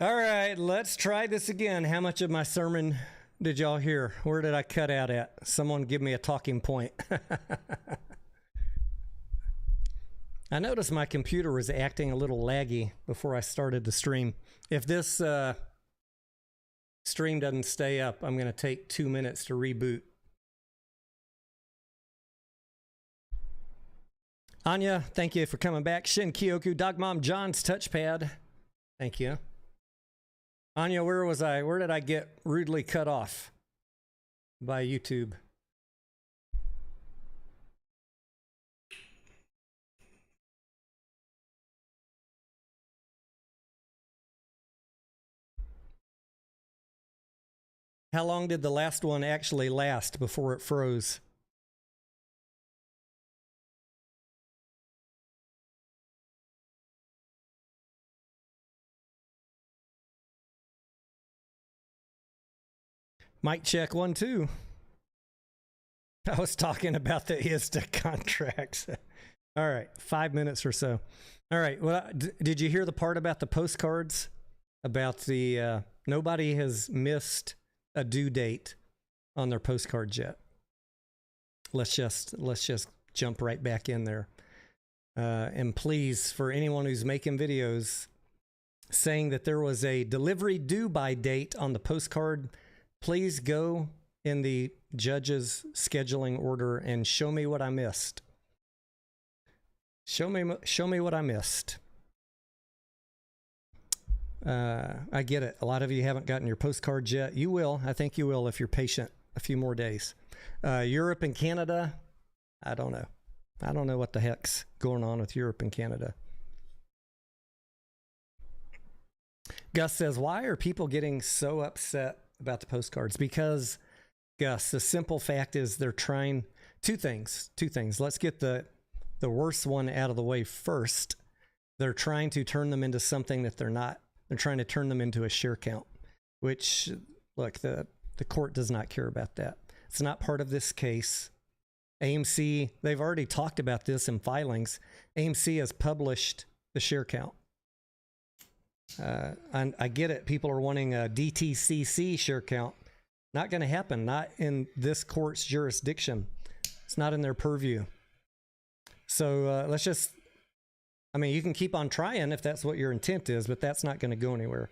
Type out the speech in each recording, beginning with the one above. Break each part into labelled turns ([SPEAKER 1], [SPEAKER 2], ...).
[SPEAKER 1] All right, let's try this again. How much of my sermon did y'all hear? Where did I cut out at? Someone give me a talking point. I noticed my computer was acting a little laggy before I started the stream. If this stream doesn't stay up, I'm going to take 2 minutes to reboot. Anya, thank you for coming back. Shin Kyoku, Dog Mom John's touchpad. Thank you. Anya, where was I? Where did I get rudely cut off by YouTube? How long did the last one actually last before it froze? Mic check 1, 2. I was talking about the ISTA contracts. All right, 5 minutes or so. All right, well, did you hear the part about the postcards? About the nobody has missed a due date on their postcards yet. Let's just jump right back in there. And please, for anyone who's making videos saying that there was a delivery due by date on the postcard, please go in the judge's scheduling order and show me what I missed. Show me what I missed. I get it. A lot of you haven't gotten your postcards yet. You will. I think you will if you're patient a few more days. Europe and Canada, I don't know. I don't know what the heck's going on with Europe and Canada. Gus says, why are people getting so upset about the postcards? Because, Gus, the simple fact is they're trying two things. Let's get the worst one out of the way first. They're trying to turn them into something that they're not. They're trying to turn them into a share count, which, look, the court does not care about that. It's not part of this case. AMC, they've already talked about this in filings. AMC has published the share count. And I get it. People are wanting a DTCC share count. Not going to happen. Not in this court's jurisdiction. It's not in their purview. So let's just, I mean, you can keep on trying if that's what your intent is, but that's not going to go anywhere.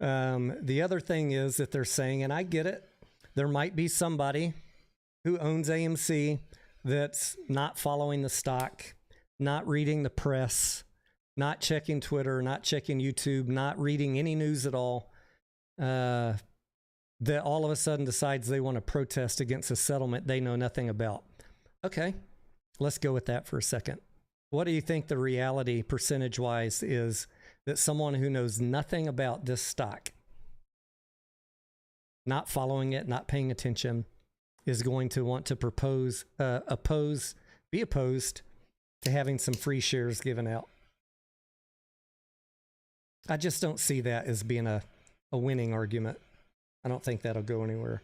[SPEAKER 1] The other thing is that they're saying, and I get it, there might be somebody who owns AMC that's not following the stock, not reading the press, not checking Twitter, not checking YouTube, not reading any news at all, that all of a sudden decides they want to protest against a settlement they know nothing about. Okay, let's go with that for a second. What do you think the reality percentage-wise is that someone who knows nothing about this stock, not following it, not paying attention, is going to want to be opposed to having some free shares given out? I just don't see that as being a winning argument. I don't think that'll go anywhere.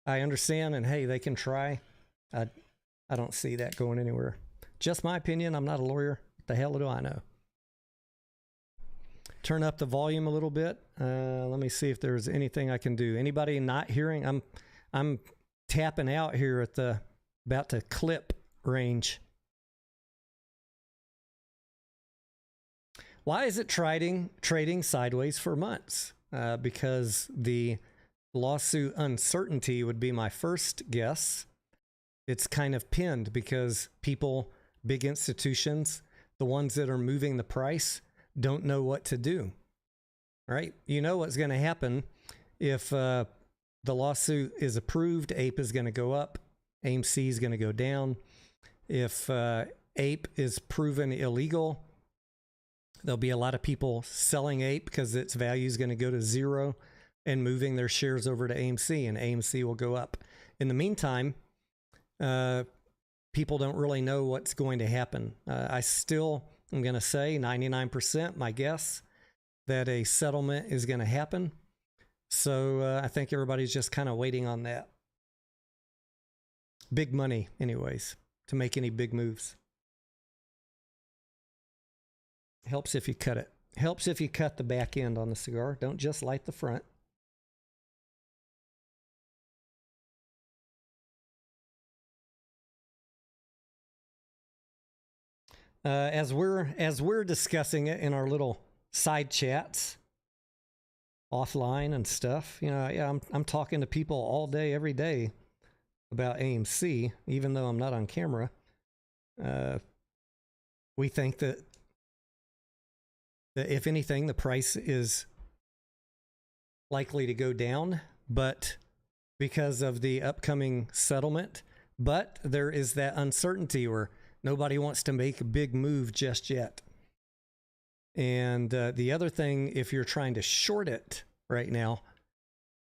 [SPEAKER 1] I understand, and hey, they can try. I don't see that going anywhere. Just my opinion. I'm not a lawyer. What the hell do I know? Turn up the volume a little bit. Let me see if there's anything I can do. Anybody not hearing? I'm tapping out here at the about to clip range. Why is it trading sideways for months? Because the lawsuit uncertainty would be my first guess. It's kind of pinned because people, big institutions, the ones that are moving the price, don't know what to do, right? You know what's going to happen if the lawsuit is approved. APE is going to go up. AMC is going to go down. If APE is proven illegal, there'll be a lot of people selling APE because its value is going to go to zero and moving their shares over to AMC, and AMC will go up. In the meantime, people don't really know what's going to happen. I still am going to say 99%, my guess, that a settlement is going to happen. So I think everybody's just kind of waiting on that. Big money, anyways, to make any big moves. Helps if you cut it. helps if you cut the back end on the cigar. Don't just light the front. As we're discussing it in our little side chats offline and stuff, you know, yeah, I'm talking to people all day, every day about AMC, even though I'm not on camera. We think that if anything, the price is likely to go down, but because of the upcoming settlement, but there is that uncertainty where nobody wants to make a big move just yet. And the other thing, if you're trying to short it right now,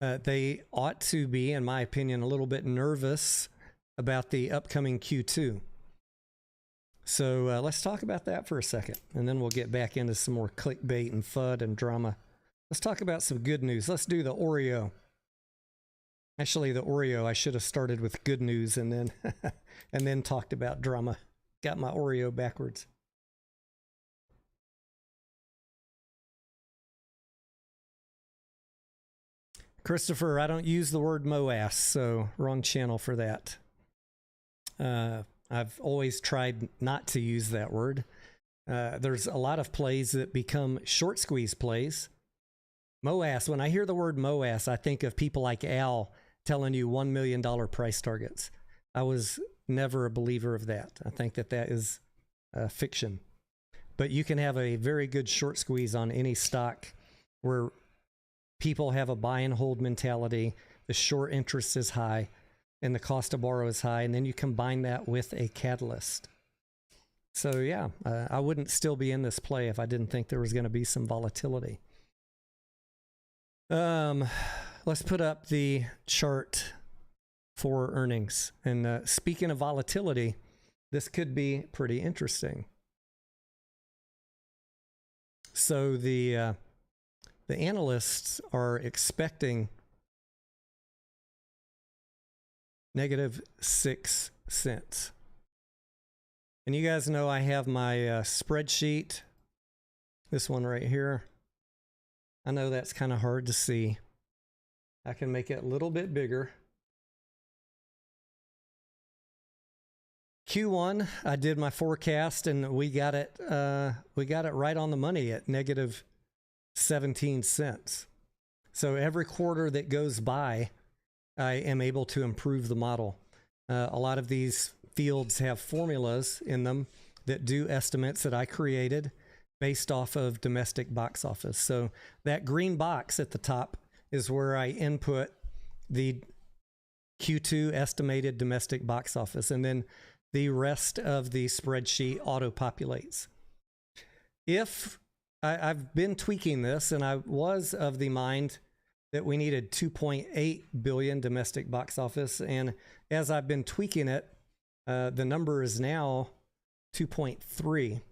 [SPEAKER 1] they ought to be, in my opinion, a little bit nervous about the upcoming Q2. So let's talk about that for a second, and then we'll get back into some more clickbait and FUD and drama. Let's talk about some good news. Let's do the Oreo. Actually, the Oreo, I should have started with good news and then and then talked about drama. Got my Oreo backwards. Christopher, I don't use the word MOAS, so wrong channel for that. I've always tried not to use that word. There's a lot of plays that become short squeeze plays. MOAS, when I hear the word MOAS, I think of people like Al telling you $1 million price targets. I was never a believer of that. I think that that is fiction. But you can have a very good short squeeze on any stock where people have a buy and hold mentality, the short interest is high, and the cost to borrow is high, and then you combine that with a catalyst. So yeah, I wouldn't still be in this play if I didn't think there was going to be some volatility. Let's put up the chart for earnings. And speaking of volatility, this could be pretty interesting. So the analysts are expecting -6 cents. And you guys know I have my spreadsheet, this one right here. I know that's kind of hard to see. I can make it a little bit bigger. Q1, I did my forecast and we got it right on the money at -17 cents. So every quarter that goes by, I am able to improve the model. A lot of these fields have formulas in them that do estimates that I created based off of domestic box office. So that green box at the top is where I input the Q2 estimated domestic box office, and then the rest of the spreadsheet auto-populates. If I've been tweaking this, and I was of the mind that we needed 2.8 billion domestic box office, and as I've been tweaking it, the number is now 2.3.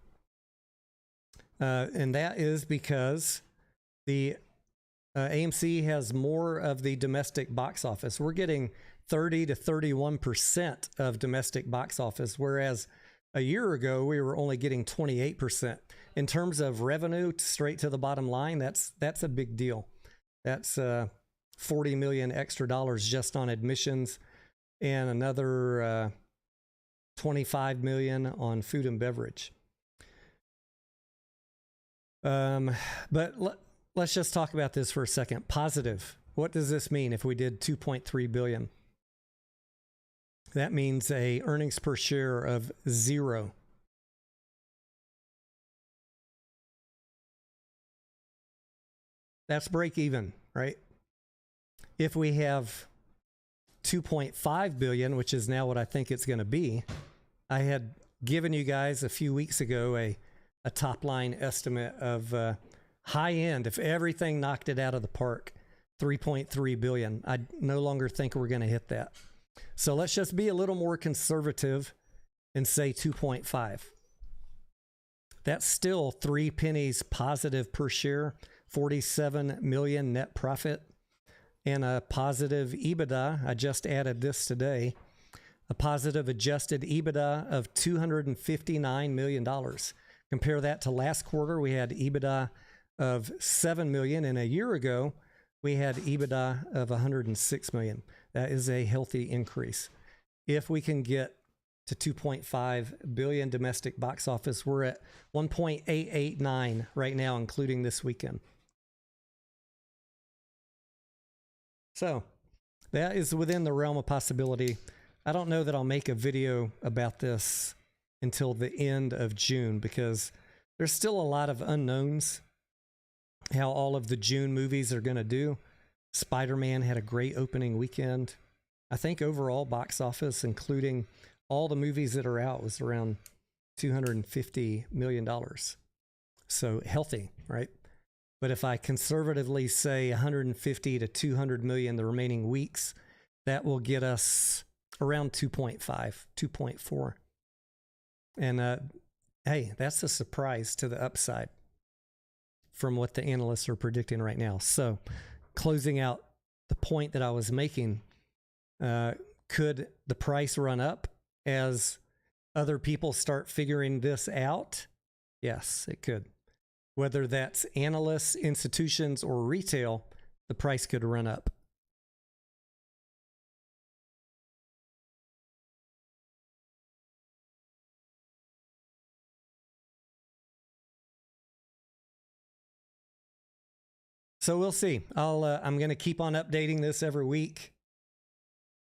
[SPEAKER 1] And that is because the AMC has more of the domestic box office. We're getting 30 to 31% of domestic box office, whereas a year ago we were only getting 28%. In terms of revenue straight to the bottom line, that's a big deal. That's $40 million extra dollars just on admissions, and another $25 million on food and beverage. But let's just talk about this for a second. Positive. What does this mean if we did 2.3 billion? That means a earnings per share of 0. That's break even, right? If we have 2.5 billion, which is now what I think it's going to be, I had given you guys a few weeks ago a top line estimate of high end, if everything knocked it out of the park, 3.3 billion. I no longer think we're going to hit that. So let's just be a little more conservative and say 2.5. That's still 3 pennies positive per share, 47 million net profit, and a positive EBITDA. I just added this today, a positive adjusted EBITDA of $259 million. Compare that to last quarter, we had EBITDA of 7 million, and a year ago we had EBITDA of 106 million. That is a healthy increase. If we can get to 2.5 billion domestic box office, we're at 1.889 right now, including this weekend. So that is within the realm of possibility. I don't know that I'll make a video about this until the end of June, because there's still a lot of unknowns how all of the June movies are going to do. Spider-Man had a great opening weekend. I think overall box office, including all the movies that are out, was around $250 million. So healthy, right? But if I conservatively say 150 to 200 million the remaining weeks, that will get us around 2.5, 2.4. And hey, that's a surprise to the upside from what the analysts are predicting right now. So closing out the point that I was making, could the price run up as other people start figuring this out? Yes, it could. Whether that's analysts, institutions, or retail, the price could run up. So we'll see. I'm going to keep on updating this every week.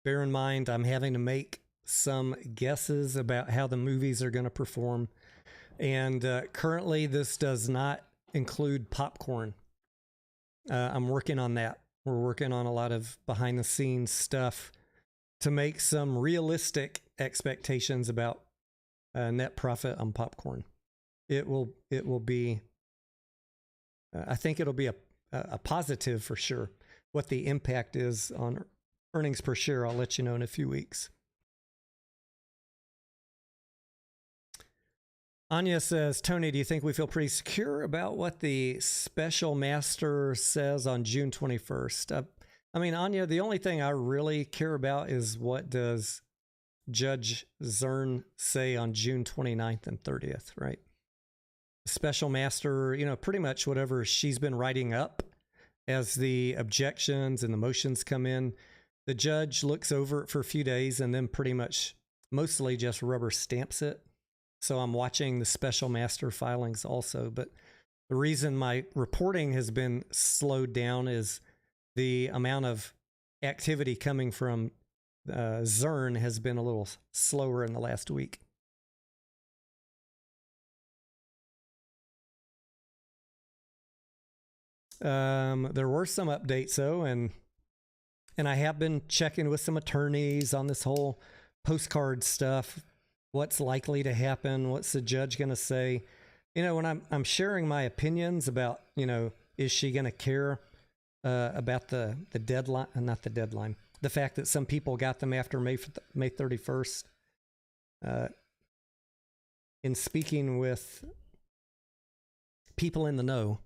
[SPEAKER 1] Bear in mind, I'm having to make some guesses about how the movies are going to perform. And currently, this does not include popcorn. I'm working on that. We're working on a lot of behind-the-scenes stuff to make some realistic expectations about net profit on popcorn. It will be, I think it'll be a positive for sure. What the impact is on earnings per share, I'll let you know in a few weeks. Anya says, Tony, do you think we feel pretty secure about what the special master says on June 21st? I mean, Anya, the only thing I really care about is what does Judge Zern say on June 29th and 30th, right? Special master, you know, pretty much whatever she's been writing up as the objections and the motions come in, the judge looks over it for a few days and then pretty much mostly just rubber stamps it. So I'm watching the special master filings also. But the reason my reporting has been slowed down is the amount of activity coming from Zern has been a little slower in the last week. There were some updates though, and I have been checking with some attorneys on this whole postcard stuff. What's likely to happen? What's the judge going to say? You know, when I'm sharing my opinions about, you know, is she going to care about the deadline, not the deadline, the fact that some people got them after May 31st. In speaking with people in the know,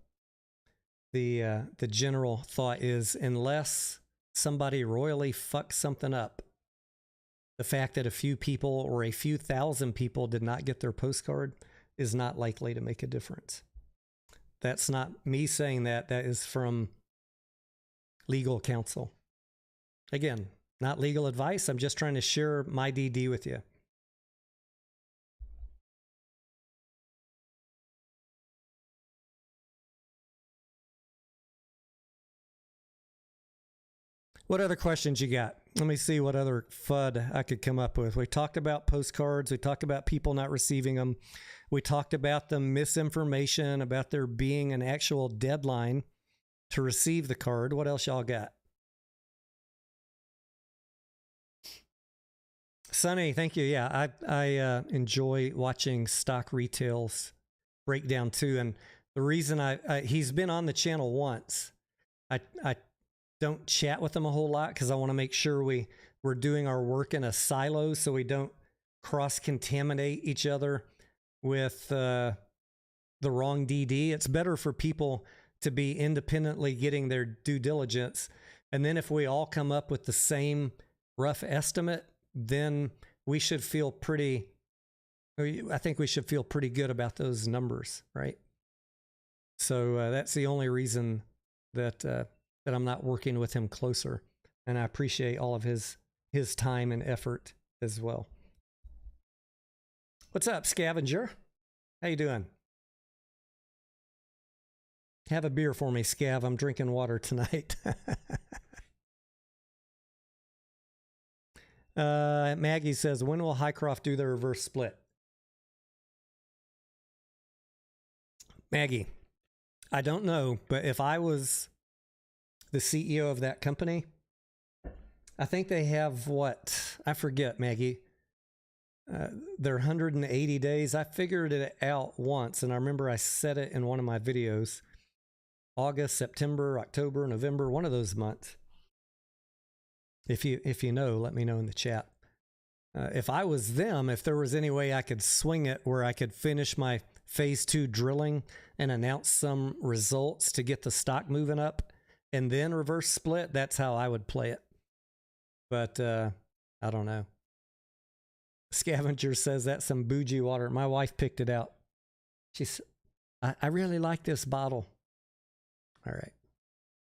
[SPEAKER 1] the general thought is, unless somebody royally fucks something up, the fact that a few people or a few thousand people did not get their postcard is not likely to make a difference. That's not me saying that. That is from legal counsel. Again, not legal advice. I'm just trying to share my DD with you. What other questions you got? Let me see what other FUD I could come up with. We talked about postcards. We talked about people not receiving them. We talked about the misinformation about there being an actual deadline to receive the card. What else y'all got? Sonny, thank you. Yeah, I enjoy watching stock retail's breakdown too. And the reason he's been on the channel once. I don't chat with them a whole lot because I want to make sure we're doing our work in a silo so we don't cross-contaminate each other with the wrong DD. It's better for people to be independently getting their due diligence. And then if we all come up with the same rough estimate, then we should feel I think we should feel pretty good about those numbers, right? So that's the only reason that that I'm not working with him closer. And I appreciate all of his time and effort as well. What's up, Scavenger? How you doing? Have a beer for me, Scav. I'm drinking water tonight. Maggie says, when will Highcroft do the reverse split? Maggie, I don't know, but if I was the CEO of that company, I think they have what? I forget, Maggie. They're 180 days. I figured it out once, and I remember I said it in one of my videos. August, September, October, November, one of those months. If you know, let me know in the chat. If I was them, if there was any way I could swing it where I could finish my phase 2 drilling and announce some results to get the stock moving up and then reverse split, that's how I would play it. But I don't know. Scavenger says that's some bougie water. My wife picked it out. She's, I really like this bottle. All right.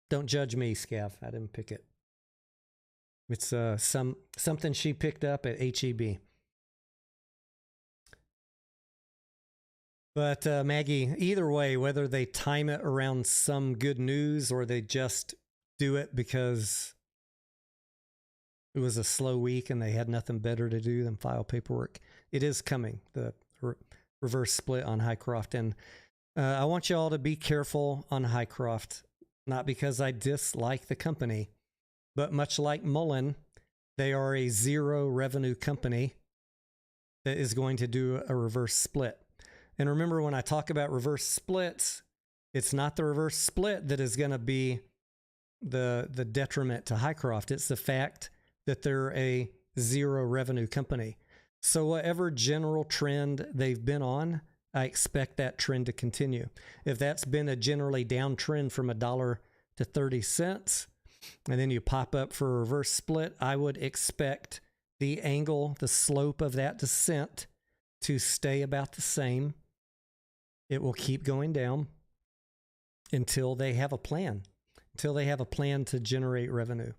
[SPEAKER 1] Don't judge me, Scav. I didn't pick it. It's something she picked up at HEB. But Maggie, either way, whether they time it around some good news or they just do it because it was a slow week and they had nothing better to do than file paperwork, it is coming, the reverse split on Highcroft. And I want you all to be careful on Highcroft, not because I dislike the company, but much like Mullen, they are a zero revenue company that is going to do a reverse split. And remember, when I talk about reverse splits, it's not the reverse split that is going to be the detriment to Highcroft. It's the fact that they're a zero revenue company. So whatever general trend they've been on, I expect that trend to continue. If that's been a generally downtrend from $1 to 30 cents, and then you pop up for a reverse split, I would expect the angle, the slope of that descent to stay about the same. It will keep going down until they have a plan, until they have a plan to generate revenue.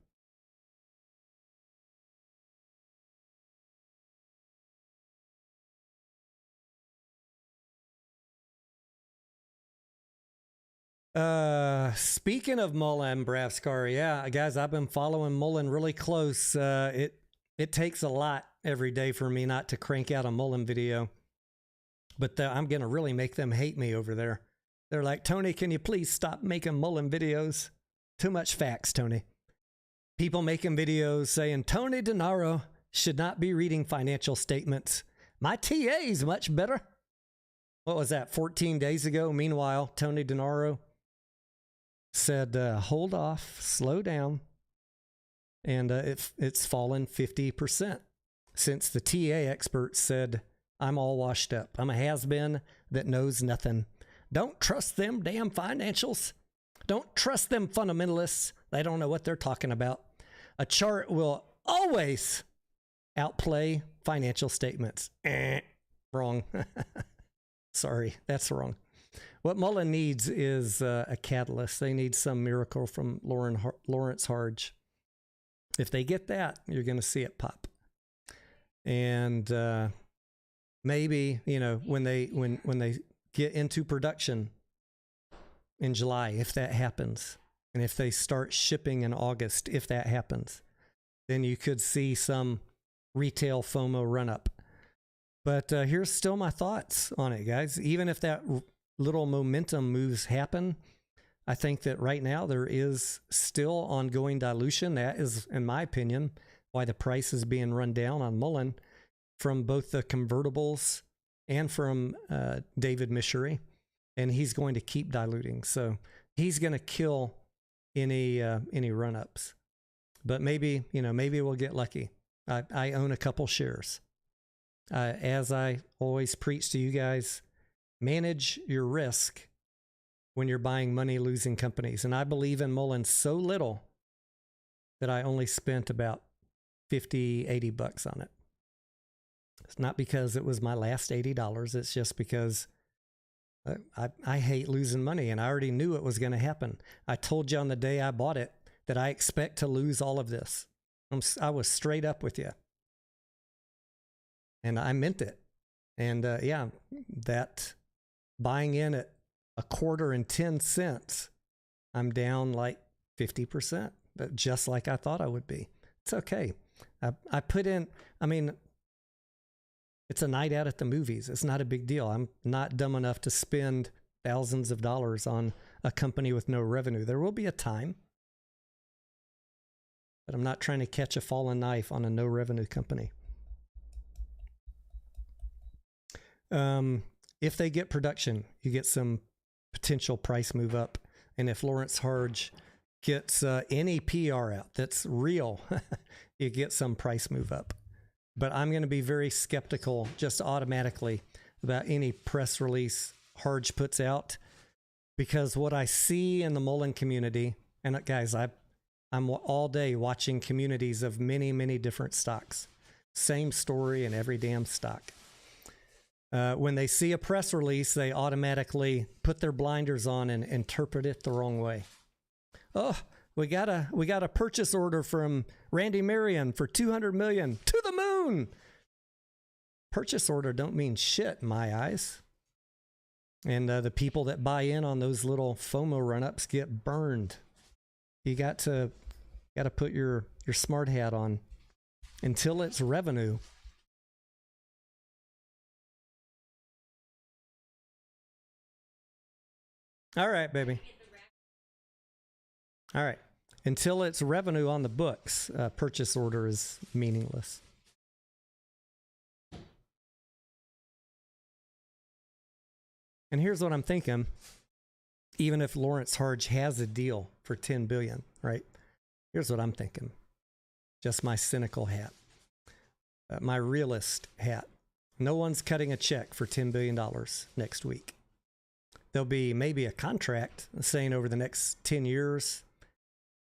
[SPEAKER 1] Speaking of Mullen, Bravskar, yeah, guys, I've been following Mullen really close. It takes a lot every day for me not to crank out a Mullen video. But I'm going to really make them hate me over there. They're like, Tony, can you please stop making Mullen videos? Too much facts, Tony. People making videos saying, Tony Denaro should not be reading financial statements. My TA is much better. What was that, 14 days ago? Meanwhile, Tony Denaro said, hold off, slow down. And it's fallen 50% since the TA experts said, I'm all washed up. I'm a has-been that knows nothing. Don't trust them damn financials. Don't trust them fundamentalists. They don't know what they're talking about. A chart will always outplay financial statements. Wrong. Sorry, that's wrong. What Mullen needs is a catalyst. They need some miracle from Lawrence Harge. If they get that, you're going to see it pop. And maybe, you know, when they get into production in July, if that happens, and if they start shipping in August, if that happens, then you could see some retail FOMO run up. But here's still my thoughts on it, guys. Even if that little momentum moves happen, I think that right now there is still ongoing dilution. That is, in my opinion, why the price is being run down on Mullen from both the convertibles and from David Missouri, and he's going to keep diluting. So he's going to kill any run-ups. But maybe, you know, maybe we'll get lucky. I own a couple shares. As I always preach to you guys, manage your risk when you're buying money-losing companies. And I believe in Mullen so little that I only spent about $50, $80 on it. It's not because it was my last $80. It's just because I hate losing money, and I already knew it was going to happen. I told you on the day I bought it that I expect to lose all of this. I was straight up with you. And I meant it. And yeah, that buying in at $0.25 I'm down like 50%, just like I thought I would be. It's okay. I put in, I mean, it's a night out at the movies. It's not a big deal. I'm not dumb enough to spend thousands of dollars on a company with no revenue. There will be a time, but I'm not trying to catch a fallen knife on a no revenue company. If they get production, you get some potential price move up. And if Lawrence Harge gets any PR out that's real, you get some price move up. But I'm going to be very skeptical just automatically about any press release Harge puts out, because what I see in the Mullen community, and guys, I'm all day watching communities of many, many different stocks. Same story in every damn stock. When they see a press release, they automatically put their blinders on and interpret it the wrong way. Oh, we got a purchase order from Randy Marion for $200 million to the moon. Purchase order don't mean shit in my eyes. And the people that buy in on those little FOMO run-ups get burned. You got to put your smart hat on until it's revenue. All right, baby. All right. Until it's revenue on the books, purchase order is meaningless. And here's what I'm thinking. Even if Lawrence Harge has a deal for $10 billion, right? Here's what I'm thinking. Just my cynical hat. My realist hat. No one's cutting a check for $10 billion next week. There'll be maybe a contract saying over the next 10 years,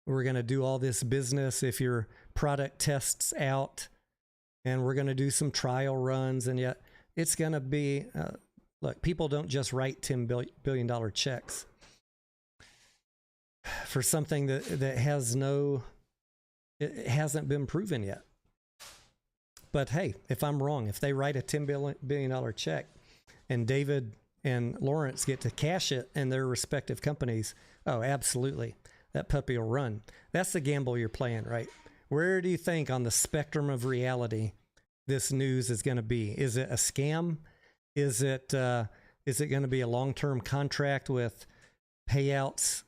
[SPEAKER 1] we're going to do all this business if your product tests out, and we're going to do some trial runs. And yet it's going to be, look, people don't just write $10 billion checks for something that has it hasn't been proven yet. But hey, if I'm wrong, if they write a $10 billion check and David and Lawrence get to cash it in their respective companies, oh, absolutely. That puppy will run. That's the gamble you're playing, right? Where do you think on the spectrum of reality this news is going to be? Is it a scam? Is it going to be a long-term contract with payouts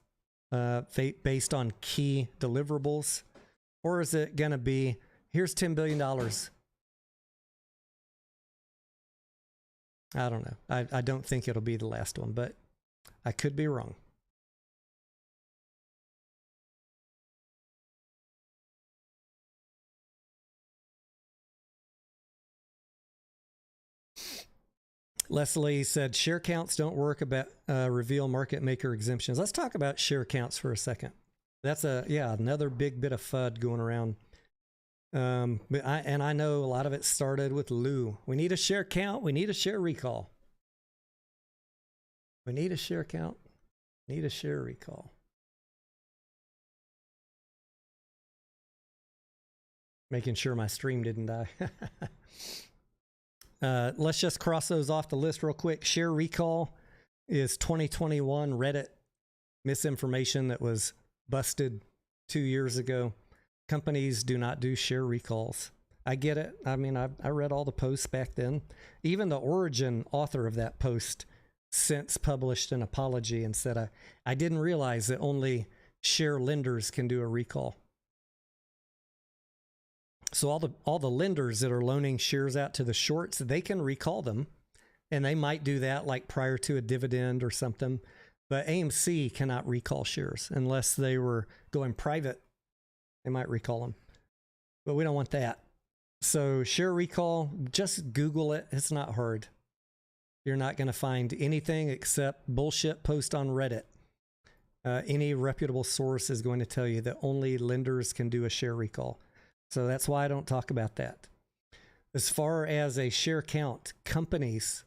[SPEAKER 1] based on key deliverables? Or is it going to be, here's $10 billion. I don't know. I don't think it'll be the last one, but I could be wrong. Leslie said, share counts don't work about reveal market maker exemptions. Let's talk about share counts for a second. That's another big bit of FUD going around. But I know a lot of it started with Lou. We need a share count. We need a share recall. We need a share count. Need a share recall. Making sure my stream didn't die. Let's just cross those off the list real quick. Share recall is 2021 Reddit misinformation that was busted 2 years ago. Companies do not do share recalls. I get it. I mean, I read all the posts back then. Even the origin author of that post since published an apology and said, I didn't realize that only share lenders can do a recall. So all the lenders that are loaning shares out to the shorts, they can recall them, and they might do that like prior to a dividend or something. But AMC cannot recall shares unless they were going private. They might recall them, but we don't want that. So share recall, just Google it. It's not hard. You're not going to find anything except bullshit post on Reddit. Any reputable source is going to tell you that only lenders can do a share recall. So that's why I don't talk about that. As far as a share count, companies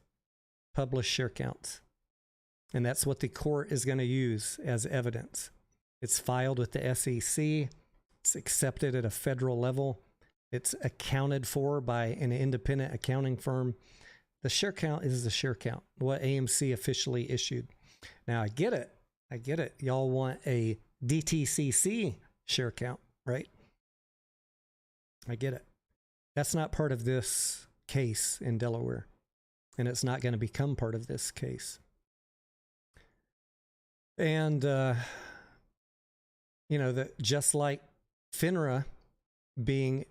[SPEAKER 1] publish share counts. And that's what the court is going to use as evidence. It's filed with the SEC. It's accepted at a federal level. It's accounted for by an independent accounting firm. The share count is the share count, what AMC officially issued. Now, I get it. I get it. Y'all want a DTCC share count, right? I get it. That's not part of this case in Delaware, and it's not going to become part of this case. And, you know, just like FINRA being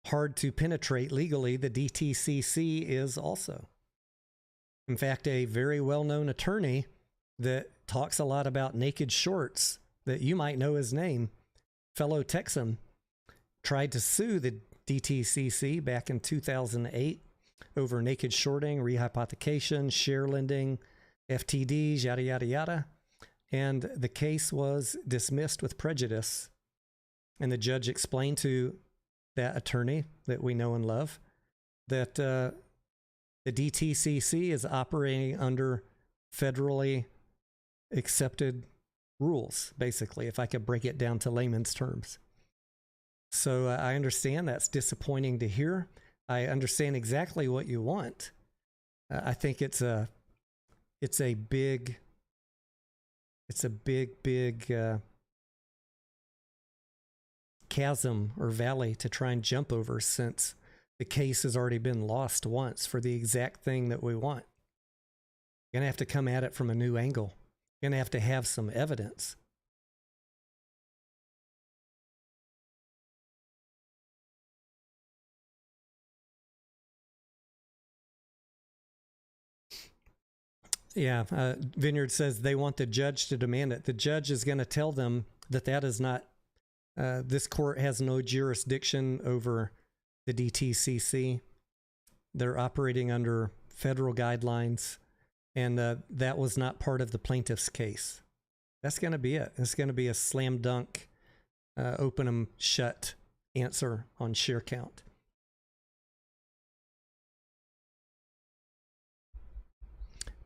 [SPEAKER 1] hard to penetrate legally, the DTCC is also. In fact, a very well-known attorney that talks a lot about naked shorts, that you might know his name, fellow Texan, tried to sue the DTCC back in 2008 over naked shorting, rehypothecation, share lending, FTDs, yada, yada, yada. And the case was dismissed with prejudice. And the judge explained to that attorney that we know and love that the DTCC is operating under federally accepted rules, basically, if I could break it down to layman's terms. So I understand that's disappointing to hear. I understand exactly what you want. I think it's a big chasm or valley to try and jump over, since the case has already been lost once for the exact thing that we want. You're going to have to come at it from a new angle. You're going to have some evidence. Yeah, Vineyard says they want the judge to demand it. The judge is going to tell them that that is not, this court has no jurisdiction over the DTCC. They're operating under federal guidelines, and that was not part of the plaintiff's case. That's going to be it. It's going to be a slam dunk, open them shut answer on share count.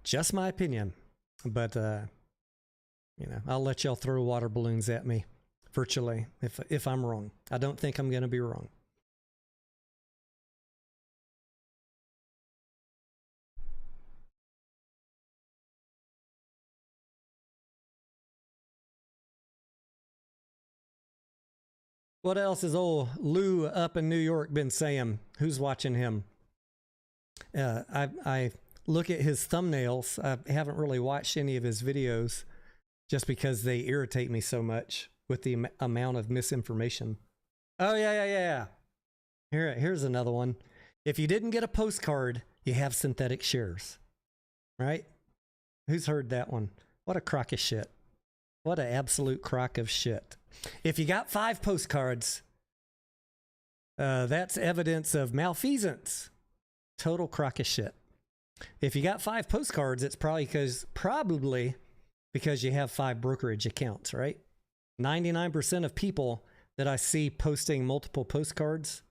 [SPEAKER 1] Just my opinion, but you know, I'll let y'all throw water balloons at me virtually if I'm wrong. I don't think I'm going to be wrong. What else has old Lou up in New York been saying? Who's watching him? I look at his thumbnails. I haven't really watched any of his videos just because they irritate me so much with the amount of misinformation. Oh, yeah. Here's another one. If you didn't get a postcard, you have synthetic shares. Right? Who's heard that one? What a crock of shit. What an absolute crock of shit. If you got 5 postcards, that's evidence of malfeasance. Total crock of shit. If you got 5 postcards, it's probably because you have 5 brokerage accounts, right? 99% of people that I see posting multiple postcards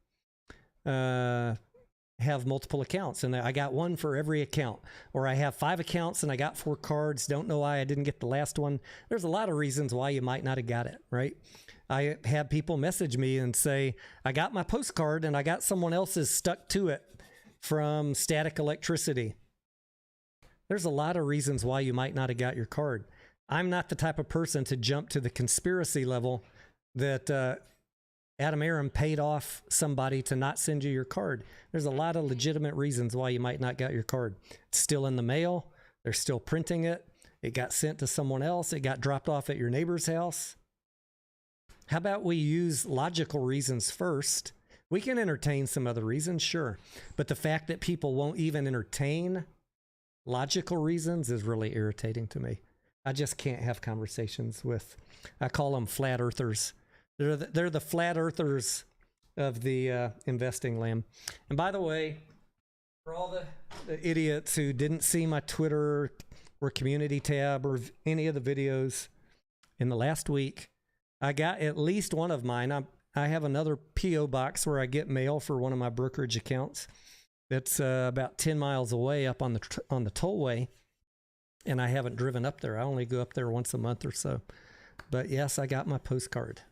[SPEAKER 1] have multiple accounts, and I got one for every account. Or I have 5 accounts and I got 4 cards. Don't know why I didn't get the last one. There's a lot of reasons why you might not have got it, right? I have people message me and say, I got my postcard and I got someone else's stuck to it from static electricity. There's a lot of reasons why you might not have got your card. I'm not the type of person to jump to the conspiracy level that Adam Aram paid off somebody to not send you your card. There's a lot of legitimate reasons why you might not got your card. It's still in the mail. They're still printing it. It got sent to someone else. It got dropped off at your neighbor's house. How about we use logical reasons first? We can entertain some other reasons, sure. But the fact that people won't even entertain logical reasons is really irritating to me. I just can't have conversations with, I call them flat earthers. They're the flat earthers of the investing land. And by the way, for all the idiots who didn't see my Twitter or community tab or any of the videos in the last week, I got at least one of mine. I have another P.O. box where I get mail for one of my brokerage accounts. That's about 10 miles away up on the tollway. and I haven't driven up there. I only go up there once a month or so. But yes, I got my postcard.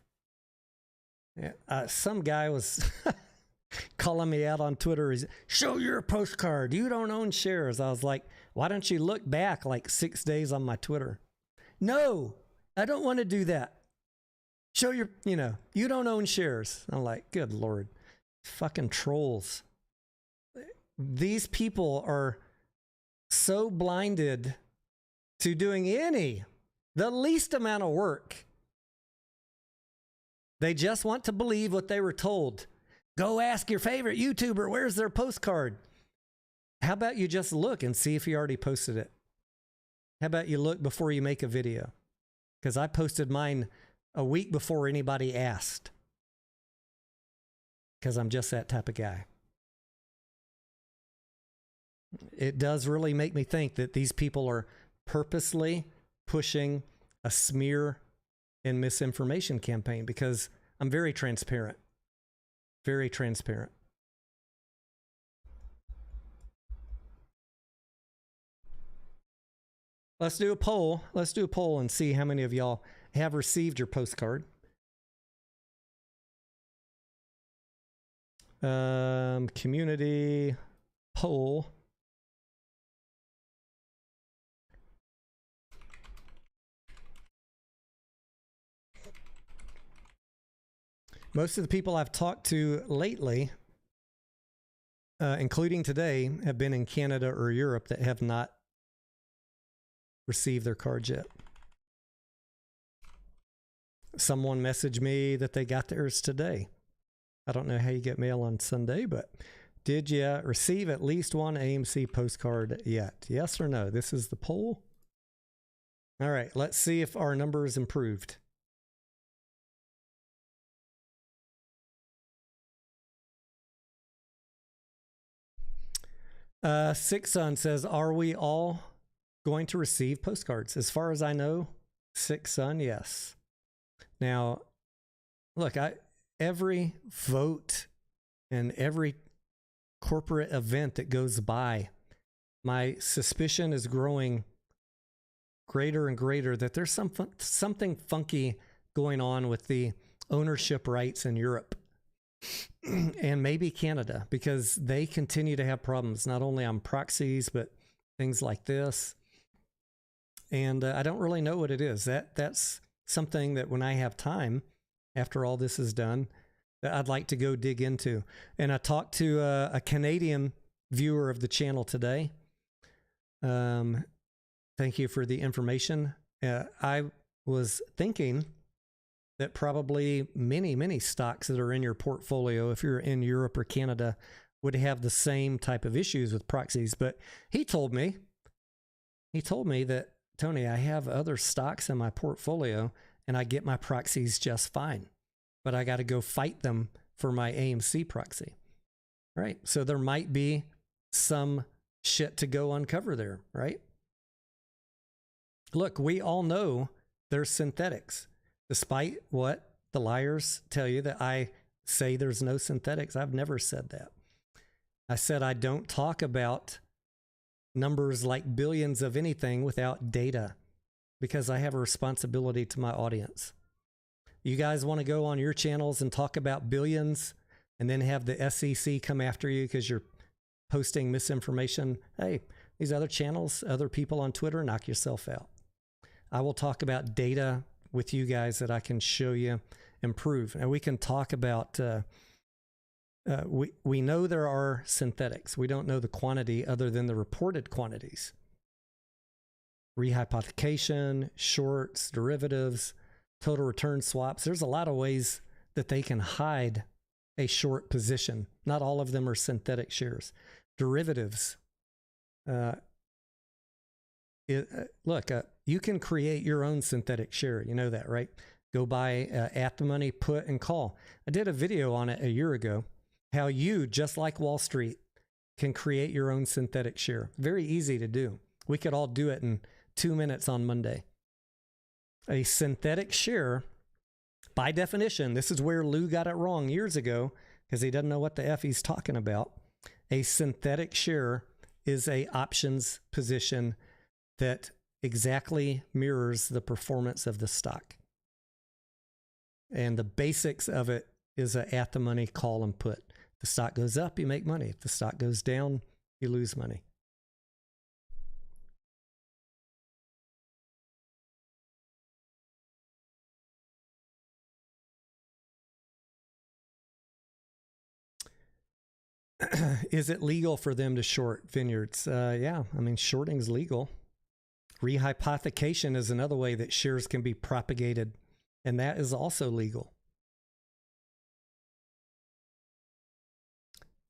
[SPEAKER 1] Some guy was calling me out on Twitter. He's, show your postcard. You don't own shares. I was like, why don't you look back like 6 days on my Twitter? No, I don't want to do that. Show your, you don't own shares. I'm like, good Lord, fucking trolls. These people are so blinded to doing the least amount of work. They just want to believe what they were told. Go ask your favorite YouTuber, where's their postcard? How about you just look and see if he already posted it? How about you look before you make a video? Because I posted mine a week before anybody asked. Because I'm just that type of guy. It does really make me think that these people are purposely pushing a smear and misinformation campaign, because I'm very transparent. Very transparent. Let's do a poll. Let's do a poll and see how many of y'all have received your postcard. Community poll. Most of the people I've talked to lately, including today, have been in Canada or Europe that have not received their cards yet. Someone messaged me that they got theirs today. I don't know how you get mail on Sunday, but did you receive at least one AMC postcard yet? Yes or no? This is the poll. All right, let's see if our numbers improved. Six Son says, are we all going to receive postcards? As far as I know, Six Son, yes. Now, look, every vote and every corporate event that goes by, my suspicion is growing greater and greater that there's something funky going on with the ownership rights in Europe. And maybe Canada, because they continue to have problems, not only on proxies, but things like this. And I don't really know what it is. That's something that when I have time, after all this is done, that I'd like to go dig into. And I talked to a Canadian viewer of the channel today. Thank you for the information. I was thinking that probably many stocks that are in your portfolio, if you're in Europe or Canada, would have the same type of issues with proxies. But he told me that, Tony, I have other stocks in my portfolio and I get my proxies just fine, but I got to go fight them for my AMC proxy. Right? So there might be some shit to go uncover there, right? Look, we all know there's synthetics. Despite what the liars tell you that I say there's no synthetics, I've never said that. I said I don't talk about numbers like billions of anything without data, because I have a responsibility to my audience. You guys want to go on your channels and talk about billions and then have the SEC come after you because you're posting misinformation? Hey, these other channels, other people on Twitter, knock yourself out. I will talk about data with you guys that I can show you improve. And we can talk about, we know there are synthetics. We don't know the quantity other than the reported quantities. Rehypothecation, shorts, derivatives, total return swaps. There's a lot of ways that they can hide a short position. Not all of them are synthetic shares. Derivatives. Look, you can create your own synthetic share. You know that, right? Go buy at the money, put, and call. I did a video on it a year ago, how you, just like Wall Street, can create your own synthetic share. Very easy to do. We could all do it in 2 minutes on Monday. A synthetic share, by definition, this is where Lou got it wrong years ago, because he doesn't know what the F he's talking about. A synthetic share is a options position that exactly mirrors the performance of the stock. And the basics of it is a at the money call and put. If the stock goes up, you make money. If the stock goes down, you lose money. Is it legal for them to short vineyards? Yeah, I mean, shorting's legal. Rehypothecation is another way that shares can be propagated, and that is also legal.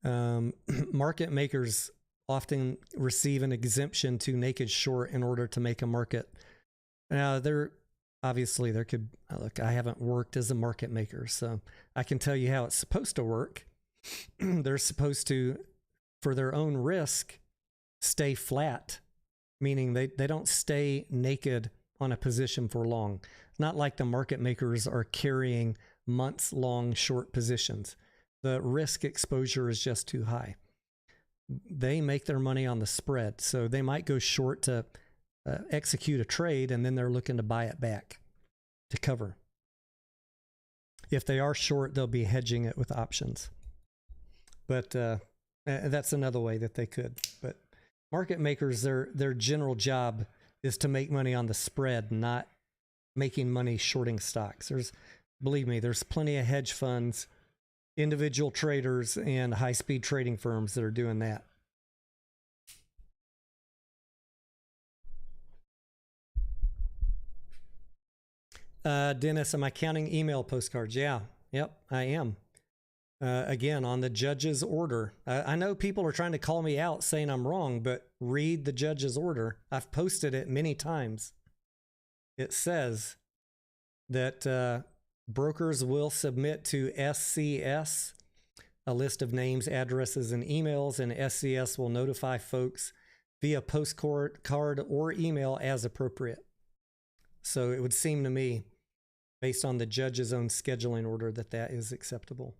[SPEAKER 1] Market makers often receive an exemption to naked short in order to make a market. Now, there could, look, I haven't worked as a market maker, so I can tell you how it's supposed to work. They're supposed to, for their own risk, stay flat, meaning they don't stay naked on a position for long. Not like the market makers are carrying months-long short positions. The risk exposure is just too high. They make their money on the spread, so they might go short to execute a trade, and then they're looking to buy it back to cover. If they are short, they'll be hedging it with options. But that's another way that they could. But market makers, their general job is to make money on the spread, not making money shorting stocks. Believe me, there's plenty of hedge funds, individual traders, and high-speed trading firms that are doing that. Dennis, am I counting email postcards? Yeah, yep, I am. Again, on the judge's order. I know people are trying to call me out saying I'm wrong, but read the judge's order. I've posted it many times. It says that brokers will submit to SCS a list of names, addresses, and emails, and SCS will notify folks via postcard or email as appropriate. So it would seem to me, based on the judge's own scheduling order, that that is acceptable.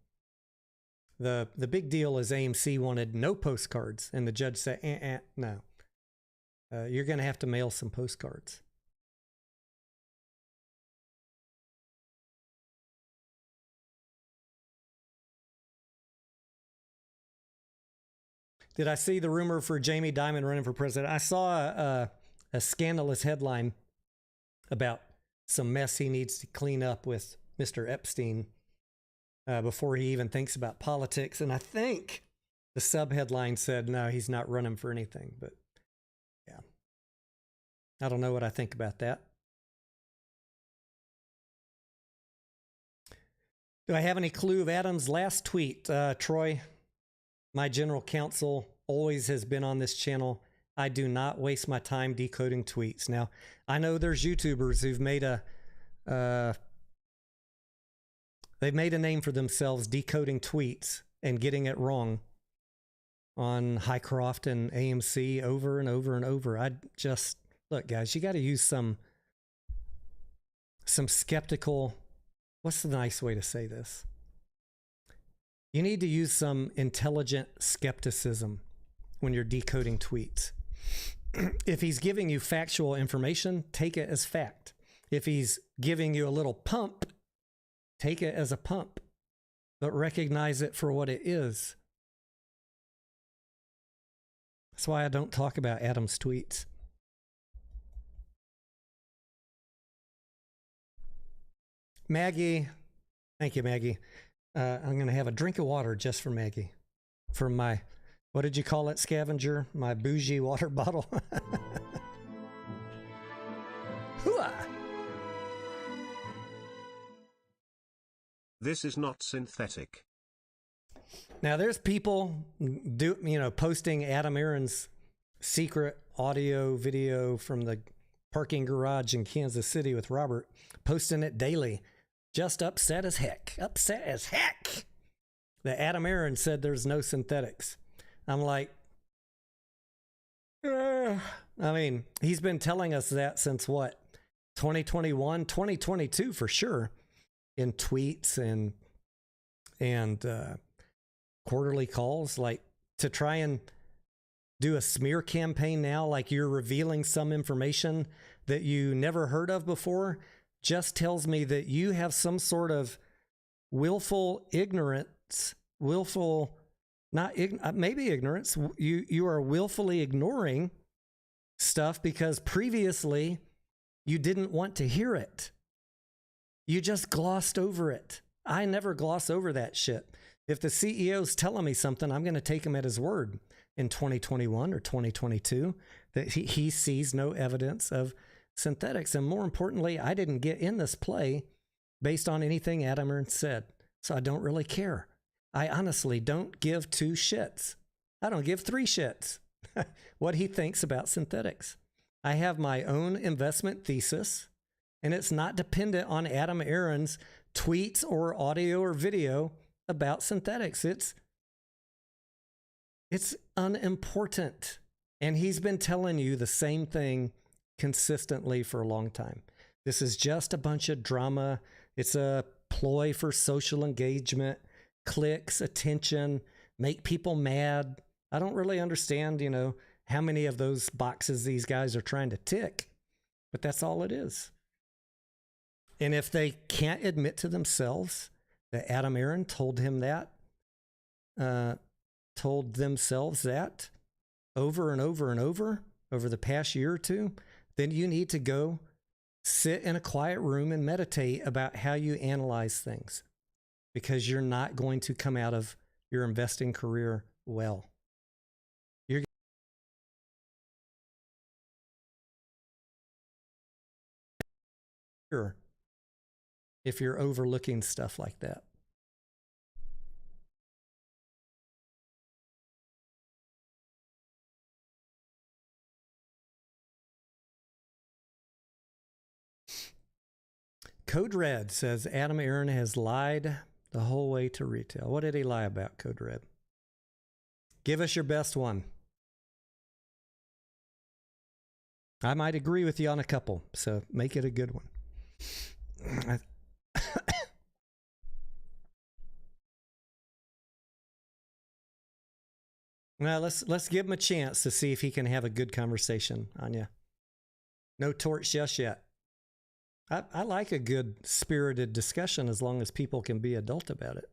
[SPEAKER 1] The big deal is AMC wanted no postcards, and the judge said, no. You're going to have to mail some postcards. Did I see the rumor for Jamie Dimon running for president? I saw a scandalous headline about some mess he needs to clean up with Mr. Epstein before he even thinks about politics. And I think the subheadline said, no, he's not running for anything. But yeah, I don't know what I think about that. Do I have any clue of Adam's last tweet? Troy, my general counsel, always has been on this channel. I do not waste my time decoding tweets. Now, I know there's YouTubers who've made they've made a name for themselves decoding tweets and getting it wrong on Highcroft and AMC over and over and over. I just, look, guys, you got to use some skeptical, what's the nice way to say this? You need to use some intelligent skepticism when you're decoding tweets. If he's giving you factual information, take it as fact. If he's giving you a little pump, take it as a pump, but recognize it for what it is. That's why I don't talk about Adam's tweets. Maggie, thank you, Maggie. I'm going to have a drink of water just for Maggie. For my, what did you call it, scavenger? My bougie water bottle. Hooah!
[SPEAKER 2] This is not synthetic.
[SPEAKER 1] Now there's people posting Adam Aaron's secret audio video from the parking garage in Kansas City with Robert, posting it daily. Just upset as heck. Upset as heck that Adam Aaron said there's no synthetics. I'm like, I mean, he's been telling us that since what? 2021, 2022 for sure, in tweets and quarterly calls, like to try and do a smear campaign now, like you're revealing some information that you never heard of before, just tells me that you have some sort of willful ignorance, maybe ignorance. You are willfully ignoring stuff because previously you didn't want to hear it. You just glossed over it. I never gloss over that shit. If the CEO's telling me something, I'm going to take him at his word in 2021 or 2022 that he sees no evidence of synthetics. And more importantly, I didn't get in this play based on anything Adam Aron said. So I don't really care. I honestly don't give 2 shits. I don't give 3 shits what he thinks about synthetics. I have my own investment thesis, and it's not dependent on Adam Aron's tweets or audio or video about synthetics. It's unimportant. And he's been telling you the same thing consistently for a long time. This is just a bunch of drama. It's a ploy for social engagement, clicks, attention, make people mad. I don't really understand, how many of those boxes these guys are trying to tick, but that's all it is. And if they can't admit to themselves that Adam Aron told themselves that over and over and over the past year or two, then you need to go sit in a quiet room and meditate about how you analyze things, because you're not going to come out of your investing career well. If you're overlooking stuff like that. Code Red says Adam Aron has lied the whole way to retail. What did he lie about, Code Red? Give us your best one. I might agree with you on a couple, so make it a good one. Well, let's give him a chance to see if he can have a good conversation, Anya. No torch just yet. I like a good spirited discussion as long as people can be adult about it.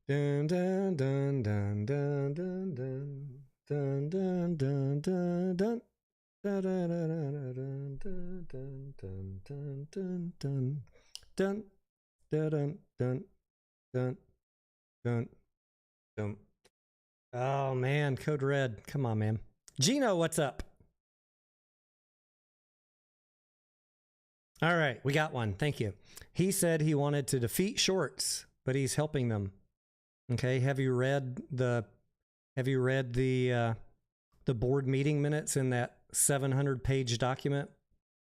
[SPEAKER 1] Dun dun dun dun dun dun dun dun dun dun dun dun. Dun dun dun dun dun dun dun dun dun dun dun dun. Oh man, Code Red, come on, man. Gino, what's up? All right, we got one. Thank you. He said he wanted to defeat shorts, but he's helping them. Okay, have you read the board meeting minutes in that 700-page document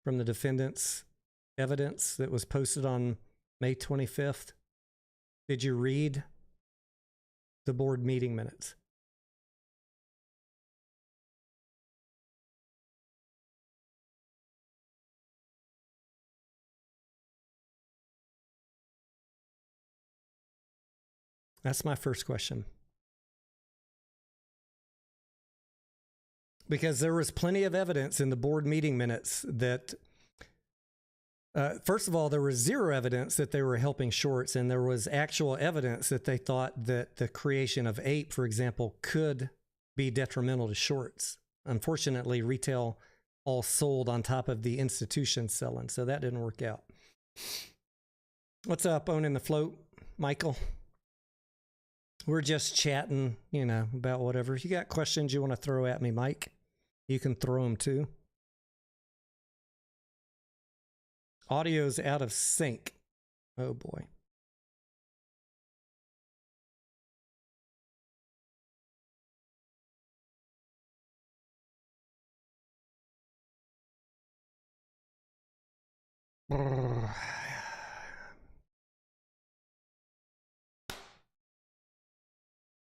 [SPEAKER 1] from the defendant's evidence that was posted on May 25th? Did you read the board meeting minutes? That's my first question. Because there was plenty of evidence in the board meeting minutes that, first of all, there was zero evidence that they were helping shorts, and there was actual evidence that they thought that the creation of APE, for example, could be detrimental to shorts. Unfortunately, retail all sold on top of the institution selling, so that didn't work out. What's up, owning the float, Michael? We're just chatting, about whatever. If you got questions you want to throw at me, Mike, you can throw them too. Audio's out of sync. Oh boy.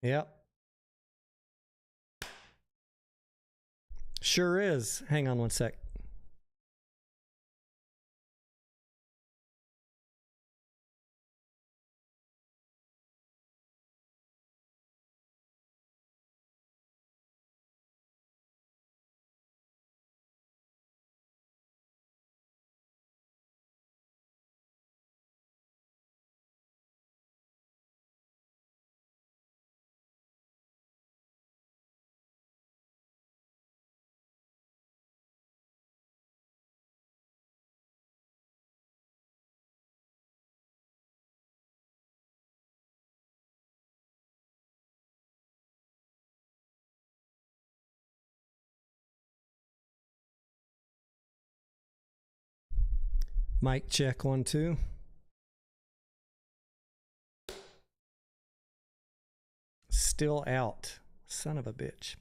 [SPEAKER 1] Yep. Sure is. Hang on one sec. Mic check 1 2. Still out. Son of a bitch.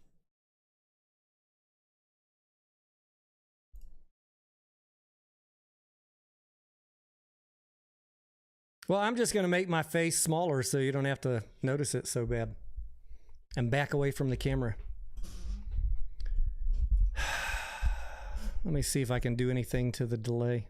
[SPEAKER 1] Well, I'm just going to make my face smaller so you don't have to notice it so bad. And back away from the camera. Let me see if I can do anything to the delay.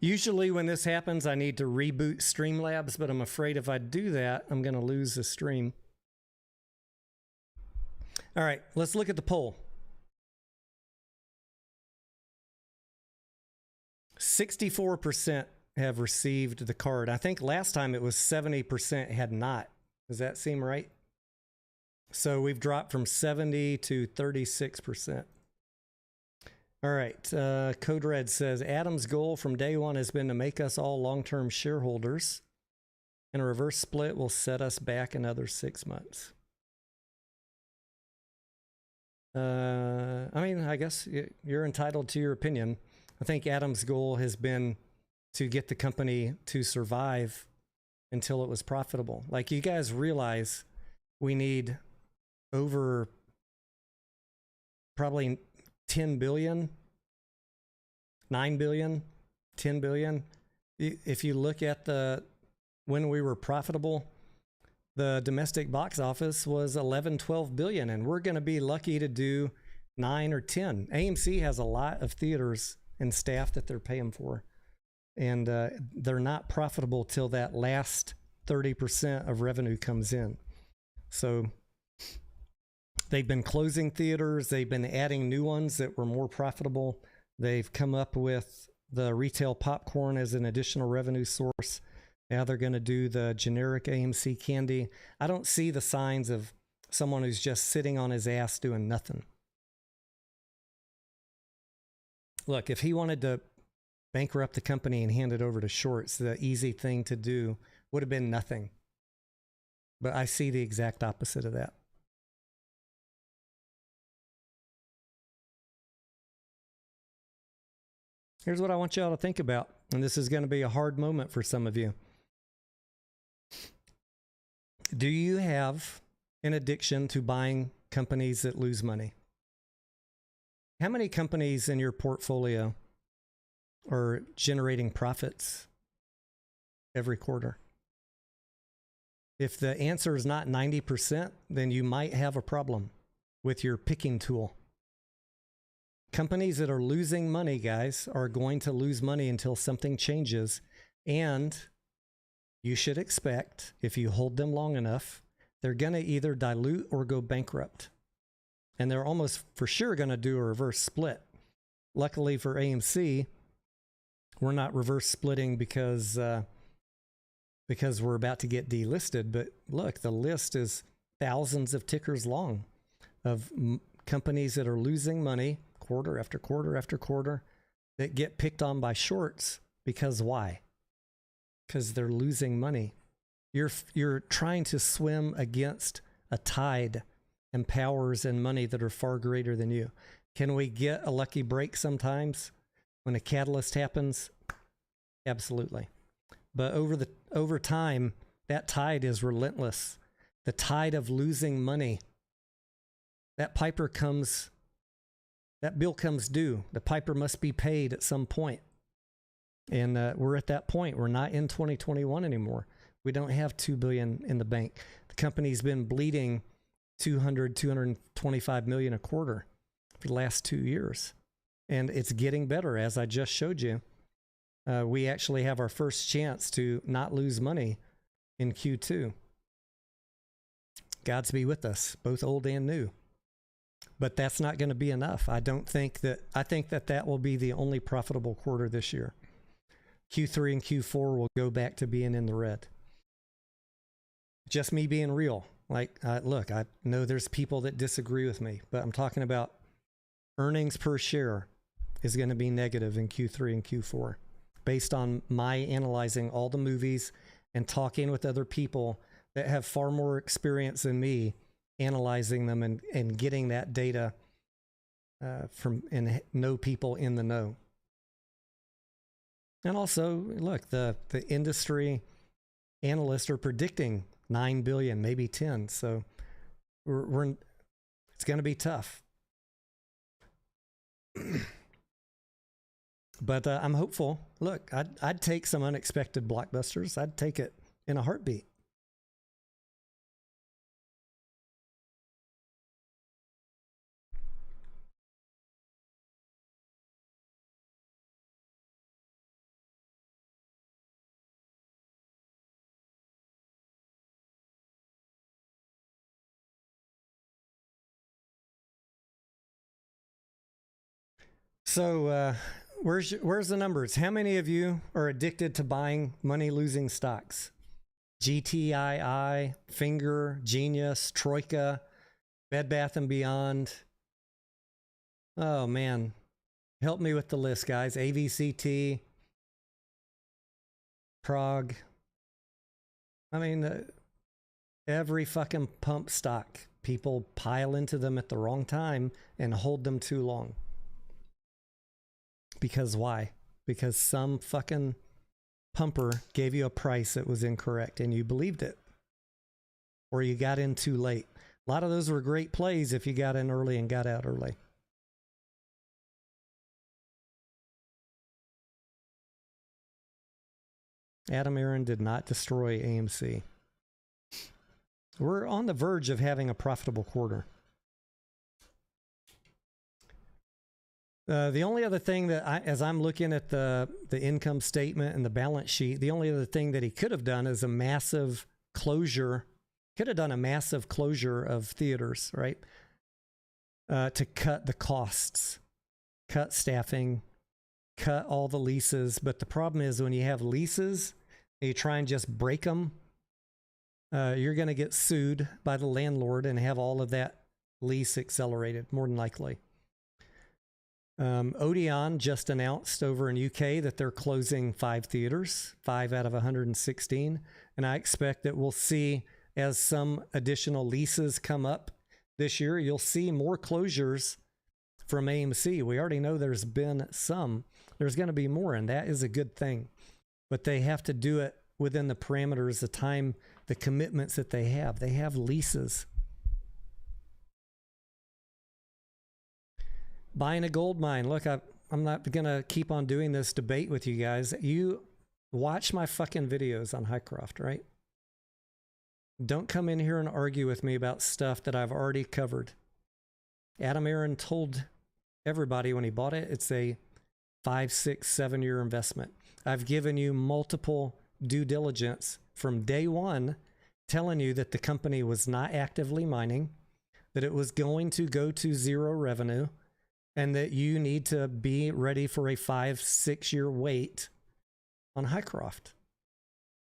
[SPEAKER 1] Usually when this happens, I need to reboot Streamlabs, but I'm afraid if I do that, I'm going to lose the stream. All right, let's look at the poll. 64% have received the card. I think last time it was 70% had not. Does that seem right? So we've dropped from 70 to 36%. All right, Code Red says, Adam's goal from day one has been to make us all long-term shareholders, and a reverse split will set us back another 6 months. I mean, I guess you're entitled to your opinion. I think Adam's goal has been to get the company to survive until it was profitable. Like, you guys realize we need over probably 10 billion, 9 billion, 10 billion. If you look at when we were profitable, the domestic box office was 11, 12 billion, and we're going to be lucky to do 9 or 10. AMC has a lot of theaters and staff that they're paying for, and they're not profitable till that last 30% of revenue comes in. So they've been closing theaters. They've been adding new ones that were more profitable. They've come up with the retail popcorn as an additional revenue source. Now they're going to do the generic AMC candy. I don't see the signs of someone who's just sitting on his ass doing nothing. Look, if he wanted to bankrupt the company and hand it over to shorts, the easy thing to do would have been nothing. But I see the exact opposite of that. Here's what I want y'all to think about, and this is going to be a hard moment for some of you. Do you have an addiction to buying companies that lose money? How many companies in your portfolio are generating profits every quarter? If the answer is not 90%, then you might have a problem with your picking tool. Companies that are losing money, guys, are going to lose money until something changes. And you should expect, if you hold them long enough, they're going to either dilute or go bankrupt. And they're almost for sure going to do a reverse split. Luckily for AMC, we're not reverse splitting because we're about to get delisted. But look, the list is thousands of tickers long of companies that are losing money quarter after quarter after quarter. that get picked on by shorts because why? Because they're losing money. You're trying to swim against a tide and powers and money that are far greater than you. Can we get a lucky break sometimes when a catalyst happens? Absolutely. But over time, that tide is relentless. The tide of losing money. That bill comes due. The piper must be paid at some point. And we're at that point. We're not in 2021 anymore. We don't have $2 billion in the bank. The company's been bleeding $225 million a quarter for the last 2 years. And it's getting better, as I just showed you. We actually have our first chance to not lose money in Q2. God's be with us, both old and new. But that's not going to be enough. I think that will be the only profitable quarter this year. Q3 and Q4 will go back to being in the red. Just me being real. Like, look, I know there's people that disagree with me, but I'm talking about earnings per share is going to be negative in Q3 and Q4 based on my analyzing all the movies and talking with other people that have far more experience than me analyzing them and getting that data from and know people in the know. And also, look, the industry analysts are predicting 9 billion, maybe 10. So it's going to be tough. But I'm hopeful. Look, I'd take some unexpected blockbusters. I'd take it in a heartbeat. So where's the numbers? How many of you are addicted to buying money-losing stocks? GTII, Finger, Genius, Troika, Bed Bath & Beyond. Oh, man. Help me with the list, guys. AVCT, Prague. I mean, every fucking pump stock. People pile into them at the wrong time and hold them too long. Because why? Because some fucking pumper gave you a price that was incorrect and you believed it. Or you got in too late. A lot of those were great plays if you got in early and got out early. Adam Aaron did not destroy AMC. We're on the verge of having a profitable quarter. The only other thing that as I'm looking at the income statement and the balance sheet, the only other thing that he could have done is a massive closure. Could have done a massive closure of theaters, right? To cut the costs, cut staffing, cut all the leases. But the problem is when you have leases and you try and just break them, you're going to get sued by the landlord and have all of that lease accelerated, more than likely. Odeon just announced over in UK that they're closing 5 theaters, 5 out of 116. And I expect that we'll see, as some additional leases come up this year, you'll see more closures from AMC. We already know there's been some. There's going to be more, and that is a good thing. But they have to do it within the parameters, the time, the commitments that they have. They have leases. Buying a gold mine. Look, I'm not going to keep on doing this debate with you guys. You watch my fucking videos on Highcroft, right? Don't come in here and argue with me about stuff that I've already covered. Adam Aaron told everybody when he bought it, it's a 5, 6, 7 year investment. I've given you multiple due diligence from day one, telling you that the company was not actively mining, that it was going to go to zero revenue, and that you need to be ready for a 5, 6 year wait on Highcroft.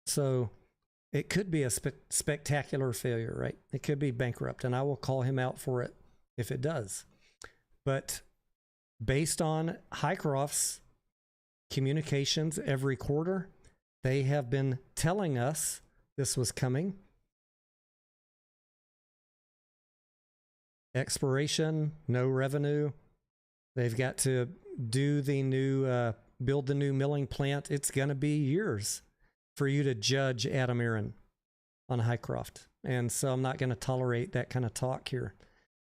[SPEAKER 1] So it could be a spectacular failure, right? It could be bankrupt, and I will call him out for it if it does. But based on Highcroft's communications every quarter. They have been telling us this was coming. Expiration, no revenue. They've got to do the new, build the new milling plant. It's going to be years for you to judge Adam Aaron on Hycroft. And so I'm not going to tolerate that kind of talk here.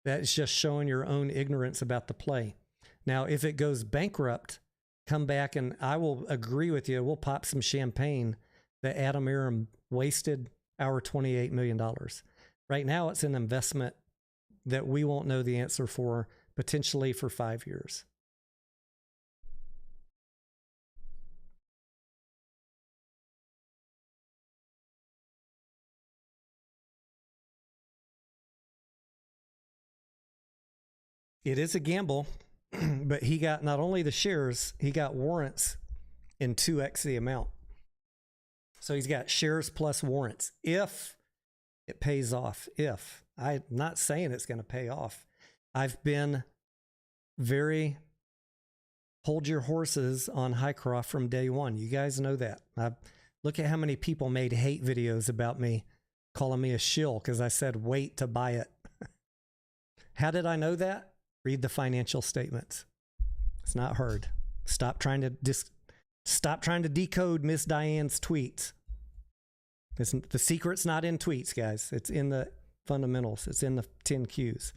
[SPEAKER 1] That is just showing your own ignorance about the play. Now, if it goes bankrupt, come back and I will agree with you. We'll pop some champagne that Adam Aaron wasted our $28 million. Right now, it's an investment that we won't know the answer for, potentially for 5 years. It is a gamble, but he got not only the shares, he got warrants in 2x the amount. So he's got shares plus warrants. If it pays off, if. I'm not saying it's going to pay off. I've been very hold your horses on Hycroft from day one. You guys know that. Look at how many people made hate videos about me, calling me a shill because I said wait to buy it. How did I know that? Read the financial statements. It's not hard. Stop trying to decode Miss Diane's tweets. The secret's not in tweets, guys. It's in the fundamentals. It's in the 10 Qs.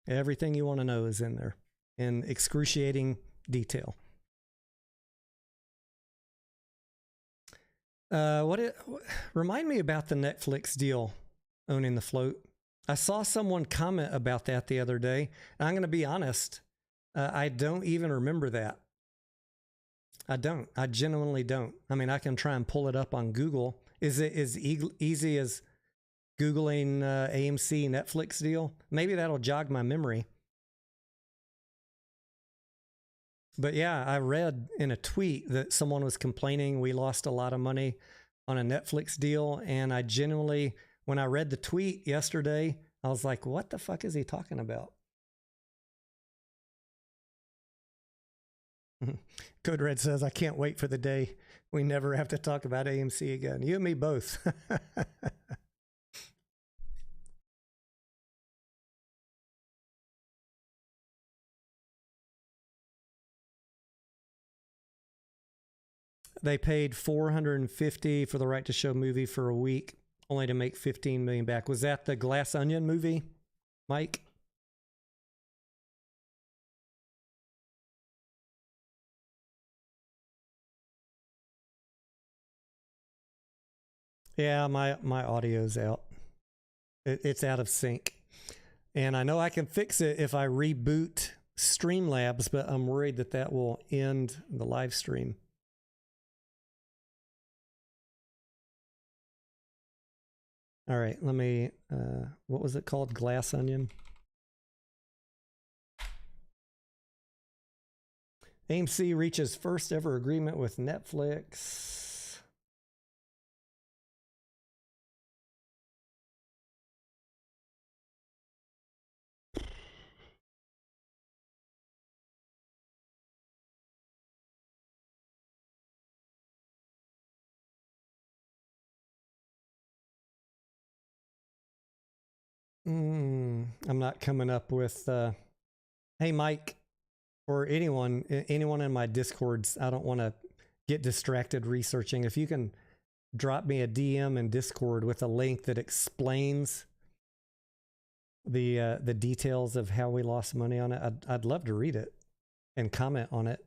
[SPEAKER 1] Everything you want to know is in there in excruciating detail. Remind me about the Netflix deal owning the float. I saw someone comment about that the other day. And I'm going to be honest. I don't even remember that. I don't. I genuinely don't. I mean, I can try and pull it up on Google. Is it as easy as Googling AMC Netflix deal? Maybe that'll jog my memory. But yeah, I read in a tweet that someone was complaining we lost a lot of money on a Netflix deal. And I genuinely, when I read the tweet yesterday, I was like, what the fuck is he talking about? Code Red says, I can't wait for the day we never have to talk about AMC again. You and me both. They paid $450 for the right to show movie for a week, only to make $15 million back. Was that the Glass Onion movie, Mike? Yeah, my audio's out. It's out of sync. And I know I can fix it if I reboot Streamlabs, but I'm worried that that will end the live stream. All right, let me, what was it called? Glass Onion? AMC reaches first ever agreement with Netflix. I'm not coming up with, hey, Mike, or anyone in my Discords. I don't want to get distracted researching. If you can drop me a DM in Discord with a link that explains the details of how we lost money on it, I'd love to read it and comment on it.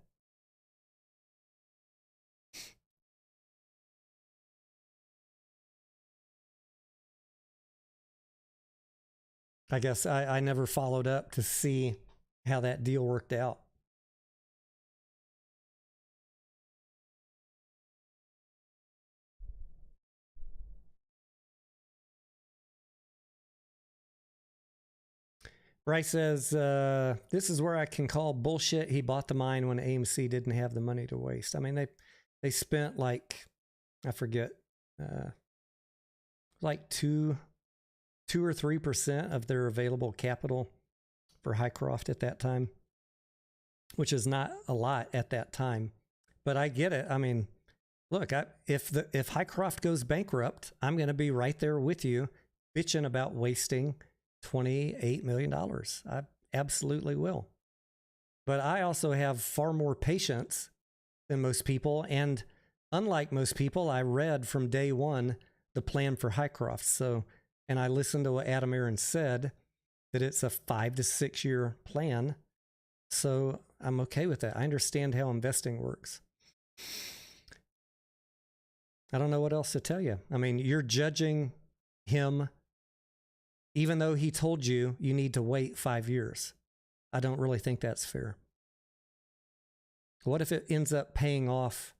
[SPEAKER 1] I guess I never followed up to see how that deal worked out. Bryce says, this is where I can call bullshit. He bought the mine when AMC didn't have the money to waste. I mean, they spent like, I forget, like 2 or 3% of their available capital for Hycroft at that time, which is not a lot at that time. but I get it. I mean, look, if Highcroft goes bankrupt, I'm going to be right there with you, bitching about wasting $28 million. I absolutely will. But I also have far more patience than most people. And unlike most people, I read from day one the plan for Highcroft. So, and I listened to what Adam Aaron said, that it's a 5 to 6 year plan. So I'm okay with that. I understand how investing works. I don't know what else to tell you. I mean, you're judging him, even though he told you you need to wait 5 years. I don't really think that's fair. What if it ends up paying off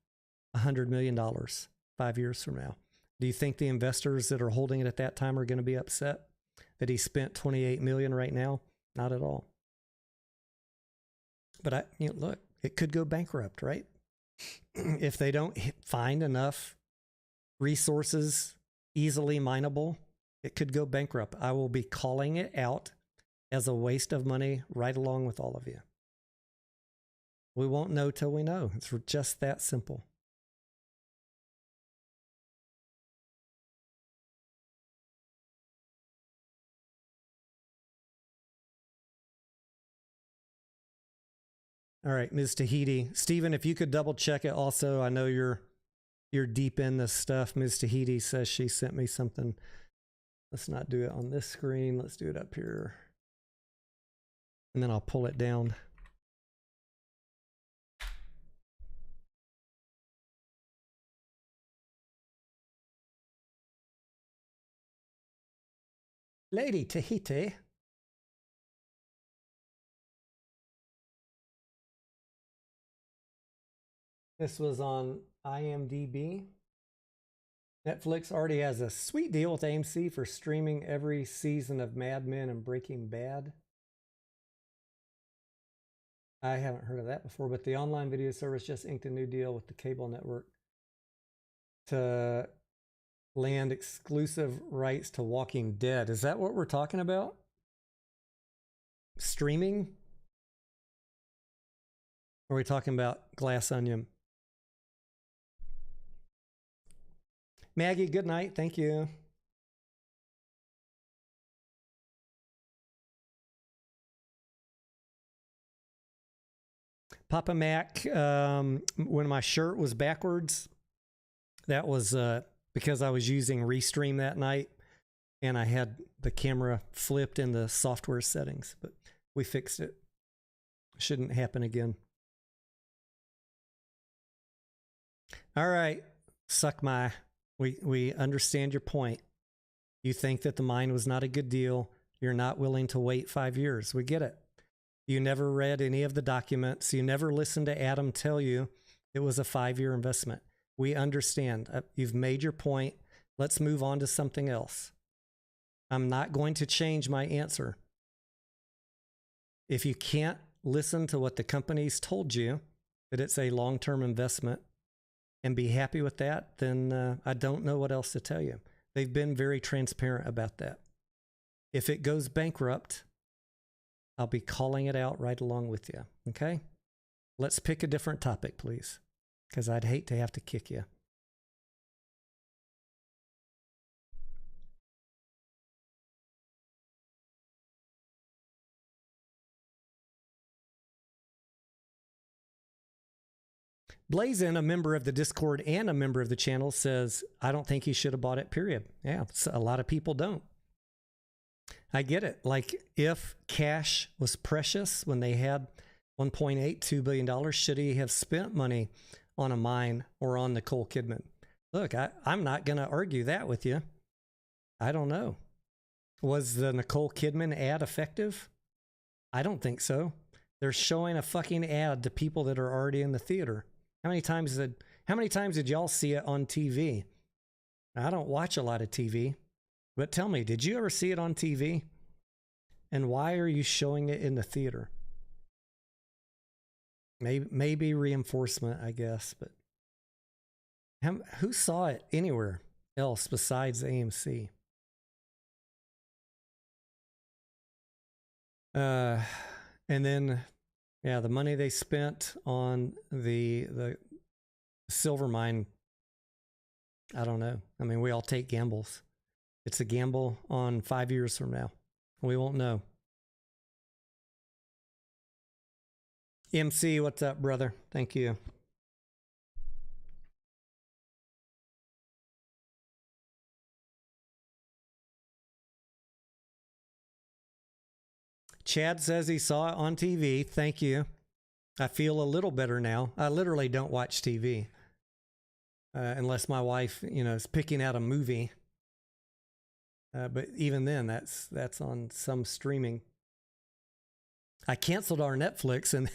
[SPEAKER 1] $100 million 5 years from now? Do you think the investors that are holding it at that time are going to be upset that he spent $28 million right now? Not at all. But look, it could go bankrupt, right? If they don't find enough resources easily mineable, it could go bankrupt. I will be calling it out as a waste of money right along with all of you. We won't know till we know. It's just that simple. All right, Ms. Tahiti. Stephen, if you could double check it also. I know you're deep in this stuff. Ms. Tahiti says she sent me something. Let's not do it on this screen. Let's do it up here. And then I'll pull it down. Lady Tahiti. This was on IMDb. Netflix already has a sweet deal with AMC for streaming every season of Mad Men and Breaking Bad. I haven't heard of that before, but the online video service just inked a new deal with the cable network to land exclusive rights to Walking Dead. Is that what we're talking about? Streaming? Or are we talking about Glass Onion? Maggie, good night. Thank you. Papa Mac, when my shirt was backwards, that was because I was using Restream that night, and I had the camera flipped in the software settings, but we fixed it. Shouldn't happen again. All right, suck my... We understand your point. You think that the mine was not a good deal. You're not willing to wait 5 years. We get it. You never read any of the documents. You never listened to Adam tell you it was a 5-year investment. We understand. You've made your point. Let's move on to something else. I'm not going to change my answer. If you can't listen to what the company's told you, that it's a long-term investment, and be happy with that, then I don't know what else to tell you. They've been very transparent about that. If it goes bankrupt, I'll be calling it out right along with you. Okay? Let's pick a different topic, please, because I'd hate to have to kick you. Blazin, a member of the Discord and a member of the channel, says, I don't think he should have bought it, period. Yeah, a lot of people don't. I get it. Like, if cash was precious when they had $1.82 billion, should he have spent money on a mine or on Nicole Kidman? Look, I'm not going to argue that with you. I don't know. Was the Nicole Kidman ad effective? I don't think so. They're showing a fucking ad to people that are already in the theater. How many times did y'all see it on TV? I don't watch a lot of TV, but tell me, did you ever see it on TV? And why are you showing it in the theater? Maybe reinforcement, I guess, but who saw it anywhere else besides AMC? And then, yeah, the money they spent on the silver mine, I don't know. I mean, we all take gambles. It's a gamble on 5 years from now. We won't know. MC, what's up, brother? Thank you. Chad says he saw it on TV. Thank you. I feel a little better now. I literally don't watch TV unless my wife, is picking out a movie. But even then, that's on some streaming. I canceled our Netflix and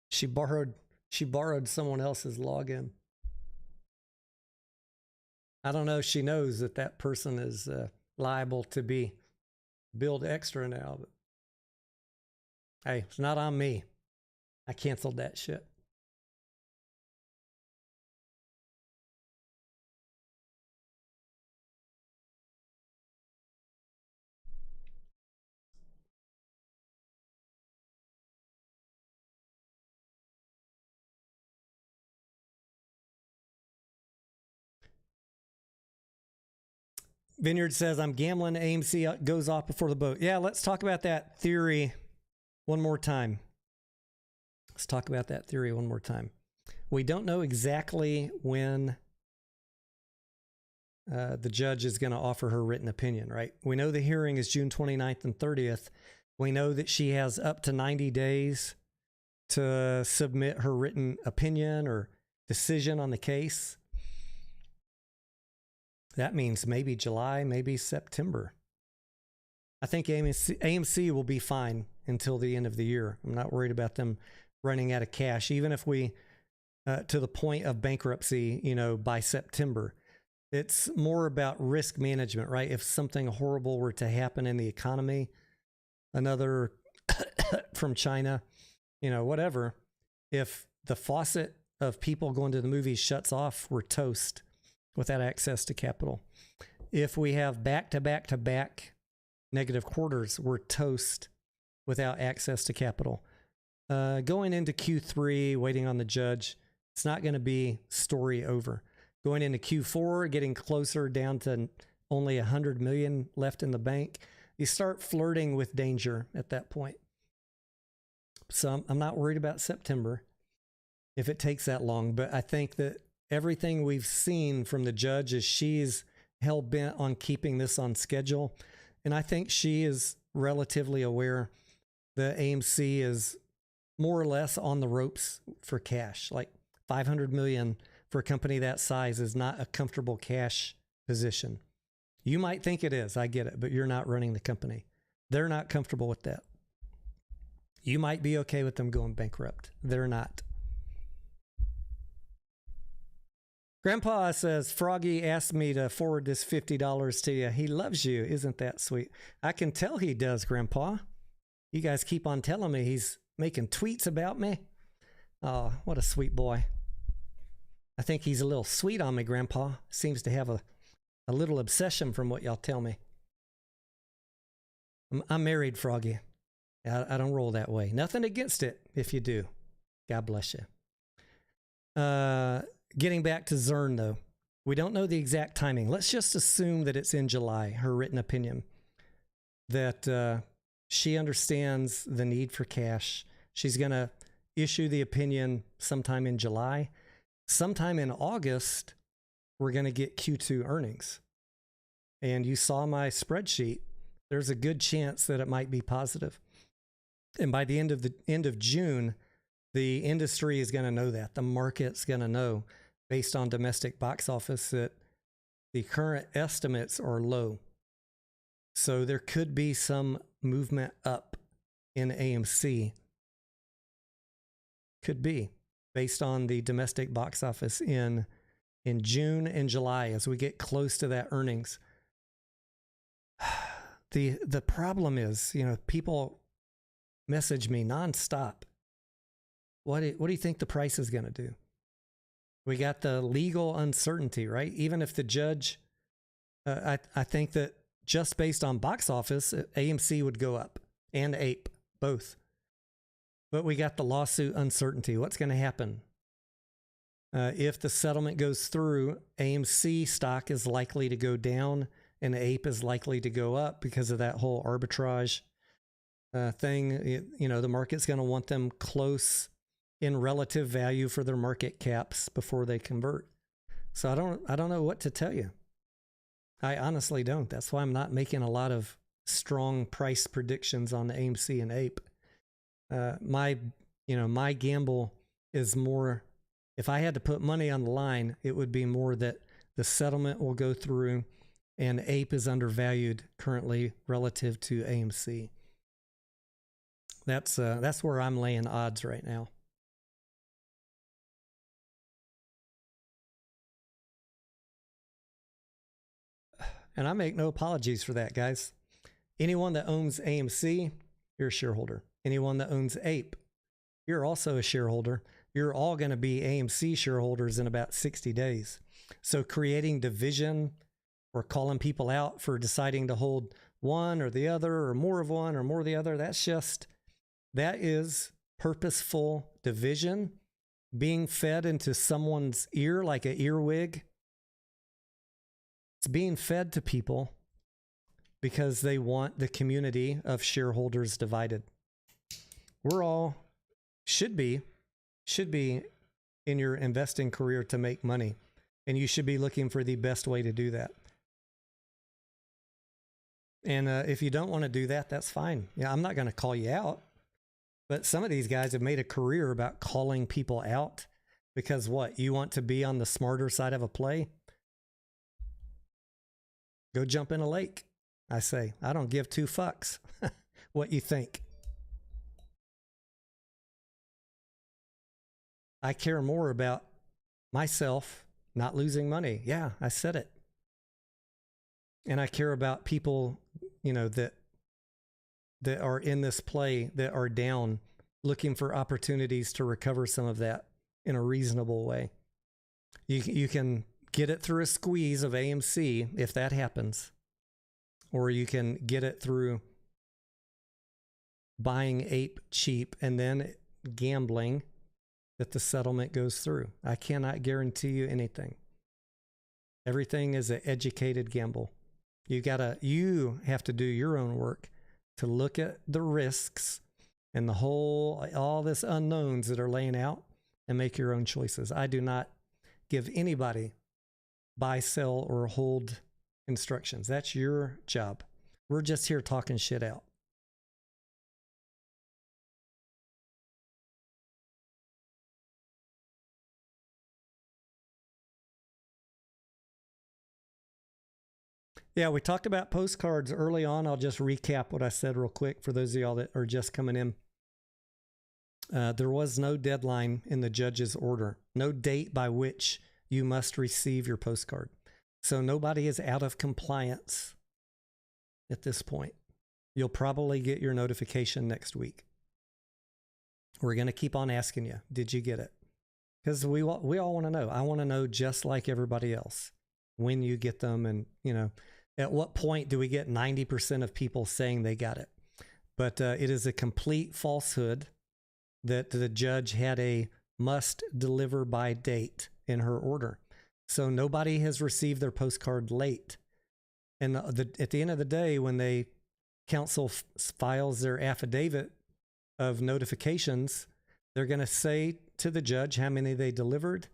[SPEAKER 1] she borrowed someone else's login. I don't know if she knows that person is liable to be billed extra now. But hey, it's not on me. I canceled that shit. Vineyard says, I'm gambling. AMC goes off before the boat. Yeah, let's talk about that theory one more time. Let's talk about that theory one more time. We don't know exactly when the judge is going to offer her written opinion, right? We know the hearing is June 29th and 30th. We know that she has up to 90 days to submit her written opinion or decision on the case. That means maybe July, maybe September. I think AMC will be fine until the end of the year. I'm not worried about them running out of cash, even if we, to the point of bankruptcy, by September. It's more about risk management, right? If something horrible were to happen in the economy, another from China, whatever, if the faucet of people going to the movies shuts off, we're toast without access to capital. If we have back-to-back-to-back negative quarters, we're toast without access to capital. Going into Q3, waiting on the judge, it's not going to be story over. Going into Q4, getting closer down to only 100 million left in the bank, you start flirting with danger at that point. So I'm not worried about September if it takes that long, but I think that everything we've seen from the judge is she's hell-bent on keeping this on schedule. And I think she is relatively aware that AMC is more or less on the ropes for cash. Like $500 million for a company that size is not a comfortable cash position. You might think it is, I get it, but you're not running the company. They're not comfortable with that. You might be okay with them going bankrupt. They're not. Grandpa says, Froggy asked me to forward this $50 to you. He loves you. Isn't that sweet? I can tell he does, Grandpa. You guys keep on telling me he's making tweets about me. Oh, what a sweet boy. I think he's a little sweet on me, Grandpa. Seems to have a little obsession from what y'all tell me. I'm married, Froggy. I don't roll that way. Nothing against it if you do. God bless you. Getting back to Zern, though, we don't know the exact timing. Let's just assume that it's in July, her written opinion, that she understands the need for cash. She's going to issue the opinion sometime in July. Sometime in August, we're going to get Q2 earnings. And you saw my spreadsheet. There's a good chance that it might be positive. And by the end of June, the industry is going to know that. The market's going to know, based on domestic box office, that the current estimates are low. So there could be some movement up in AMC. Could be, based on the domestic box office in June and July as we get close to that earnings. The problem is, people message me nonstop. What do you think the price is going to do? We got the legal uncertainty, right? Even if the judge, I think that just based on box office, AMC would go up, and Ape, both. But we got the lawsuit uncertainty. What's going to happen? If the settlement goes through, AMC stock is likely to go down and APE is likely to go up because of that whole arbitrage thing. The market's going to want them close in relative value for their market caps before they convert. So I don't know what to tell you. I honestly don't. That's why I'm not making a lot of strong price predictions on the AMC and APE. My gamble is more, if I had to put money on the line, it would be more that the settlement will go through and APE is undervalued currently relative to AMC. That's where I'm laying odds right now. And I make no apologies for that, guys. Anyone that owns AMC, you're a shareholder. Anyone that owns APE, you're also a shareholder. You're all going to be AMC shareholders in about 60 days. So creating division or calling people out for deciding to hold one or the other or more of one or more of the other, that is purposeful division being fed into someone's ear like an earwig. It's being fed to people because they want the community of shareholders divided. We're all should be in your investing career to make money, and you should be looking for the best way to do that. And if you don't want to do that, that's fine. Yeah, I'm not going to call you out, but some of these guys have made a career about calling people out because what? You want to be on the smarter side of a play? Go jump in a lake. I say, I don't give two fucks what you think. I care more about myself not losing money. Yeah, I said it. And I care about people, that are in this play, that are down, looking for opportunities to recover some of that in a reasonable way. You can get it through a squeeze of AMC if that happens, or you can get it through buying APE cheap and then gambling that the settlement goes through. I cannot guarantee you anything. Everything is an educated gamble. You have to do your own work to look at the risks and all this unknowns that are laying out and make your own choices. I do not give anybody buy, sell, or hold instructions. That's your job. We're just here talking shit out. Yeah, we talked about postcards early on. I'll just recap what I said real quick for those of y'all that are just coming in. There was no deadline in the judge's order, no date by which you must receive your postcard. So nobody is out of compliance at this point. You'll probably get your notification next week. We're going to keep on asking you, did you get it? Because we all want to know. I want to know just like everybody else when you get them, and at what point do we get 90% of people saying they got it? But it is a complete falsehood that the judge had a must deliver by date in her order. So nobody has received their postcard late. And at the end of the day, when the counsel files their affidavit of notifications, they're going to say to the judge how many they delivered.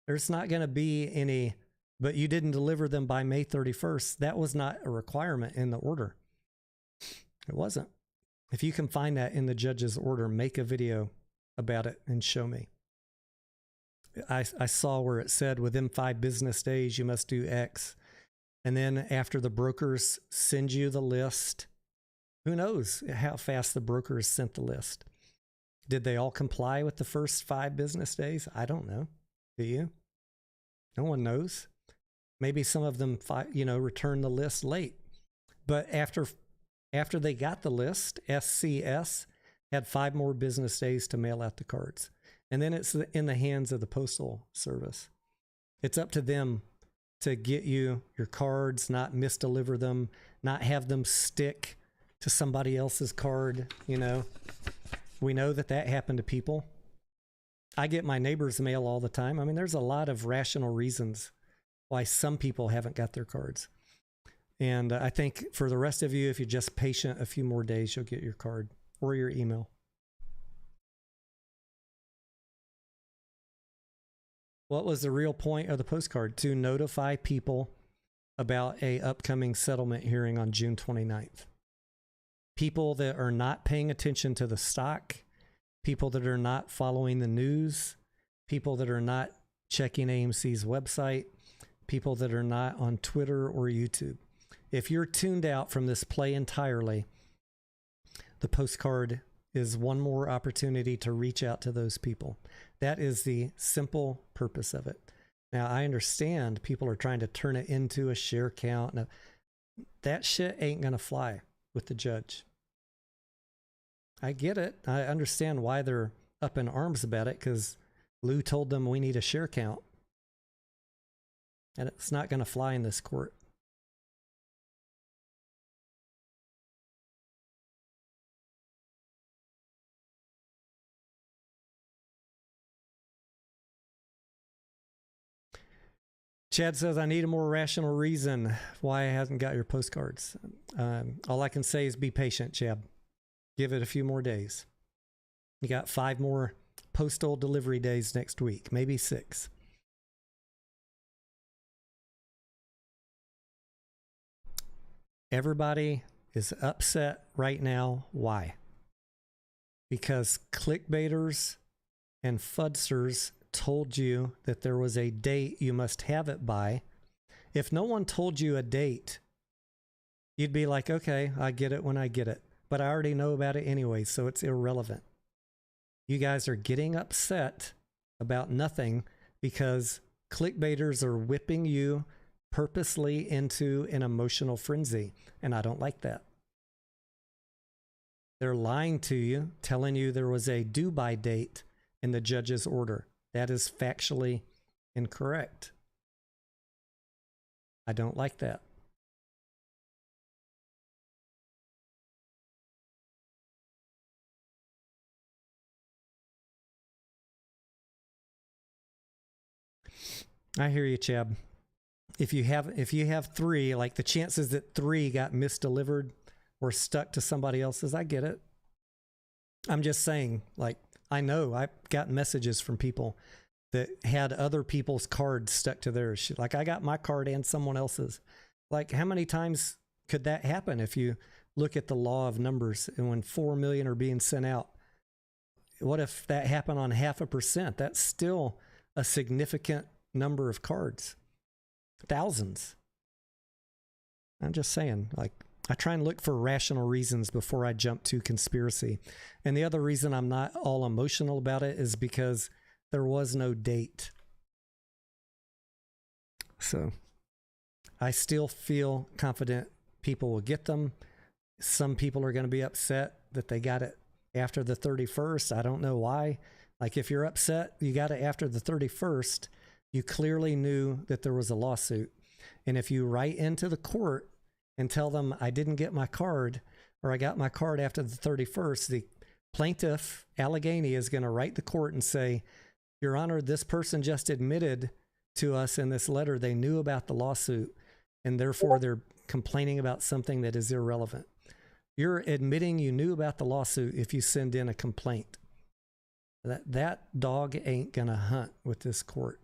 [SPEAKER 1] There's not going to be any, but you didn't deliver them by May 31st. That was not a requirement in the order. It wasn't. If you can find that in the judge's order, make a video about it and show me. I saw where it said within 5 business days, you must do X. And then after the brokers send you the list, who knows how fast the brokers sent the list? Did they all comply with the first 5 business days? I don't know. Do you? No one knows. Maybe some of them, returned the list late. But after they got the list, SCS had 5 more business days to mail out the cards. And then it's in the hands of the Postal Service. It's up to them to get you your cards, not misdeliver them, not have them stick to somebody else's card, We know that that happened to people. I get my neighbor's mail all the time. I mean, there's a lot of rational reasons why some people haven't got their cards. And I think for the rest of you, if you're just patient a few more days, you'll get your card or your email. What was the real point of the postcard? To notify people about a upcoming settlement hearing on June 29th. People that are not paying attention to the stock, people that are not following the news, people that are not checking AMC's website, people that are not on Twitter or YouTube. If you're tuned out from this play entirely, the postcard is one more opportunity to reach out to those people. That is the simple purpose of it. Now, I understand people are trying to turn it into a share count. Now, that shit ain't going to fly with the judge. I get it. I understand why they're up in arms about it, because Lou told them we need a share count. And it's not going to fly in this court. Chad says, I need a more rational reason why I haven't got your postcards. All I can say is be patient, Chad. Give it a few more days. You got 5 more postal delivery days next week, maybe 6. Everybody is upset right now. Why? Because clickbaiters and fudsters told you that there was a date you must have it by. If no one told you a date, you'd be like, okay, I get it when I get it. But I already know about it anyway, so it's irrelevant. You guys are getting upset about nothing because clickbaiters are whipping you purposely into an emotional frenzy, and I don't like that. They're lying to you, telling you there was a due-by date in the judge's order. That is factually incorrect. I don't like that. I hear you, Chab. If you have 3, like the chances that 3 got misdelivered or stuck to somebody else's, I get it. I'm just saying, like, I know I've got messages from people that had other people's cards stuck to theirs. Like, I got my card and someone else's. Like, how many times could that happen if you look at the law of numbers and when 4 million are being sent out? What if that happened on 0.5%? That's still a significant number of cards. Thousands. I'm just saying, like, I try and look for rational reasons before I jump to conspiracy. And the other reason I'm not all emotional about it is because there was no date. So I still feel confident people will get them. Some people are going to be upset that they got it after the 31st. I don't know why. Like, if you're upset you got it after the 31st, you clearly knew that there was a lawsuit. And if you write into the court and tell them I didn't get my card, or I got my card after the 31st, the plaintiff, Allegheny, is going to write the court and say, Your Honor, this person just admitted to us in this letter they knew about the lawsuit, and therefore they're complaining about something that is irrelevant. You're admitting you knew about the lawsuit if you send in a complaint. That dog ain't going to hunt with this court.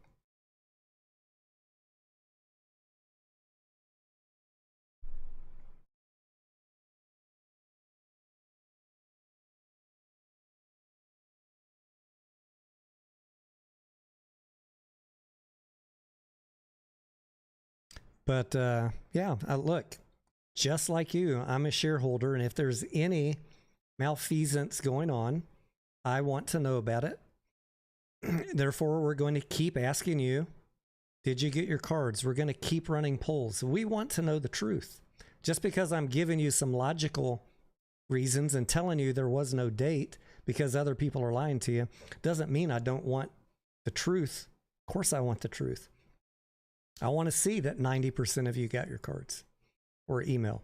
[SPEAKER 1] But yeah, look, just like you, I'm a shareholder, and if there's any malfeasance going on, I want to know about it. Therefore, we're going to keep asking you, did you get your cards? We're going to keep running polls. We want to know the truth. Just because I'm giving you some logical reasons and telling you there was no date because other people are lying to you doesn't mean I don't want the truth. Of course I want the truth. I want to see that 90% of you got your cards or email.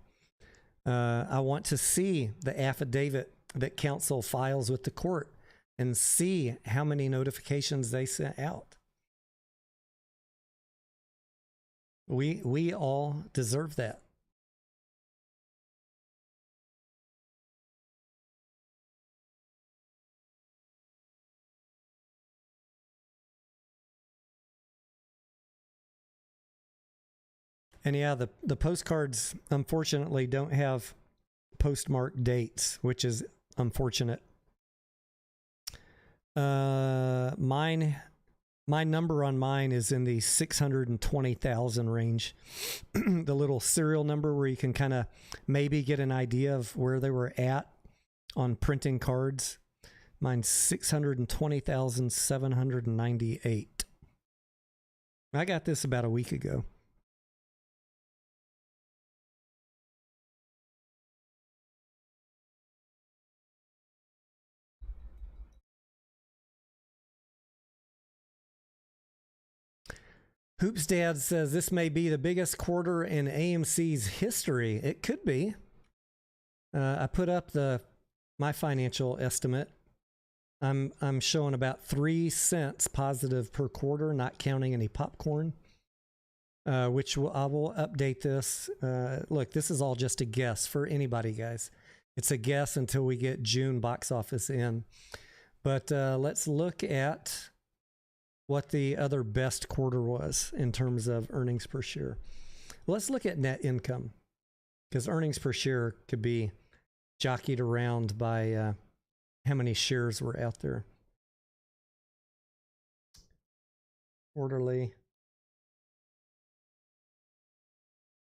[SPEAKER 1] I want to see the affidavit that counsel files with the court and see how many notifications they sent out. We all deserve that. And yeah, the postcards unfortunately don't have postmark dates, which is unfortunate. My number on mine is in the 620,000 range. The little serial number where you can kind of maybe get an idea of where they were at on printing cards. Mine's 620,798. I got this about a week ago. Hoops Dad says this may be the biggest quarter in AMC's history. It could be. I put up my financial estimate. I'm showing about 3 cents positive per quarter, not counting any popcorn. I will update this. Look, this is all just a guess for anybody, guys. It's a guess until we get June box office in. But let's look at what the other best quarter was in terms of earnings per share. Let's look at net income, because earnings per share could be jockeyed around by how many shares were out there. Quarterly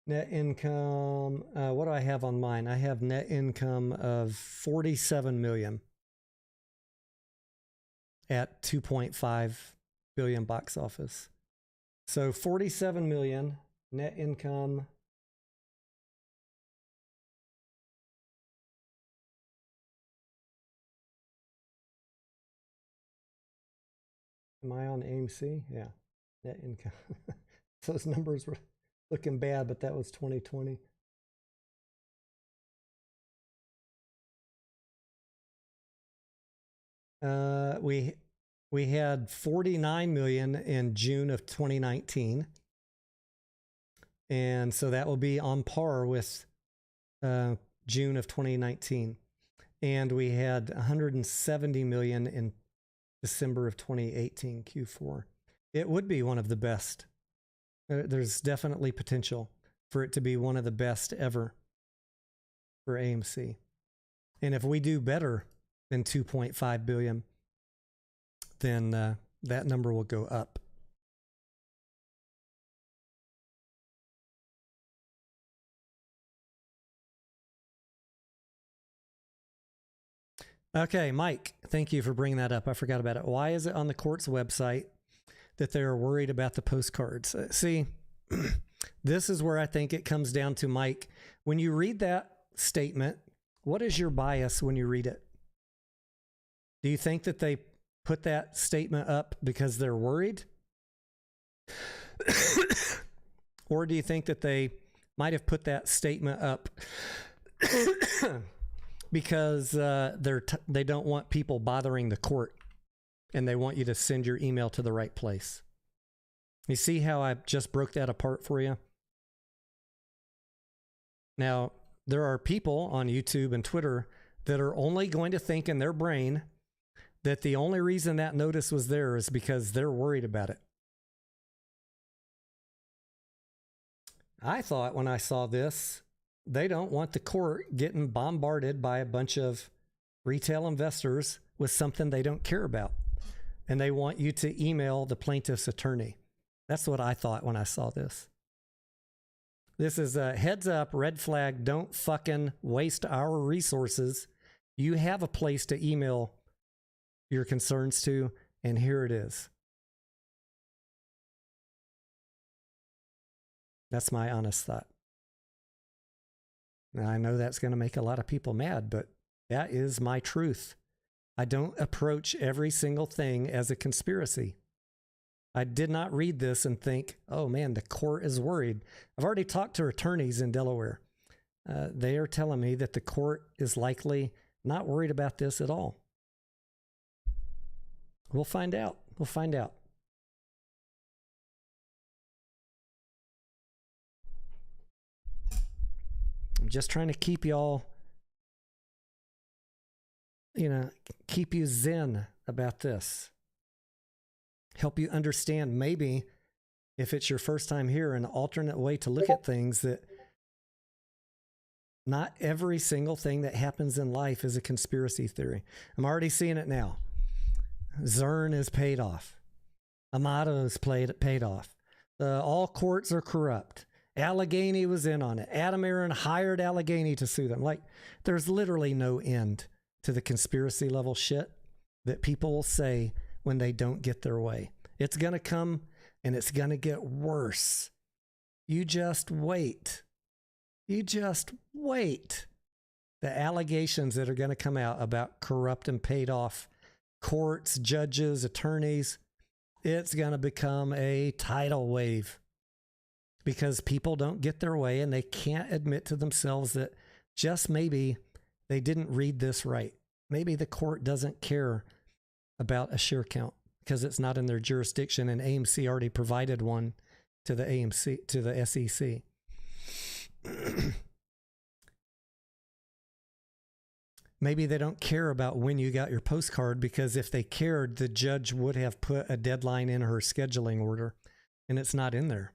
[SPEAKER 1] net income. What do I have on mine? I have net income of 47 million at 2.5 billion box office. So 47 million net income. Am I on AMC? Yeah, net income. Those numbers were looking bad, but that was 2020. We had 49 million in June of 2019. And so that will be on par with June of 2019. And we had 170 million in December of 2018, Q4. It would be one of the best. There's definitely potential for it to be one of the best ever for AMC. And if we do better than 2.5 billion, then that number will go up. Okay, Mike, thank you for bringing that up. I forgot about it. Why is it on the court's website that they're worried about the postcards? See, this is where I think it comes down to, Mike. When you read that statement, what is your bias when you read it? Do you think that they put that statement up because they're worried? Or do you think that they might have put that statement up because they don't want people bothering the court and they want you to send your email to the right place? You see how I just broke that apart for you? Now, there are people on YouTube and Twitter that are only going to think in their brain that the only reason that notice was there is because they're worried about it. I thought when I saw this, they don't want the court getting bombarded by a bunch of retail investors with something they don't care about. And they want you to email the plaintiff's attorney. That's what I thought when I saw this. This is a heads up, red flag, don't fucking waste our resources. You have a place to email your concerns to, and here it is. That's my honest thought. Now, I know that's going to make a lot of people mad, but that is my truth. I don't approach every single thing as a conspiracy. I did not read this and think, oh man, the court is worried. I've already talked to attorneys in Delaware. They are telling me that the court is likely Not worried about this at all. We'll find out. We'll find out. I'm just trying to keep y'all, keep you zen about this. Help you understand, maybe if it's your first time here, an alternate way to look at things, that not every single thing that happens in life is a conspiracy theory. I'm already seeing it now. Zern is paid off. Amato is paid off. All courts are corrupt. Allegheny was in on it. Adam Aaron hired Allegheny to sue them. Like, there's literally no end to the conspiracy level shit that people will say when they don't get their way. It's going to come, and it's going to get worse. You just wait. You just wait. The allegations that are going to come out about corrupt and paid off courts, judges, attorneys, it's going to become a tidal wave, because people don't get their way and they can't admit to themselves that just maybe they didn't read this right. Maybe the court doesn't care about a share count because it's not in their jurisdiction, and AMC already provided one to the SEC. Maybe they don't care about when you got your postcard, because if they cared, the judge would have put a deadline in her scheduling order, and it's not in there.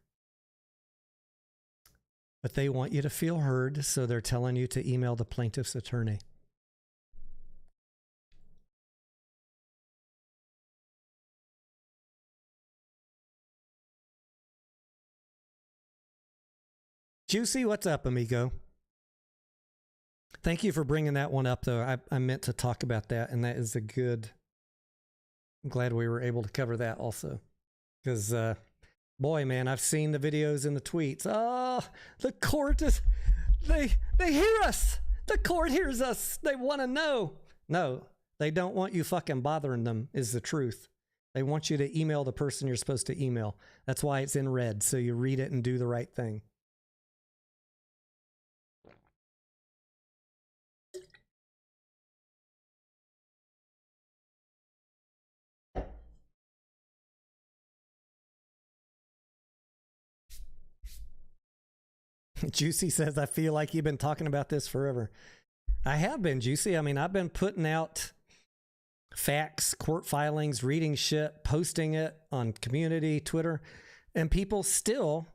[SPEAKER 1] But they want you to feel heard, so they're telling you to email the plaintiff's attorney. Juicy, what's up, amigo? Thank you for bringing that one up, though. I meant to talk about that, and that is a good... I'm glad we were able to cover that also. Because, boy, man, I've seen the videos and the tweets. Oh, the court is... They hear us! The court hears us! They want to know! No, they don't want you fucking bothering them, is the truth. They want you to email the person you're supposed to email. That's why it's in red, so you read it and do the right thing. Juicy says, I feel like you've been talking about this forever. I have been, Juicy. I mean, I've been putting out facts, court filings, reading shit, posting it on community, Twitter, and people still,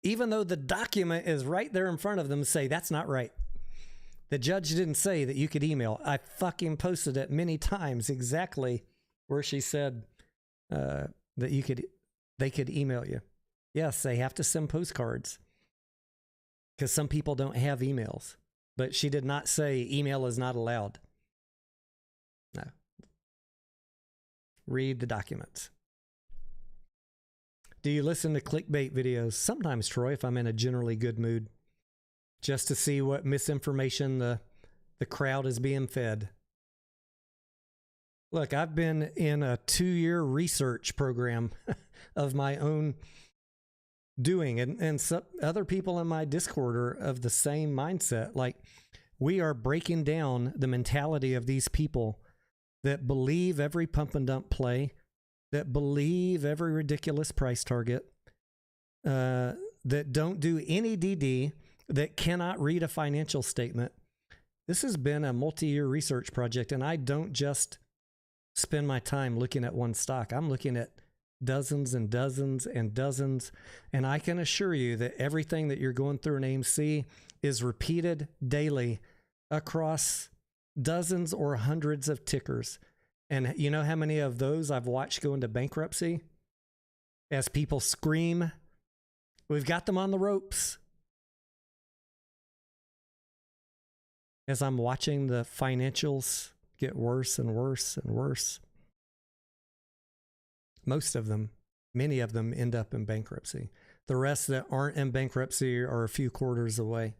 [SPEAKER 1] even though the document is right there in front of them, say that's not right. The judge didn't say that you could email. I fucking posted it many times exactly where she said that they could email you. Yes, they have to send postcards, because some people don't have emails. But she did not say email is not allowed. No. Read the documents. Do you listen to clickbait videos? Sometimes, Troy, if I'm in a generally good mood, just to see what misinformation the crowd is being fed. Look, I've been in a 2-year research program of my own doing, and some other people in my Discord are of the same mindset. Like, we are breaking down the mentality of these people that believe every pump and dump play, that believe every ridiculous price target, that don't do any DD, that cannot read a financial statement. This has been a multi-year research project, and I don't just spend my time looking at one stock. I'm looking at dozens and dozens and dozens, and I can assure you that everything that you're going through in AMC is repeated daily across dozens or hundreds of tickers. And you know how many of those I've watched go into bankruptcy as people scream, we've got them on the ropes, as I'm watching the financials get worse and worse and worse. Most of them, many of them, end up in bankruptcy. The rest that aren't in bankruptcy are a few quarters away.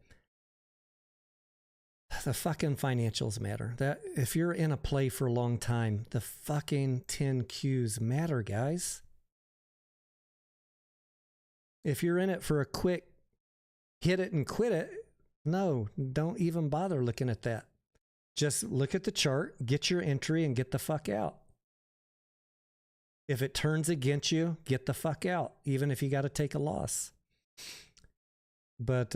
[SPEAKER 1] The fucking financials matter. That if you're in a play for a long time, the fucking 10 Qs matter, guys. If you're in it for a quick hit it and quit it, no, don't even bother looking at that. Just look at the chart, get your entry, and get the fuck out. If it turns against you, get the fuck out, even if you got to take a loss. But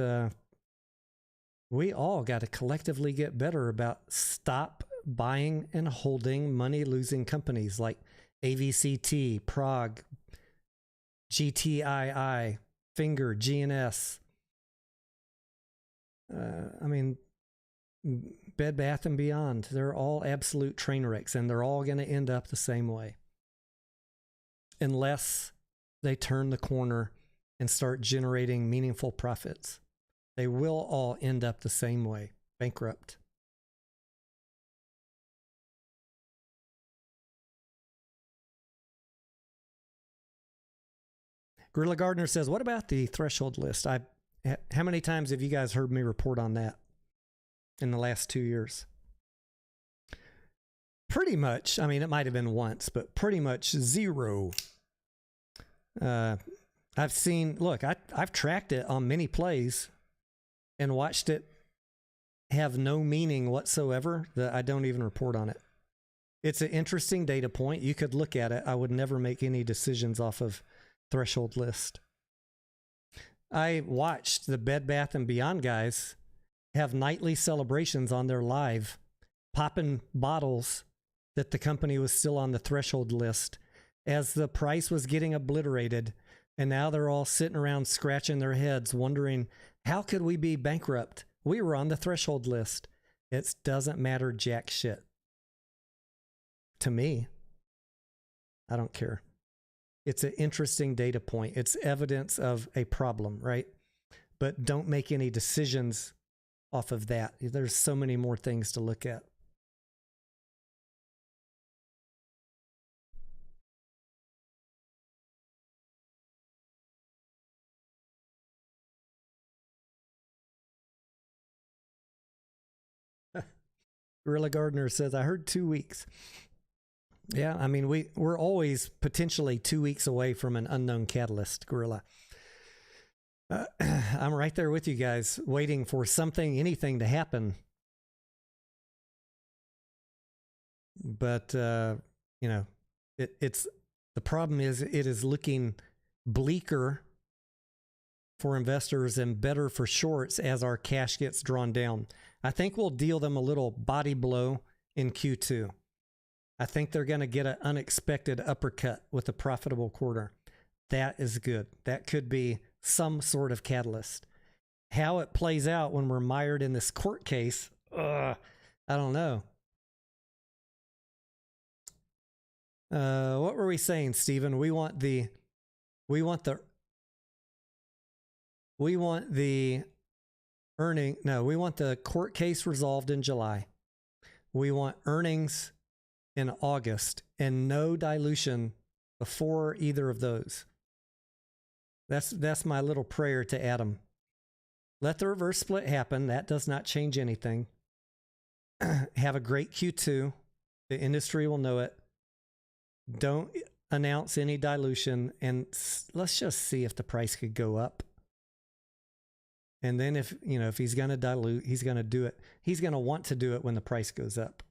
[SPEAKER 1] we all got to collectively get better about stop buying and holding money-losing companies like AVCT, Prague, GTII, Finger, GNS. I mean, Bed Bath & Beyond, they're all absolute train wrecks, and they're all going to end up the same way. Unless they turn the corner and start generating meaningful profits. They will all end up the same way, bankrupt. Gorilla Gardner says, what about the threshold list? How many times have you guys heard me report on that in the last 2 years? Pretty much. I mean, it might have been once, but pretty much zero. I've seen, look, I've tracked it on many plays and watched it have no meaning whatsoever that I don't even report on it. It's an interesting data point. You could look at it. I would never make any decisions off of threshold list. I watched the Bed Bath & Beyond guys have nightly celebrations on their live, popping bottles that the company was still on the threshold list as the price was getting obliterated. And now they're all sitting around scratching their heads wondering, how could we be bankrupt? We were on the threshold list. It doesn't matter jack shit. To me, I don't care. It's an interesting data point. It's evidence of a problem, right? But don't make any decisions off of that. There's so many more things to look at. Gorilla Gardner says, I heard 2 weeks. Yeah, I mean, we're always potentially 2 weeks away from an unknown catalyst, Gorilla. I'm right there with you guys, waiting for something, anything to happen. But, you know, it's the problem is it is looking bleaker for investors and better for shorts as our cash gets drawn down. I think we'll deal them a little body blow in Q2. I think they're going to get an unexpected uppercut with a profitable quarter. That is good. That could be some sort of catalyst. How it plays out when we're mired in this court case, I don't know. What were we saying, Stephen? We want the court case resolved in July. We want earnings in August and no dilution before either of those. That's my little prayer to Adam. Let the reverse split happen. That does not change anything. Have a great Q2. The industry will know it. Don't announce any dilution, and let's just see if the price could go up. And then if he's going to dilute, he's going to do it. He's going to want to do it when the price goes up.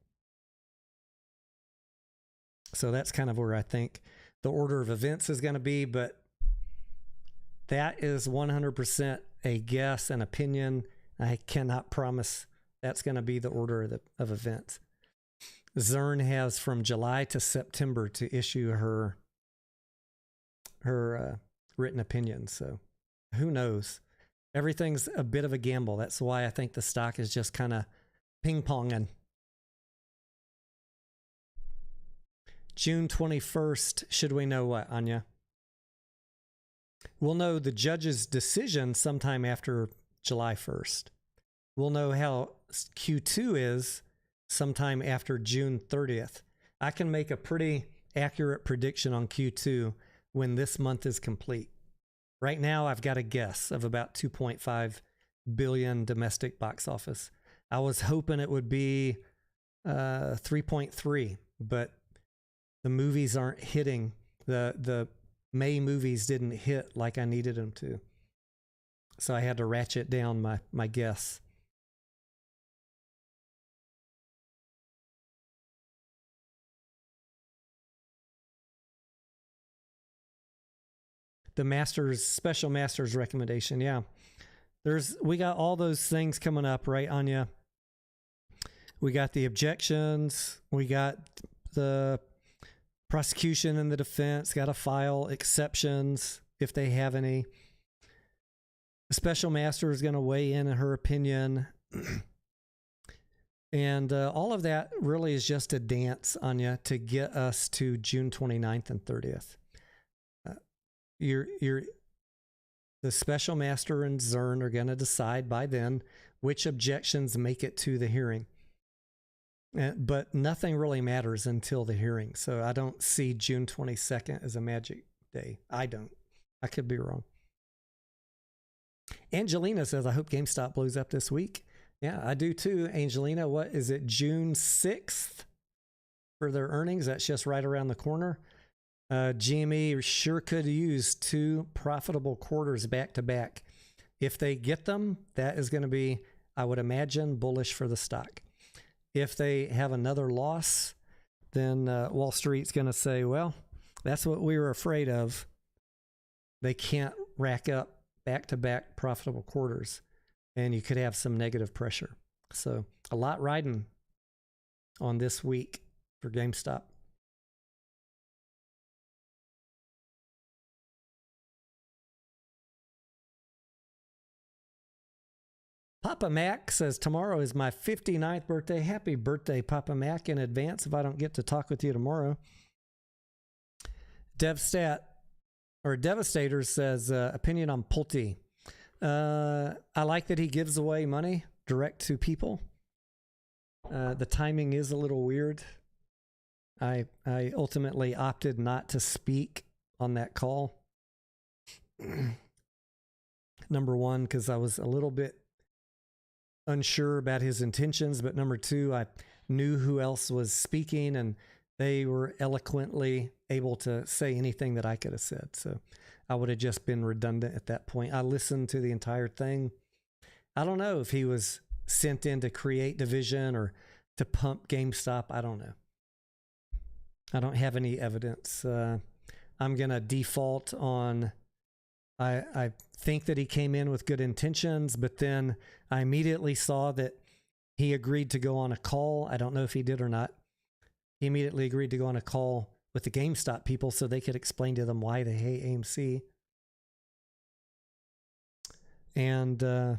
[SPEAKER 1] So that's kind of where I think the order of events is going to be, but that is 100% a guess, an opinion. I cannot promise that's going to be the order of events. Zern has from July to September to issue her written opinion. So who knows? Everything's a bit of a gamble. That's why I think the stock is just kind of ping-ponging. June 21st, should we know what, Anya? We'll know the judge's decision sometime after July 1st. We'll know how Q2 is sometime after June 30th. I can make a pretty accurate prediction on Q2 when this month is complete. Right now, I've got a guess of about 2.5 billion domestic box office. I was hoping it would be 3.3, but the movies aren't hitting. The May movies didn't hit like I needed them to. So I had to ratchet down my guess. the special master's recommendation. Yeah. We got all those things coming up, right, Anya? We got the objections. We got the prosecution and the defense got to file exceptions if they have any. The special master is going to weigh in her opinion. And all of that really is just a dance, Anya, to get us to June 29th and 30th. The special master and Zern are going to decide by then which objections make it to the hearing. But nothing really matters until the hearing. So I don't see June 22nd as a magic day. I don't. I could be wrong. Angelina says, I hope GameStop blows up this week. Yeah, I do too, Angelina. What is it, June 6th for their earnings? That's just right around the corner. GME sure could use 2 profitable quarters back to back. If they get them, that is going to be, I would imagine, bullish for the stock. If they have another loss, then Wall Street's going to say, well, that's what we were afraid of. They can't rack up back-to-back profitable quarters, and you could have some negative pressure. So a lot riding on this week for GameStop. Papa Mac says, tomorrow is my 59th birthday. Happy birthday, Papa Mac, in advance if I don't get to talk with you tomorrow. Devastator says, opinion on Pulte. I like that he gives away money direct to people. The timing is a little weird. I ultimately opted not to speak on that call. Number one, because I was a little bit unsure about his intentions, but number two, I knew who else was speaking, and they were eloquently able to say anything that I could have said. So I would have just been redundant at that point. I listened to the entire thing. I don't know if he was sent in to create division or to pump GameStop. I don't know. I don't have any evidence. I'm going to default on, I think that he came in with good intentions, but then I immediately saw that he agreed to go on a call. I don't know if he did or not. He immediately agreed to go on a call with the GameStop people so they could explain to them why they hate AMC. And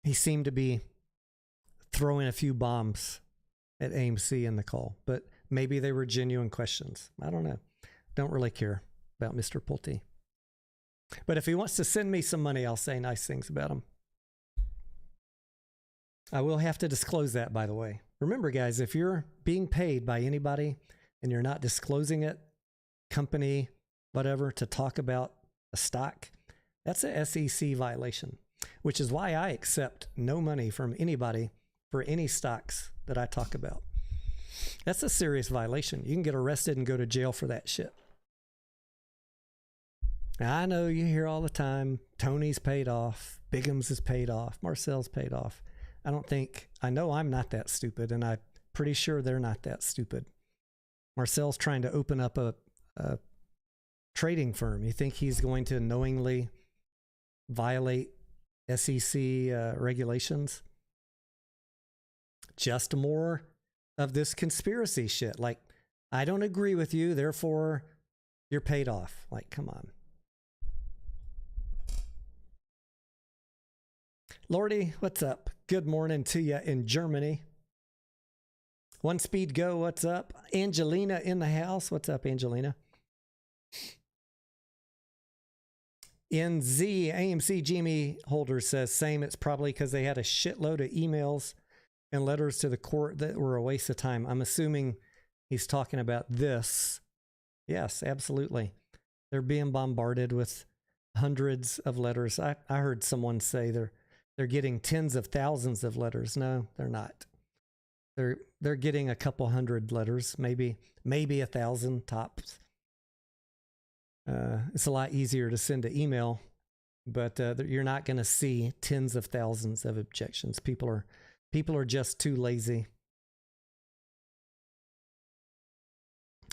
[SPEAKER 1] he seemed to be throwing a few bombs at AMC in the call, but maybe they were genuine questions. I don't know. Don't really care about Mr. Pulte. But if he wants to send me some money, I'll say nice things about him. I will have to disclose that, by the way. Remember, guys, if you're being paid by anybody and you're not disclosing it, company, whatever, to talk about a stock, that's a SEC violation, which is why I accept no money from anybody for any stocks that I talk about. That's a serious violation. You can get arrested and go to jail for that shit. Now, I know you hear all the time, Tony's paid off, Bigham's is paid off, Marcel's paid off. I know I'm not that stupid, and I'm pretty sure they're not that stupid. Marcel's trying to open up a trading firm. You think he's going to knowingly violate SEC regulations? Just more of this conspiracy shit. Like, I don't agree with you, therefore you're paid off. Like, come on. Lordy, what's up? Good morning to you in Germany. One Speed Go, what's up? Angelina in the house. What's up, Angelina? NZ AMC GME holder says same. It's probably because they had a shitload of emails and letters to the court that were a waste of time. I'm assuming he's talking about this. Yes, absolutely. They're being bombarded with hundreds of letters. I heard someone say they're getting tens of thousands of letters. No, they're not. They're getting a couple hundred letters, maybe 1,000 tops. It's a lot easier to send an email, but you're not going to see tens of thousands of objections. People are just too lazy.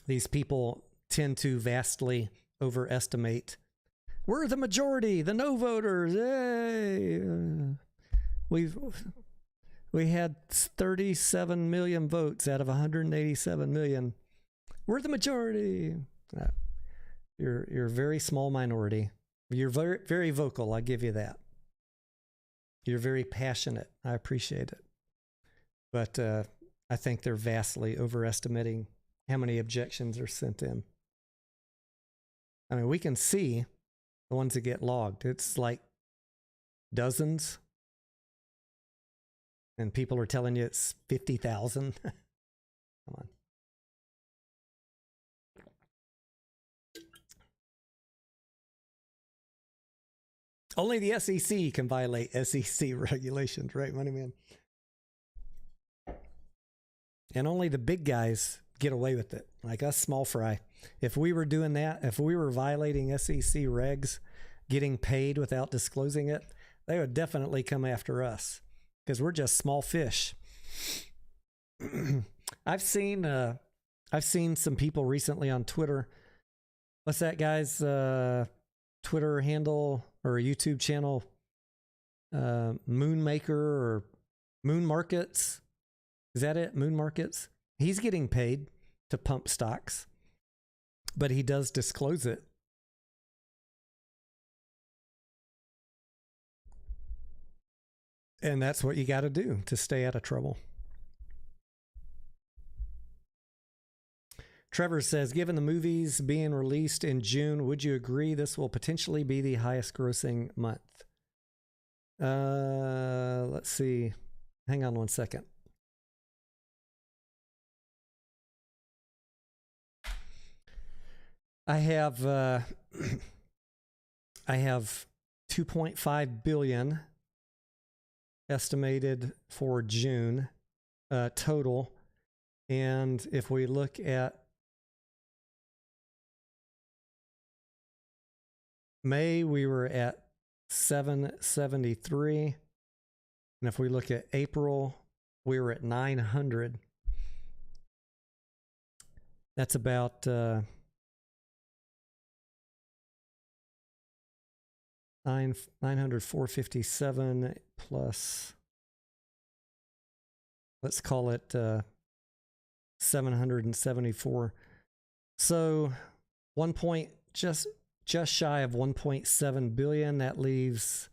[SPEAKER 1] These people tend to vastly overestimate. We're the majority, the no voters. Hey, we had 37 million votes out of 187 million. We're the majority. You're a very small minority. You're very, very vocal. I'll give you that. You're very passionate. I appreciate it. But I think they're vastly overestimating how many objections are sent in. I mean, we can see the ones that get logged. It's like dozens. And people are telling you it's 50,000. Come on. Only the SEC can violate SEC regulations, right, Money Man? And only the big guys get away with it, like us small fry. If we were doing that, if we were violating SEC regs, getting paid without disclosing it, they would definitely come after us because we're just small fish. I've seen some people recently on Twitter. What's that guy's Twitter handle or YouTube channel? Moonmaker or Moon Markets. Is that it? Moon Markets? He's getting paid to pump stocks, but he does disclose it. And that's what you got to do to stay out of trouble. Trevor says, given the movies being released in June, would you agree this will potentially be the highest grossing month? Let's see. Hang on one second. I have 2.5 billion estimated for June total. And if we look at May, we were at 773. And if we look at April, we were at 900. That's about 900, 457 plus, let's call it 774. So just shy of 1.7 billion. That leaves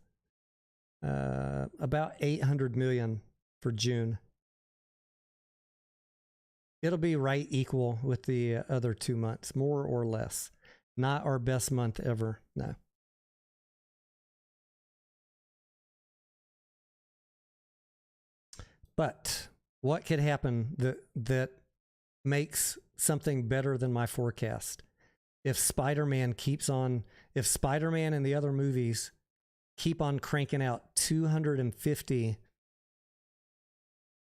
[SPEAKER 1] about 800 million for June. It'll be right equal with the other 2 months, more or less. Not our best month ever, no. But what could happen that makes something better than my forecast? If Spider-Man and the other movies keep on cranking out 250,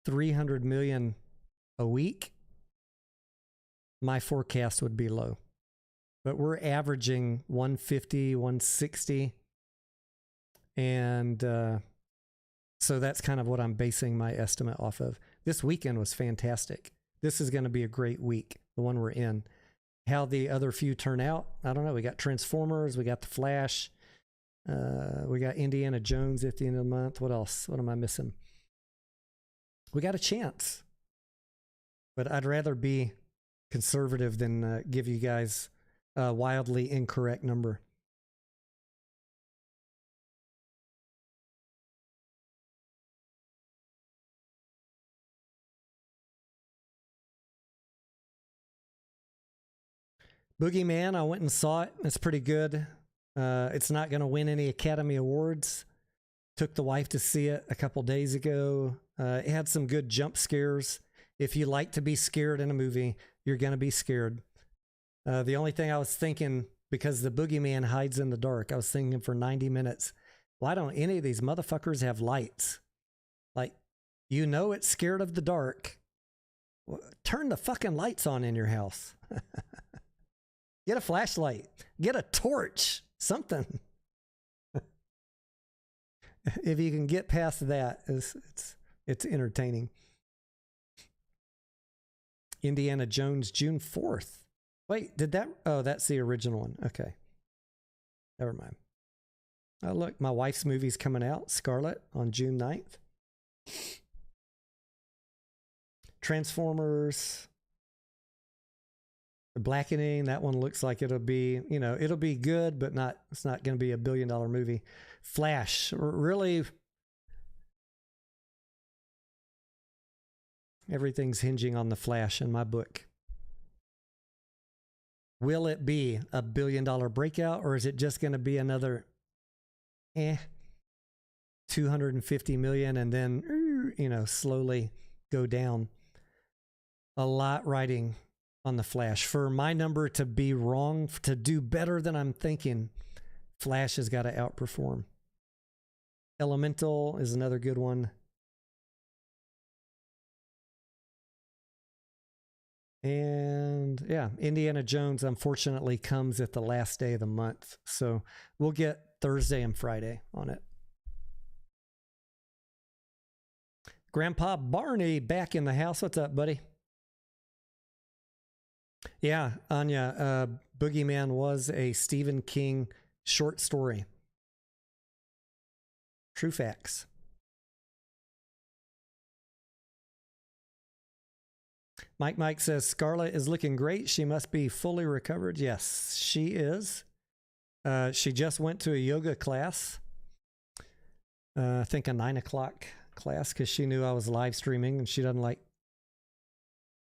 [SPEAKER 1] 300 million a week, my forecast would be low. But we're averaging 150, 160. And so that's kind of what I'm basing my estimate off of. This weekend was fantastic. This is going to be a great week, the one we're in. How the other few turn out, I don't know. We got Transformers, we got The Flash, we got Indiana Jones at the end of the month. What else? What am I missing? We got a chance. But I'd rather be conservative than give you guys a wildly incorrect number. Boogeyman, I went and saw it. It's pretty good. It's not going to win any Academy Awards. Took the wife to see it a couple days ago. It had some good jump scares. If you like to be scared in a movie, you're going to be scared. The only thing I was thinking, because the boogeyman hides in the dark, I was thinking for 90 minutes, why don't any of these motherfuckers have lights? Like, you know it's scared of the dark. Turn the fucking lights on in your house. Get a flashlight. Get a torch. Something. If you can get past that, it's entertaining. Indiana Jones, June 4th. Wait, did that? Oh, that's the original one. Okay. Never mind. Oh, look, my wife's movie's coming out, Scarlet, on June 9th. Transformers. The Blackening, that one looks like it'll be, you know, it'll be good, but it's not going to be a $1 billion movie. Flash, really, everything's hinging on the Flash in my book. Will it be a $1 billion breakout, or is it just going to be another 250 million and then, you know, slowly go down? A lot riding on the Flash. For my number to be wrong, to do better than I'm thinking, Flash has got to outperform. Elemental is another good one. And yeah, Indiana Jones unfortunately comes at the last day of the month. So we'll get Thursday and Friday on it. Grandpa Barney back in the house. What's up, buddy? Yeah, Anya, Boogeyman was a Stephen King short story. True facts. Mike says, Scarlett is looking great. She must be fully recovered. Yes, she is. She just went to a yoga class. I think a 9 o'clock class, because she knew I was live streaming and she doesn't like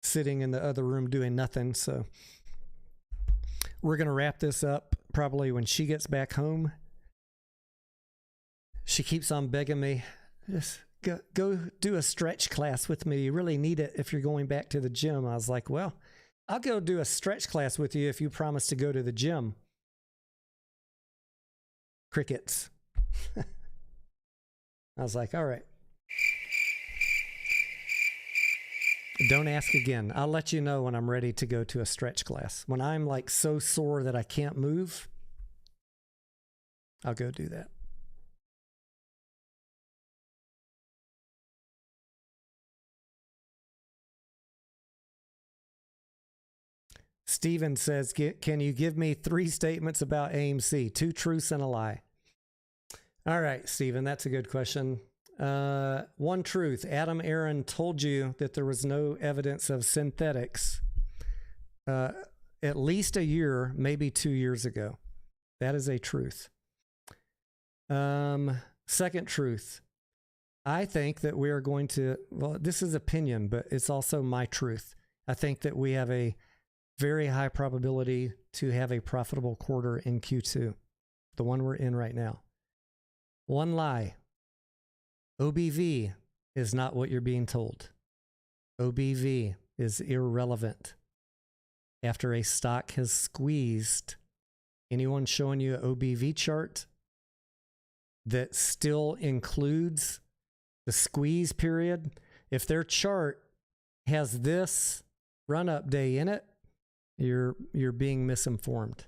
[SPEAKER 1] sitting in the other room doing nothing. So we're going to wrap this up probably when she gets back home. She keeps on begging me, just go do a stretch class with me. You really need it if you're going back to the gym. I was like, well, I'll go do a stretch class with you if you promise to go to the gym. Crickets. I was like, all right. Don't ask again. I'll let you know when I'm ready to go to a stretch class. When I'm like so sore that I can't move, I'll go do that. Steven says, can you give me 3 statements about AMC? 2 truths and a lie. All right, Steven, that's a good question. 1 truth. Adam Aaron told you that there was no evidence of synthetics at least a year, maybe 2 years ago. That is a truth. 2nd truth. I think that we are going to, well, this is opinion, but it's also my truth. I think that we have a very high probability to have a profitable quarter in Q2, the one we're in right now. 1 lie. OBV is not what you're being told. OBV is irrelevant. After a stock has squeezed, anyone showing you an OBV chart that still includes the squeeze period, if their chart has this run-up day in it, you're being misinformed.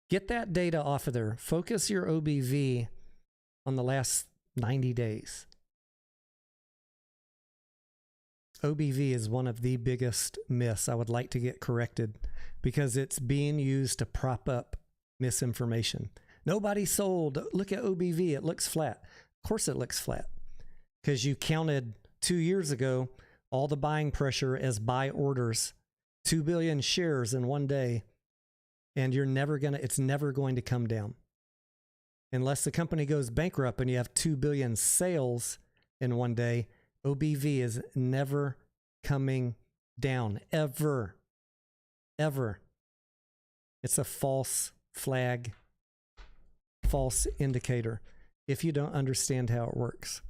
[SPEAKER 1] Get that data off of there. Focus your OBV on the last 90 days. OBV is one of the biggest myths I would like to get corrected because it's being used to prop up misinformation. Nobody sold. Look at OBV. It looks flat. Of course it looks flat because you counted 2 years ago all the buying pressure as buy orders, 2 billion shares in one day, and it's never going to come down. Unless the company goes bankrupt and you have 2 billion sales in one day, OBV is never coming down, ever, ever. It's a false flag, false indicator if you don't understand how it works.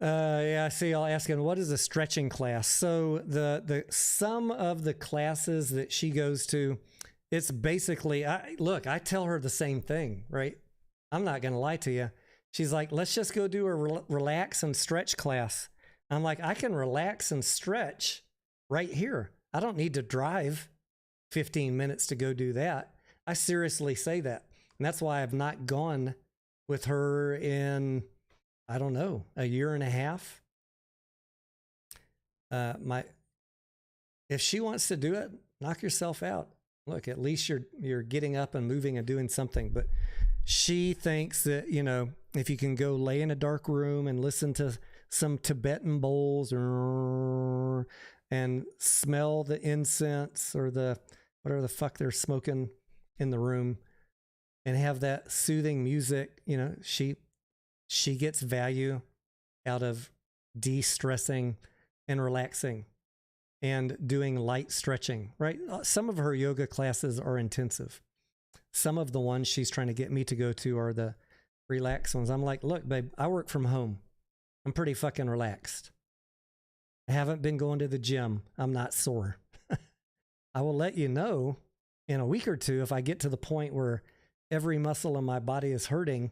[SPEAKER 1] Yeah, I see y'all asking, what is a stretching class? So the sum of the classes that she goes to, it's basically, I tell her the same thing, right? I'm not going to lie to you. She's like, let's just go do a relax and stretch class. I'm like, I can relax and stretch right here. I don't need to drive. 15 minutes to go do that. I seriously say that. And that's why I've not gone with her in, I don't know, a year and a half. If she wants to do it, knock yourself out. Look, at least you're getting up and moving and doing something. But she thinks that, you know, if you can go lay in a dark room and listen to some Tibetan bowls and smell the incense or the whatever the fuck they're smoking in the room and have that soothing music, you know, she gets value out of de-stressing and relaxing and doing light stretching, right? Some of her yoga classes are intensive. Some of the ones she's trying to get me to go to are the relaxed ones. I'm like, look, babe, I work from home. I'm pretty fucking relaxed. I haven't been going to the gym. I'm not sore. I will let you know in a week or two if I get to the point where every muscle in my body is hurting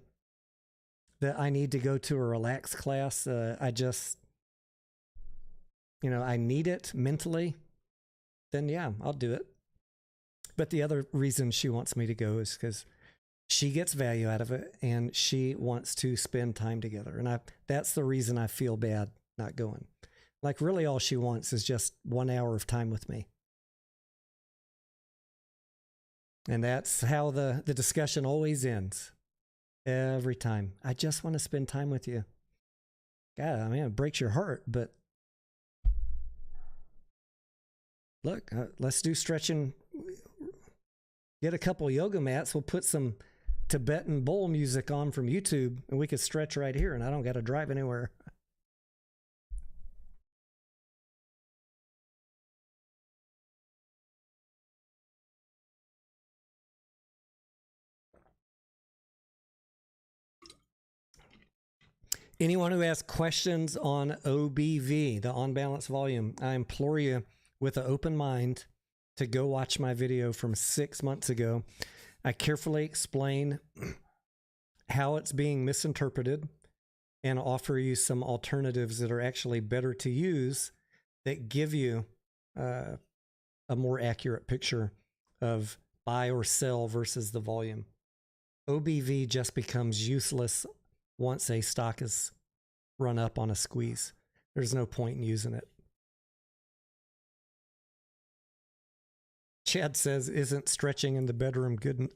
[SPEAKER 1] that I need to go to a relaxed class. I just, you know, I need it mentally. Then yeah, I'll do it. But the other reason she wants me to go is because she gets value out of it and she wants to spend time together. And that's the reason I feel bad not going. Like really all she wants is just 1 hour of time with me. And that's how the discussion always ends. Every time. I just want to spend time with you. God, I mean, it breaks your heart, but look, let's do stretching. Get a couple yoga mats. We'll put some Tibetan bowl music on from YouTube and we could stretch right here and I don't got to drive anywhere. Anyone who has questions on OBV, the on balance volume, I implore you with an open mind to go watch my video from 6 months ago. I carefully explain how it's being misinterpreted and offer you some alternatives that are actually better to use that give you a more accurate picture of buy or sell versus the volume. OBV just becomes useless once a stock is run up on a squeeze. There's no point in using it. Chad says, isn't stretching in the bedroom good?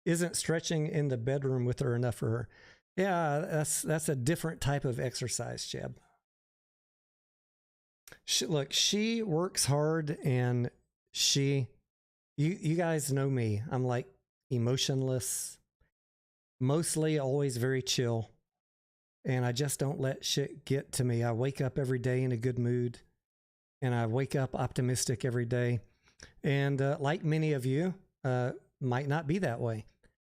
[SPEAKER 1] Isn't stretching in the bedroom with her enough for her? Yeah, that's a different type of exercise, Chad. Look, she works hard and you guys know me. I'm like emotionless, mostly always very chill. And I just don't let shit get to me. I wake up every day in a good mood and I wake up optimistic every day. And like many of you, might not be that way.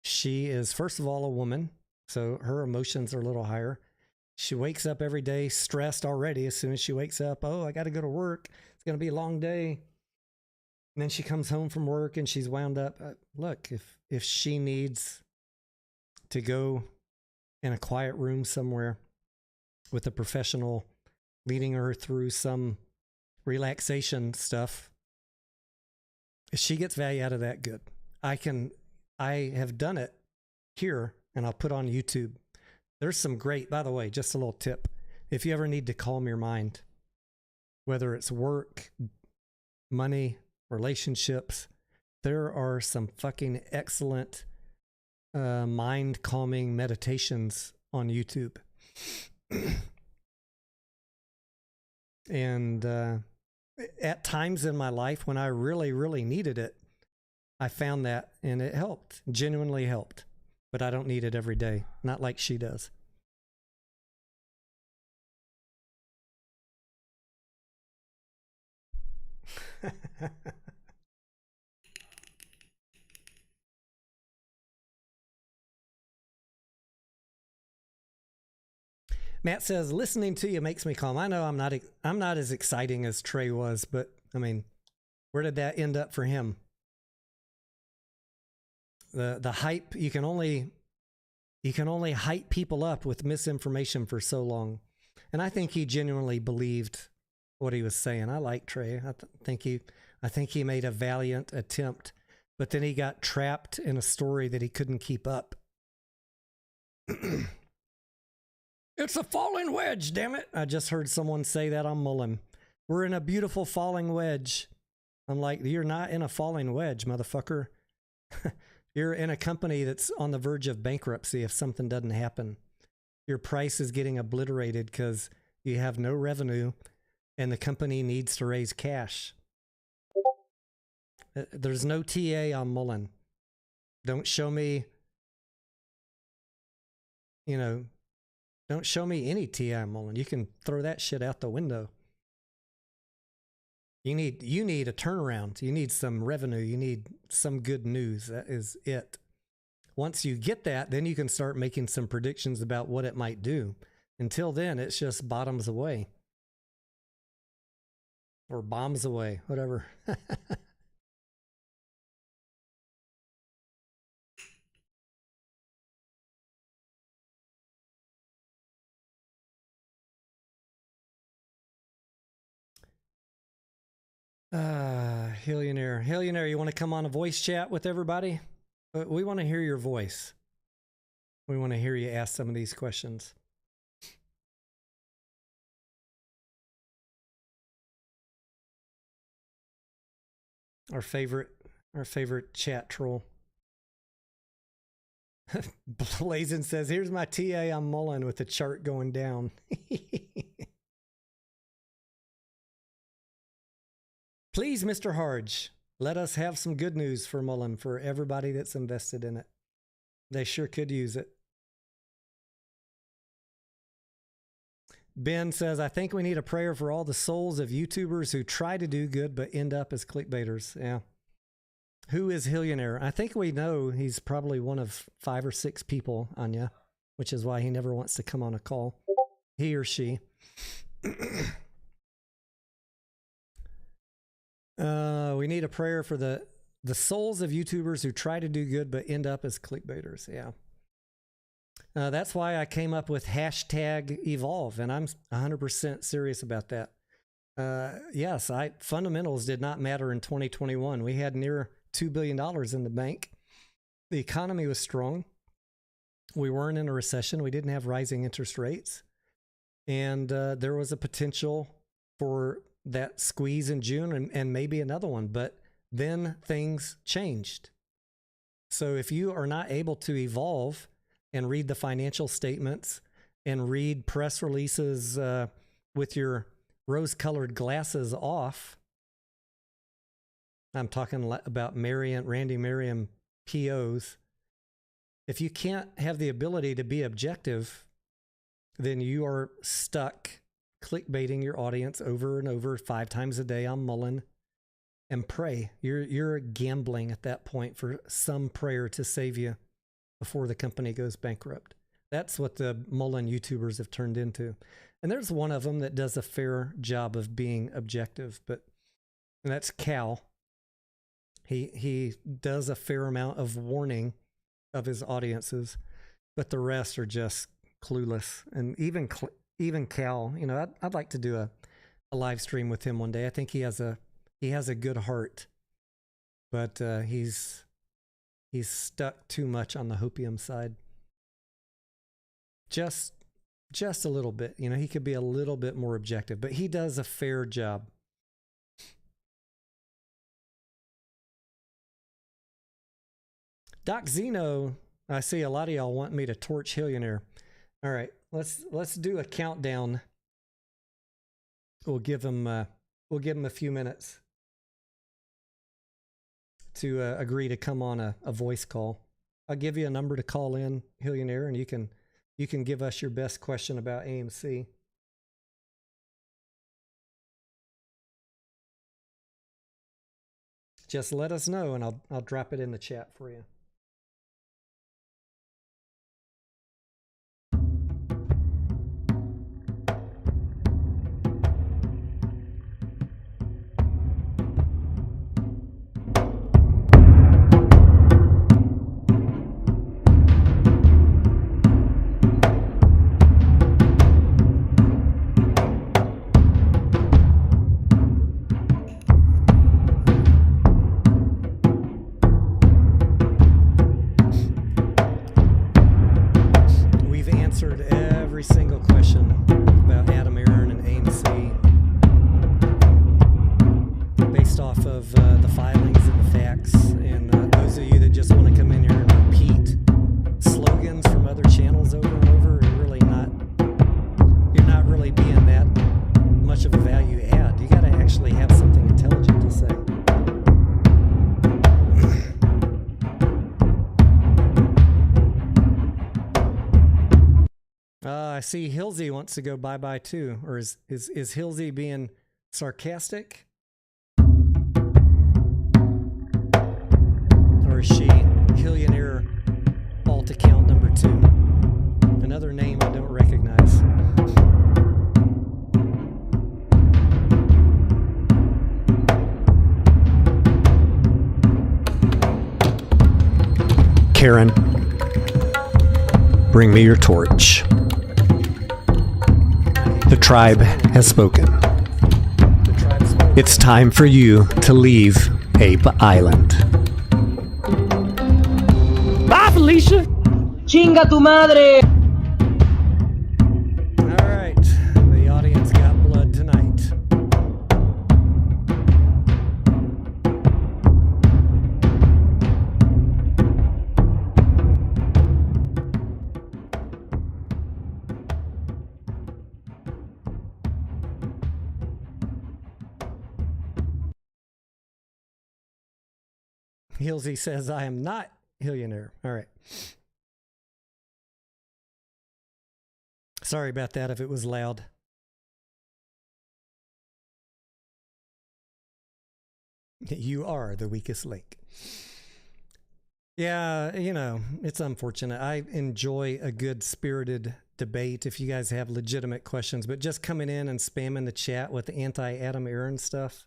[SPEAKER 1] She is, first of all, a woman, so her emotions are a little higher. She wakes up every day stressed already. As soon as she wakes up, oh, I got to go to work. It's going to be a long day. And then she comes home from work and she's wound up. Look, if she needs to go in a quiet room somewhere with a professional leading her through some relaxation stuff, if she gets value out of that, good. I have done it here and I'll put on YouTube. There's some great, by the way, just a little tip. If you ever need to calm your mind, whether it's work, money, relationships, there are some fucking excellent mind calming meditations on YouTube. And at times in my life when I really, really needed it, I found that and it helped, genuinely helped. But I don't need it every day, not like she does. Matt says, listening to you makes me calm. I know I'm not as exciting as Trey was, but I mean, where did that end up for him? The hype, you can only hype people up with misinformation for so long. And I think he genuinely believed what he was saying. I like Trey. I I think he made a valiant attempt, but then he got trapped in a story that he couldn't keep up. It's a falling wedge, damn it. I just heard someone say that on Mullen. We're in a beautiful falling wedge. I'm like, you're not in a falling wedge, motherfucker. You're in a company that's on the verge of bankruptcy if something doesn't happen. Your price is getting obliterated because you have no revenue and the company needs to raise cash. There's no TA on Mullen. Don't show me, don't show me any TA on Mullen. You can throw that shit out the window. You need a turnaround. You need some revenue. You need some good news. That is it. Once you get that, then you can start making some predictions about what it might do. Until then, it's just bottoms away. Or bombs away, whatever. Hillionaire, you want to come on a voice chat with everybody? We want to hear your voice. We want to hear you ask some of these questions. Our favorite chat troll. Blazin says, here's my TA on Mullen with the chart going down. Please, Mr. Harge, let us have some good news for Mullen for everybody that's invested in it. They sure could use it. Ben says, I think we need a prayer for all the souls of YouTubers who try to do good but end up as clickbaiters. Yeah. Who is Hillionaire? I think we know he's probably one of 5 or 6 people, Anya, which is why he never wants to come on a call. He or she. We need a prayer for the souls of YouTubers who try to do good but end up as clickbaiters. Yeah. That's why I came up with #evolve, and I'm 100% serious about that. Yes, fundamentals did not matter in 2021. We had near $2 billion in the bank. The economy was strong. We weren't in a recession. We didn't have rising interest rates. And there was a potential for that squeeze in June and maybe another one. But then things changed. So if you are not able to evolve and read the financial statements and read press releases with your rose-colored glasses off, I'm talking about Randy Merriam POs. If you can't have the ability to be objective, then you are stuck clickbaiting your audience over and over 5 times a day on Mullen, and pray. You're gambling at that point for some prayer to save you before the company goes bankrupt. That's what the Mullen YouTubers have turned into. And there's one of them that does a fair job of being objective, and that's Cal. He does a fair amount of warning of his audiences, but the rest are just clueless. And even Cal, I'd like to do a live stream with him one day. I think he has a good heart, but he's stuck too much on the hopium side. Just a little bit. He could be a little bit more objective, but he does a fair job. Doc Zeno, I see a lot of y'all want me to torch Hillionaire. All right, let's do a countdown. We'll give him a few minutes to agree to come on a voice call. I'll give you a number to call in, Hillionaire, and you can give us your best question about AMC. Just let us know, and I'll drop it in the chat for you. see Hilsey wants to go bye-bye too. Or is Hilsey being sarcastic? Or is she Hillionaire alt account number 2? Another name I don't recognize. Karen, bring me your torch. The tribe has spoken. It's time for you to leave Ape Island. Bye, Felicia!
[SPEAKER 3] Chinga tu madre!
[SPEAKER 1] All right, the audience got blood tonight. Hilsey says, I am not Hillionaire. All right. Sorry about that if it was loud. You are the weakest link. Yeah, you know, it's unfortunate. I enjoy a good spirited debate if you guys have legitimate questions, but just coming in and spamming the chat with anti-Adam Aaron stuff.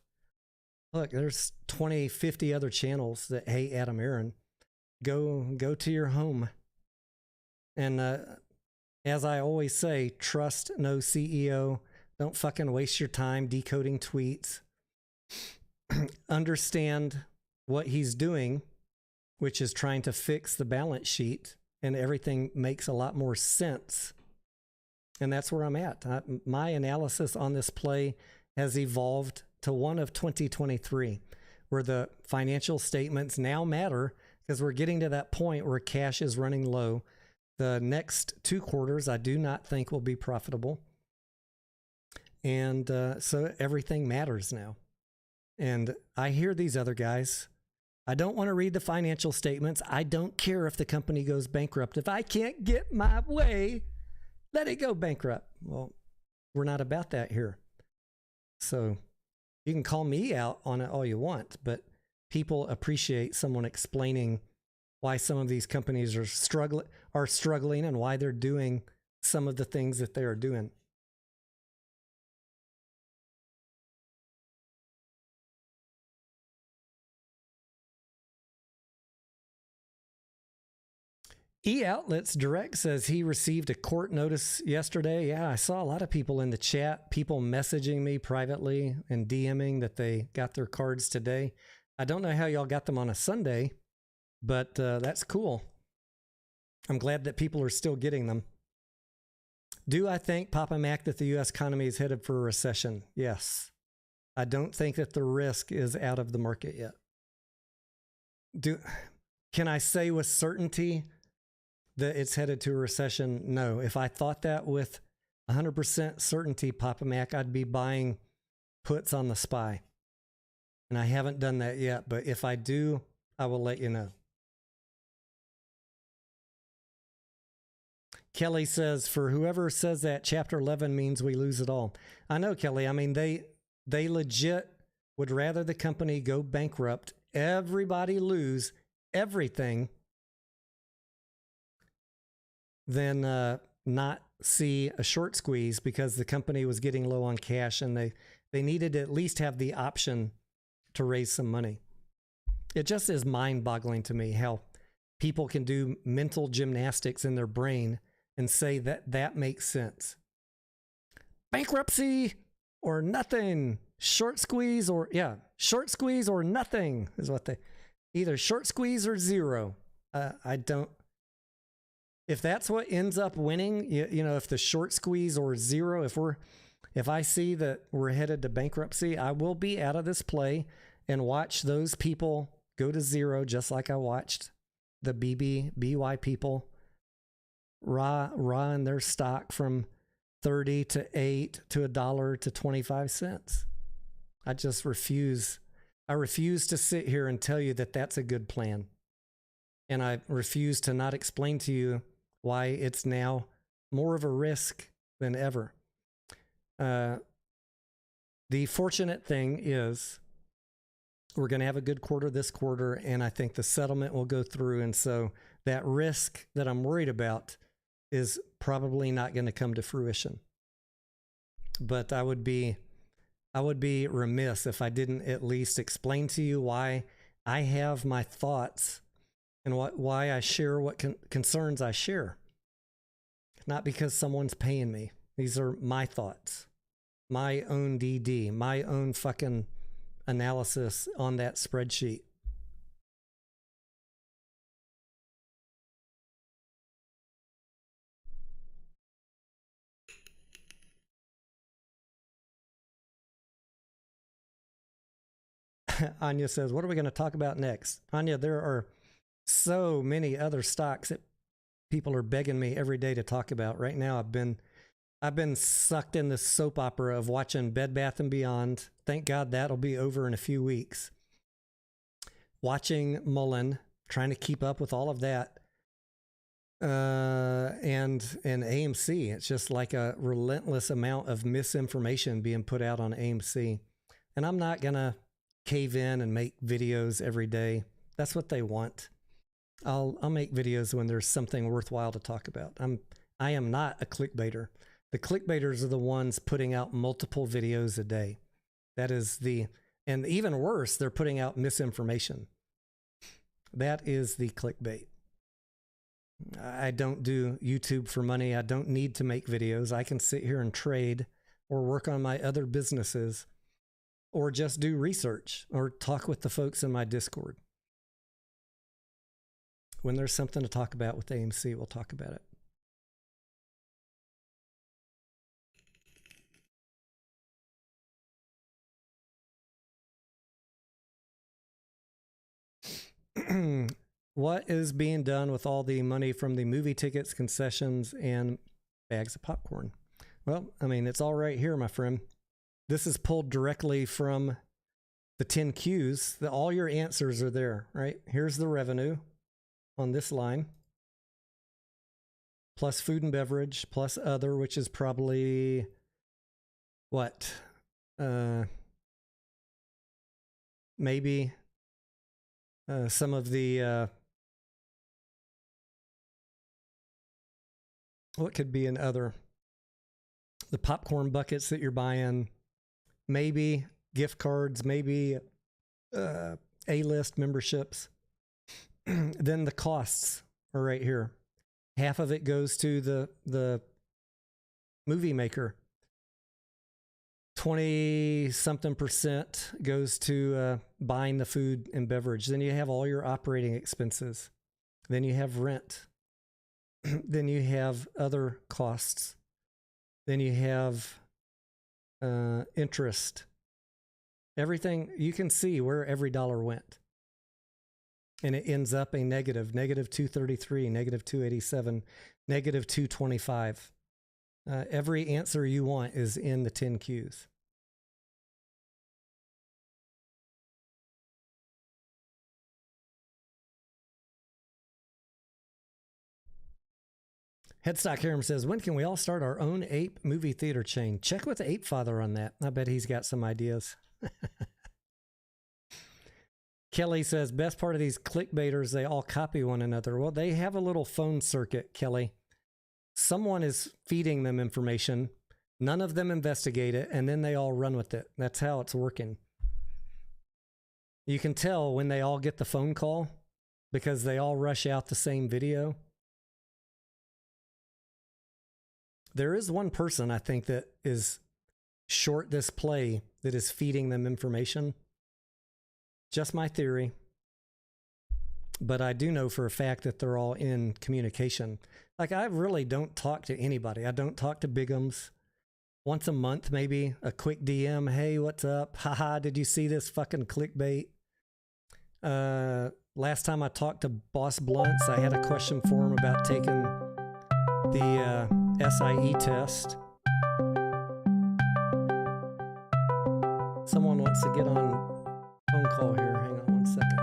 [SPEAKER 1] Look, there's 20, 50 other channels that hate Adam Aaron. Go to your home. And as I always say, trust no CEO. Don't fucking waste your time decoding tweets. Understand what he's doing, which is trying to fix the balance sheet, and everything makes a lot more sense. And that's where I'm at. My analysis on this play has evolved to one of 2023, where the financial statements now matter because we're getting to that point where cash is running low. The next 2 quarters, I do not think will be profitable. And so everything matters now. And I hear these other guys. I don't want to read the financial statements. I don't care if the company goes bankrupt. If I can't get my way, let it go bankrupt. Well, we're not about that here. So you can call me out on it all you want, but people appreciate someone explaining why some of these companies are struggling and why they're doing some of the things that they are doing. E-Outlets Direct says he received a court notice yesterday. Yeah, I saw a lot of people in the chat, people messaging me privately and DMing that they got their cards today. I don't know how y'all got them on a Sunday, but that's cool. I'm glad that people are still getting them. Do I think, Papa Mac, that the U.S. economy is headed for a recession? Yes. I don't think that the risk is out of the market yet. Can I say with certainty that it's headed to a recession? No. If I thought that with 100% certainty, Papa Mac, I'd be buying puts on the SPY. And I haven't done that yet, but if I do, I will let you know. Kelly says, for whoever says that, Chapter 11 means we lose it all. I know, Kelly. I mean, they legit would rather the company go bankrupt, everybody lose everything, than not see a short squeeze because the company was getting low on cash and they needed to at least have the option to raise some money. It just is mind-boggling to me how people can do mental gymnastics in their brain and say that that makes sense. Bankruptcy or nothing. Short squeeze or, short squeeze or nothing is what they, either short squeeze or zero. If that's what ends up winning, you know, if the short squeeze or zero, if I see that we're headed to bankruptcy, I will be out of this play and watch those people go to zero, just like I watched the BY people raw in their stock from 30 to 8 to $1 to 25 cents. I just refuse. I refuse to sit here and tell you that that's a good plan. And I refuse to not explain to you why it's now more of a risk than ever. The fortunate thing is we're going to have a good quarter this quarter, and I think the settlement will go through. And so that risk that I'm worried about is probably not going to come to fruition. But I would be remiss if I didn't at least explain to you why I have my thoughts and why I share what concerns I share. Not because someone's paying me. These are my thoughts. My own DD, my own fucking analysis on that spreadsheet. Anya says, what are we going to talk about next? Anya, there are so many other stocks that people are begging me every day to talk about. Right now, I've been sucked in this soap opera of watching Bed Bath & Beyond. Thank God that'll be over in a few weeks. Watching Mullen, trying to keep up with all of that. And AMC. It's just like a relentless amount of misinformation being put out on AMC. And I'm not going to cave in and make videos every day. That's what they want. I'll make videos when there's something worthwhile to talk about. I am not a clickbaiter. The clickbaiters are the ones putting out multiple videos a day. That is and even worse, they're putting out misinformation. That is the clickbait. I don't do YouTube for money. I don't need to make videos. I can sit here and trade or work on my other businesses or just do research or talk with the folks in my Discord. When there's something to talk about with AMC, we'll talk about it. What is being done with all the money from the movie tickets, concessions, and bags of popcorn? Well, I mean, it's all right here, my friend. This is pulled directly from the 10 Qs. All your answers are there, right? Here's the revenue on this line, plus food and beverage, plus other, which is probably what? Maybe some of the what could be in other, the popcorn buckets that you're buying, maybe gift cards, maybe A-list memberships. Then the costs are right here. Half of it goes to the movie maker. 20-something% goes to buying the food and beverage. Then you have all your operating expenses. Then you have rent. Then you have other costs. Then you have interest. Everything, you can see where every dollar went. And it ends up a negative, negative 233, negative 287, negative 225. Every answer you want is in the 10 Qs. Headstock Harem says, when can we all start our own ape movie theater chain? Check with the Ape Father on that. I bet he's got some ideas. Kelly says, best part of these clickbaiters, they all copy one another. Well, they have a little phone circuit, Kelly. Someone is feeding them information. None of them investigate it, and then they all run with it. That's how it's working. You can tell when they all get the phone call because they all rush out the same video. There is one person, I think, that is short this play that is feeding them information. Just my theory. But I do know for a fact that they're all in communication. Like, I really don't talk to anybody. I don't talk to Bigums. Once a month, maybe a quick DM. Hey, what's up? Haha, did you see this fucking clickbait? Last time I talked to Boss Blunts, I had a question for him about taking the SIE test. Someone wants to get on phone call here. Hang on 1 second.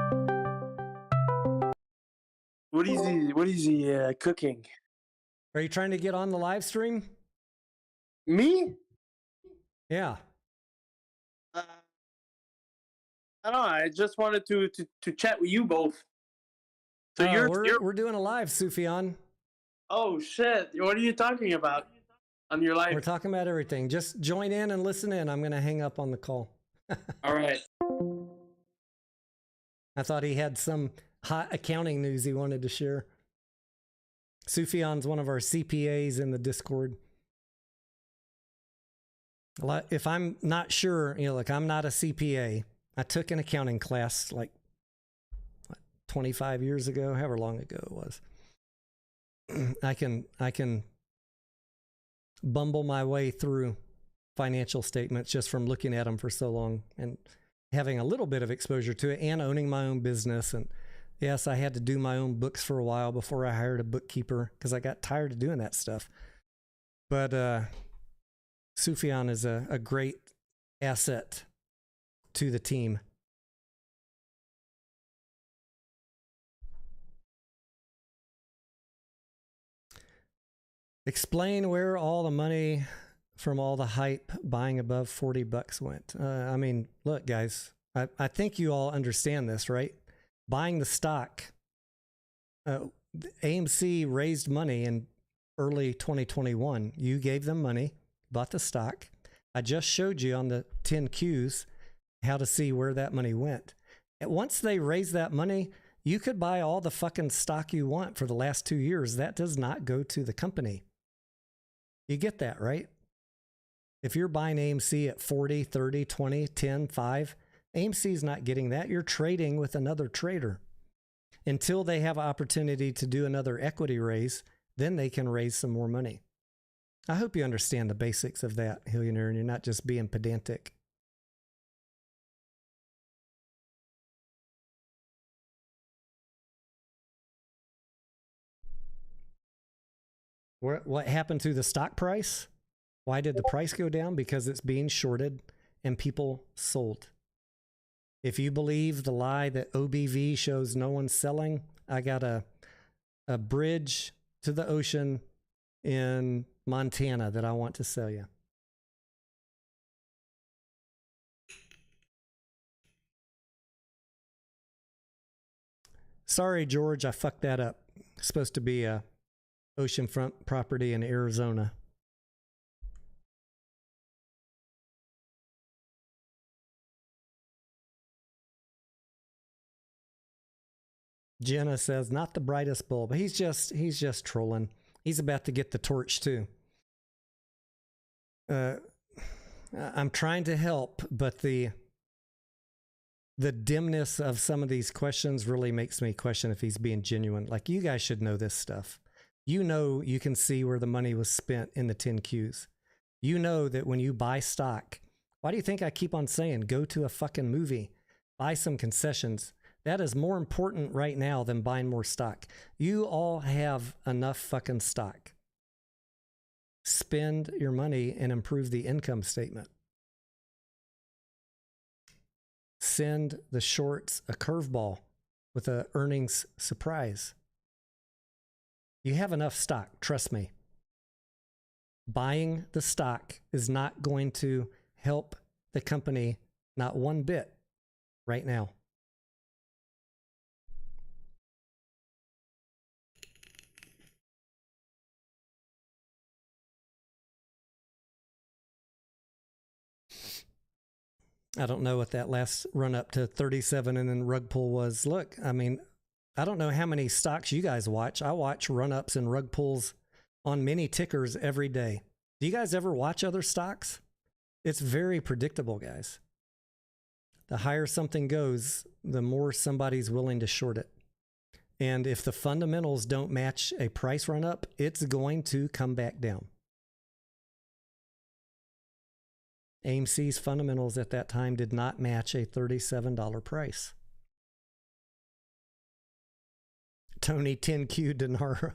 [SPEAKER 4] What is he cooking?
[SPEAKER 1] Are you trying to get on the live stream?
[SPEAKER 4] Me?
[SPEAKER 1] Yeah.
[SPEAKER 4] I don't know. I just wanted to chat with you both. So
[SPEAKER 1] we're doing a live, Sufjan.
[SPEAKER 4] Oh shit! What are you talking about on your live?
[SPEAKER 1] We're talking about everything. Just join in and listen in. I'm going to hang up on the call.
[SPEAKER 4] All right.
[SPEAKER 1] I thought he had some hot accounting news he wanted to share. Sufjan's one of our CPAs in the Discord. If I'm not sure, like I'm not a CPA. I took an accounting class like 25 years ago, however long ago it was. I can bumble my way through financial statements just from looking at them for so long and having a little bit of exposure to it and owning my own business. And yes, I had to do my own books for a while before I hired a bookkeeper because I got tired of doing that stuff. But Sufjan is a great asset to the team. Explain where all the money from all the hype buying above $40 went. I mean, look, guys, I think you all understand this, right? Buying the stock. AMC raised money in early 2021. You gave them money, bought the stock. I just showed you on the 10 Qs how to see where that money went. And once they raise that money, you could buy all the fucking stock you want for the last 2 years. That does not go to the company. You get that, right? If you're buying AMC at 40, 30, 20, 10, 5, AMC is not getting that. You're trading with another trader. Until they have an opportunity to do another equity raise, then they can raise some more money. I hope you understand the basics of that, Hillionaire, and you're not just being pedantic. What happened to the stock price? Why did the price go down? Because it's being shorted and people sold. If you believe the lie that OBV shows no one's selling, I got a bridge to the ocean in Montana that I want to sell you. Sorry, George, I fucked that up. It's supposed to be a oceanfront property in Arizona. Jenna says, not the brightest bulb. He's just trolling. He's about to get the torch too. I'm trying to help, but the dimness of some of these questions really makes me question if he's being genuine. Like, you guys should know this stuff. You know, you can see where the money was spent in the 10 Qs. You know that when you buy stock, why do you think I keep on saying, go to a fucking movie, buy some concessions? That is more important right now than buying more stock. You all have enough fucking stock. Spend your money and improve the income statement. Send the shorts a curveball with an earnings surprise. You have enough stock, trust me. Buying the stock is not going to help the company, not one bit, right now. I don't know what that last run up to 37 and then rug pull was. Look, I mean, I don't know how many stocks you guys watch. I watch run ups and rug pulls on many tickers every day. Do you guys ever watch other stocks? It's very predictable, guys. The higher something goes, the more somebody's willing to short it. And if the fundamentals don't match a price run up, it's going to come back down. AMC's fundamentals at that time did not match a $37 price. Tony 10Q Denaro.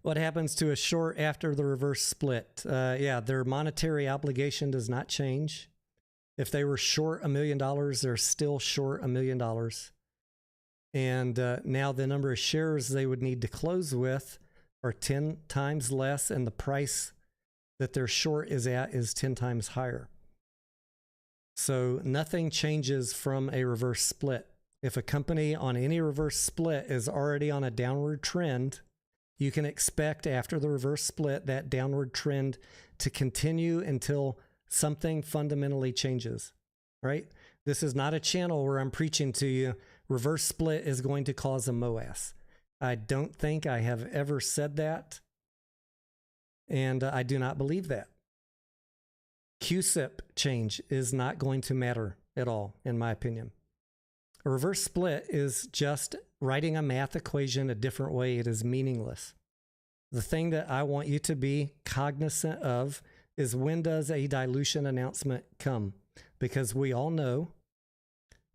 [SPEAKER 1] What happens to a short after the reverse split? Yeah, their monetary obligation does not change. If they were short $1 million, they're still short $1 million. And now the number of shares they would need to close with are 10 times less, and the price that their short is at is 10 times higher. So nothing changes from a reverse split. If a company on any reverse split is already on a downward trend, you can expect after the reverse split that downward trend to continue until something fundamentally changes, right? This is not a channel where I'm preaching to you, reverse split is going to cause a MOAS. I don't think I have ever said that, and I do not believe that. QSIP change is not going to matter at all, in my opinion. A reverse split is just writing a math equation a different way. It is meaningless. The thing that I want you to be cognizant of is, when does a dilution announcement come? Because we all know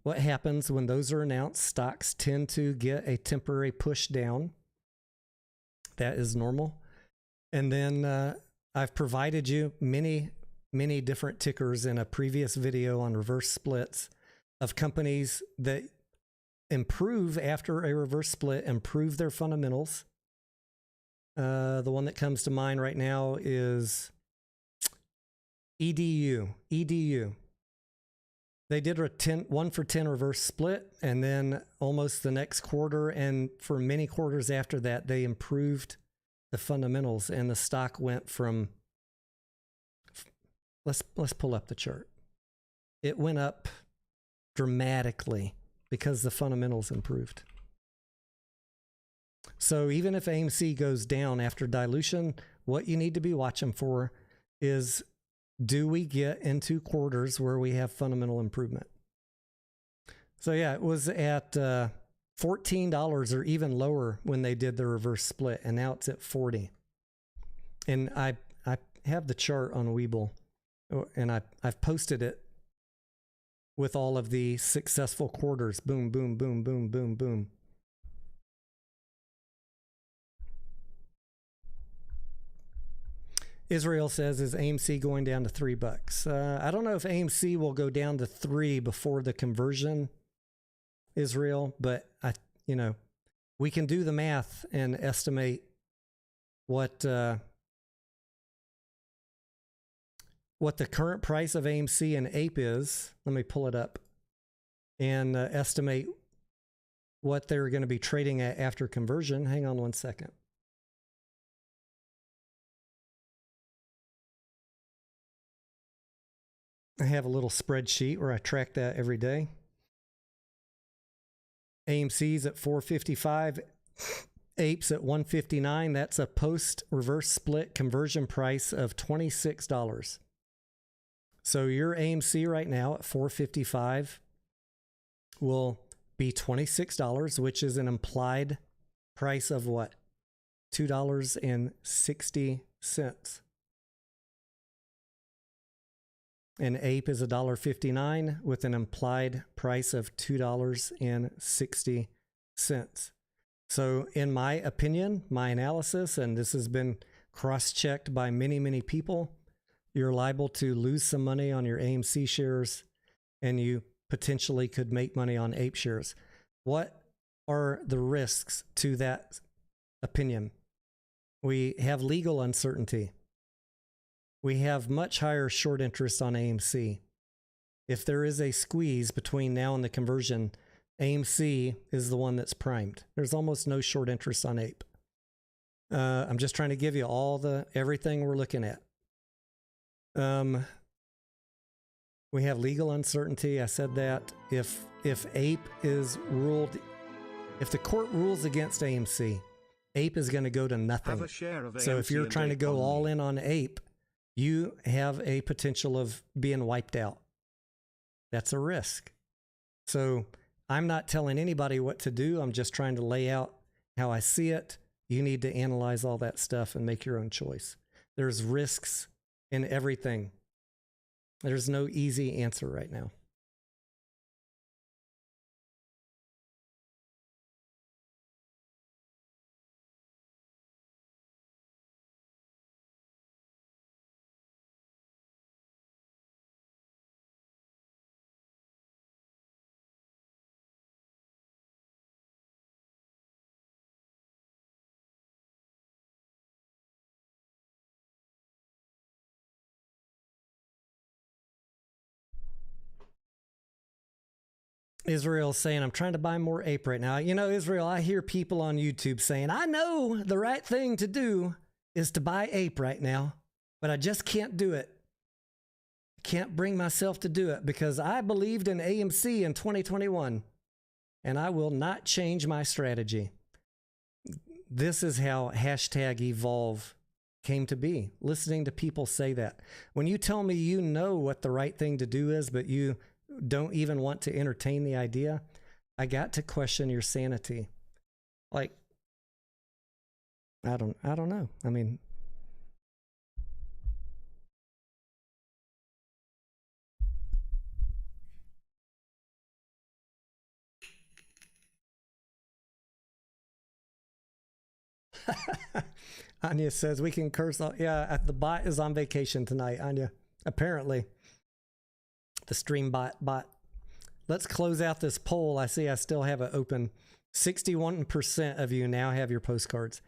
[SPEAKER 1] what happens when those are announced. Stocks tend to get a temporary push down. That is normal. And then I've provided you many different tickers in a previous video on reverse splits of companies that improve after a reverse split, improve their fundamentals. The one that comes to mind right now is EDU. They did a 1 for 10 reverse split, and then almost the next quarter and for many quarters after that, they improved the fundamentals, and the stock went from, let's pull up the chart. It went up dramatically because the fundamentals improved. So even if AMC goes down after dilution, what you need to be watching for is, do we get into quarters where we have fundamental improvement? So yeah, it was at $14 or even lower when they did the reverse split, and now it's at 40. And I have the chart on Webull, and I've posted it with all of the successful quarters. Boom, boom, boom, boom, boom, boom. Israel says, is AMC going down to $3? I don't know if AMC will go down to 3 before the conversion, Israel, but we can do the math and estimate what the current price of AMC and APE is. Let me pull it up and estimate what they're going to be trading at after conversion. Hang on one second. I have a little spreadsheet where I track that every day. AMC's at 455, APE's at 159. That's a post reverse split conversion price of $26. So your AMC right now at 455 will be $26, which is an implied price of what? $2.60. And APE is $1.59 with an implied price of $2.60. So in my opinion, my analysis, and this has been cross-checked by many people, you're liable to lose some money on your AMC shares, and you potentially could make money on APE shares. What are the risks to that opinion? We have legal uncertainty. We have much higher short interest on AMC. If there is a squeeze between now and the conversion, AMC is the one that's primed. There's almost no short interest on APE. I'm just trying to give you everything we're looking at. We have legal uncertainty. I said that. If APE is ruled, if the court rules against AMC, APE is going to go to nothing.
[SPEAKER 2] Have a share of AMC.
[SPEAKER 1] So if you're trying to go all in on APE, you have a potential of being wiped out. That's a risk. So I'm not telling anybody what to do. I'm just trying to lay out how I see it. You need to analyze all that stuff and make your own choice. There's risks in everything. There's no easy answer right now. Israel's saying, I'm trying to buy more ape right now. You know, Israel, I hear people on YouTube saying, I know the right thing to do is to buy ape right now, but I just can't do it. Can't bring myself to do it because I believed in AMC in 2021 and I will not change my strategy. This is how #evolve came to be. Listening to people say that. When you tell me you know what the right thing to do is, but you don't even want to entertain the idea, I got to question your sanity. Like, I don't know. I mean, Anya says we can curse all. Yeah, the bot is on vacation tonight, Anya. Apparently. The stream bot. Let's close out this poll. I see I still have it open. 61% of you now have your postcards.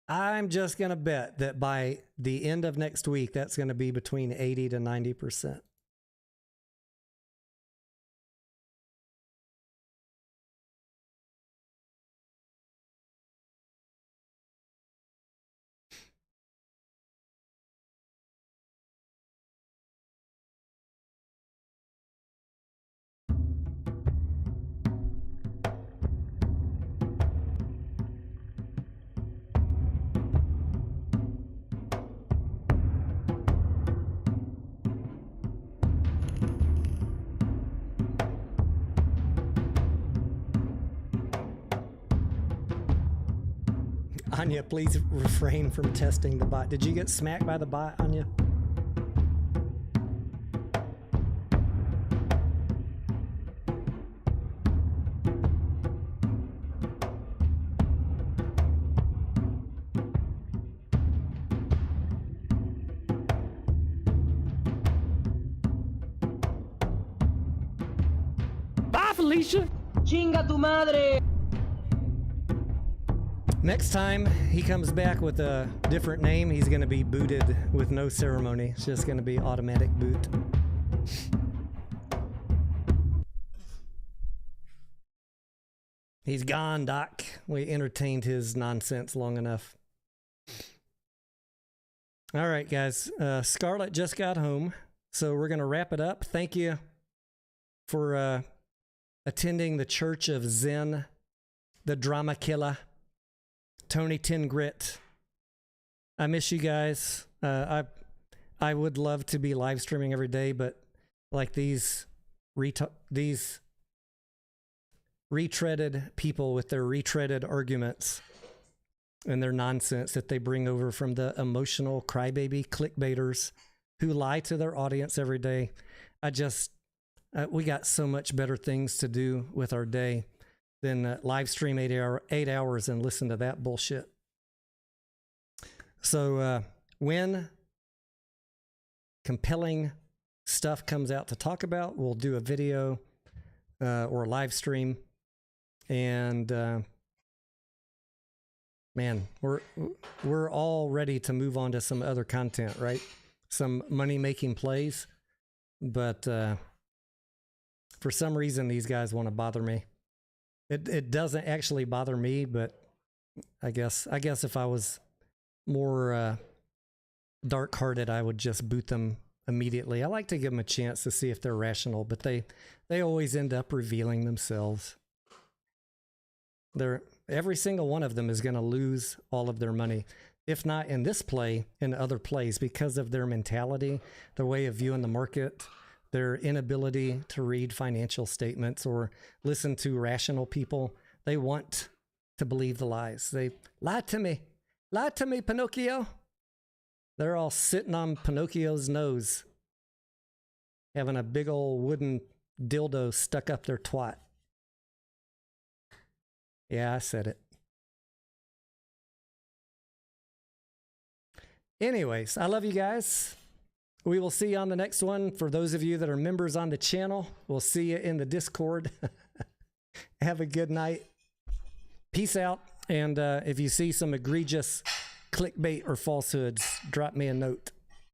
[SPEAKER 1] I'm just going to bet that by the end of next week, that's going to be between 80 to 90%. Anya, please refrain from testing the bot. Did you get smacked by the bot, Anya?
[SPEAKER 4] Bye, Felicia.
[SPEAKER 3] Chinga tu madre.
[SPEAKER 1] Next time he comes back with a different name, he's going to be booted with no ceremony. It's just going to be automatic boot. He's gone, Doc. We entertained his nonsense long enough. All right, guys. Scarlett just got home, so we're going to wrap it up. Thank you for attending the Church of Zen, the DramaKilla. Tony Tin Grit, I miss you guys. I would love to be live streaming every day, but like these retreaded people with their retreaded arguments and their nonsense that they bring over from the emotional crybaby clickbaiters who lie to their audience every day. We got so much better things to do with our day than live stream 8 hours and listen to that bullshit. So when compelling stuff comes out to talk about, we'll do a video or a live stream. And man, we're all ready to move on to some other content, right? Some money-making plays. But for some reason, these guys want to bother me. It doesn't actually bother me, but I guess if I was more dark-hearted, I would just boot them immediately. I like to give them a chance to see if they're rational, but they always end up revealing themselves. Every single one of them is going to lose all of their money, if not in this play, in other plays, because of their mentality, their way of viewing the market, their inability to read financial statements or listen to rational people. They want to believe the lies. They lie to me, Pinocchio. They're all sitting on Pinocchio's nose, having a big old wooden dildo stuck up their twat. Yeah, I said it. Anyways, I love you guys. We will see you on the next one. For those of you that are members on the channel, we'll see you in the Discord. Have a good night. Peace out. And if you see some egregious clickbait or falsehoods, drop me a note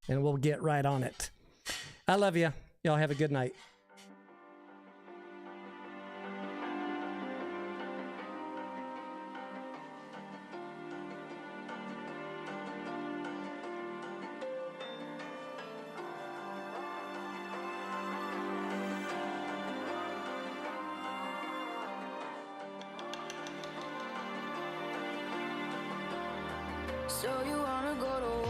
[SPEAKER 1] and we'll get right on it. I love you. Y'all have a good night.
[SPEAKER 5] So you wanna go to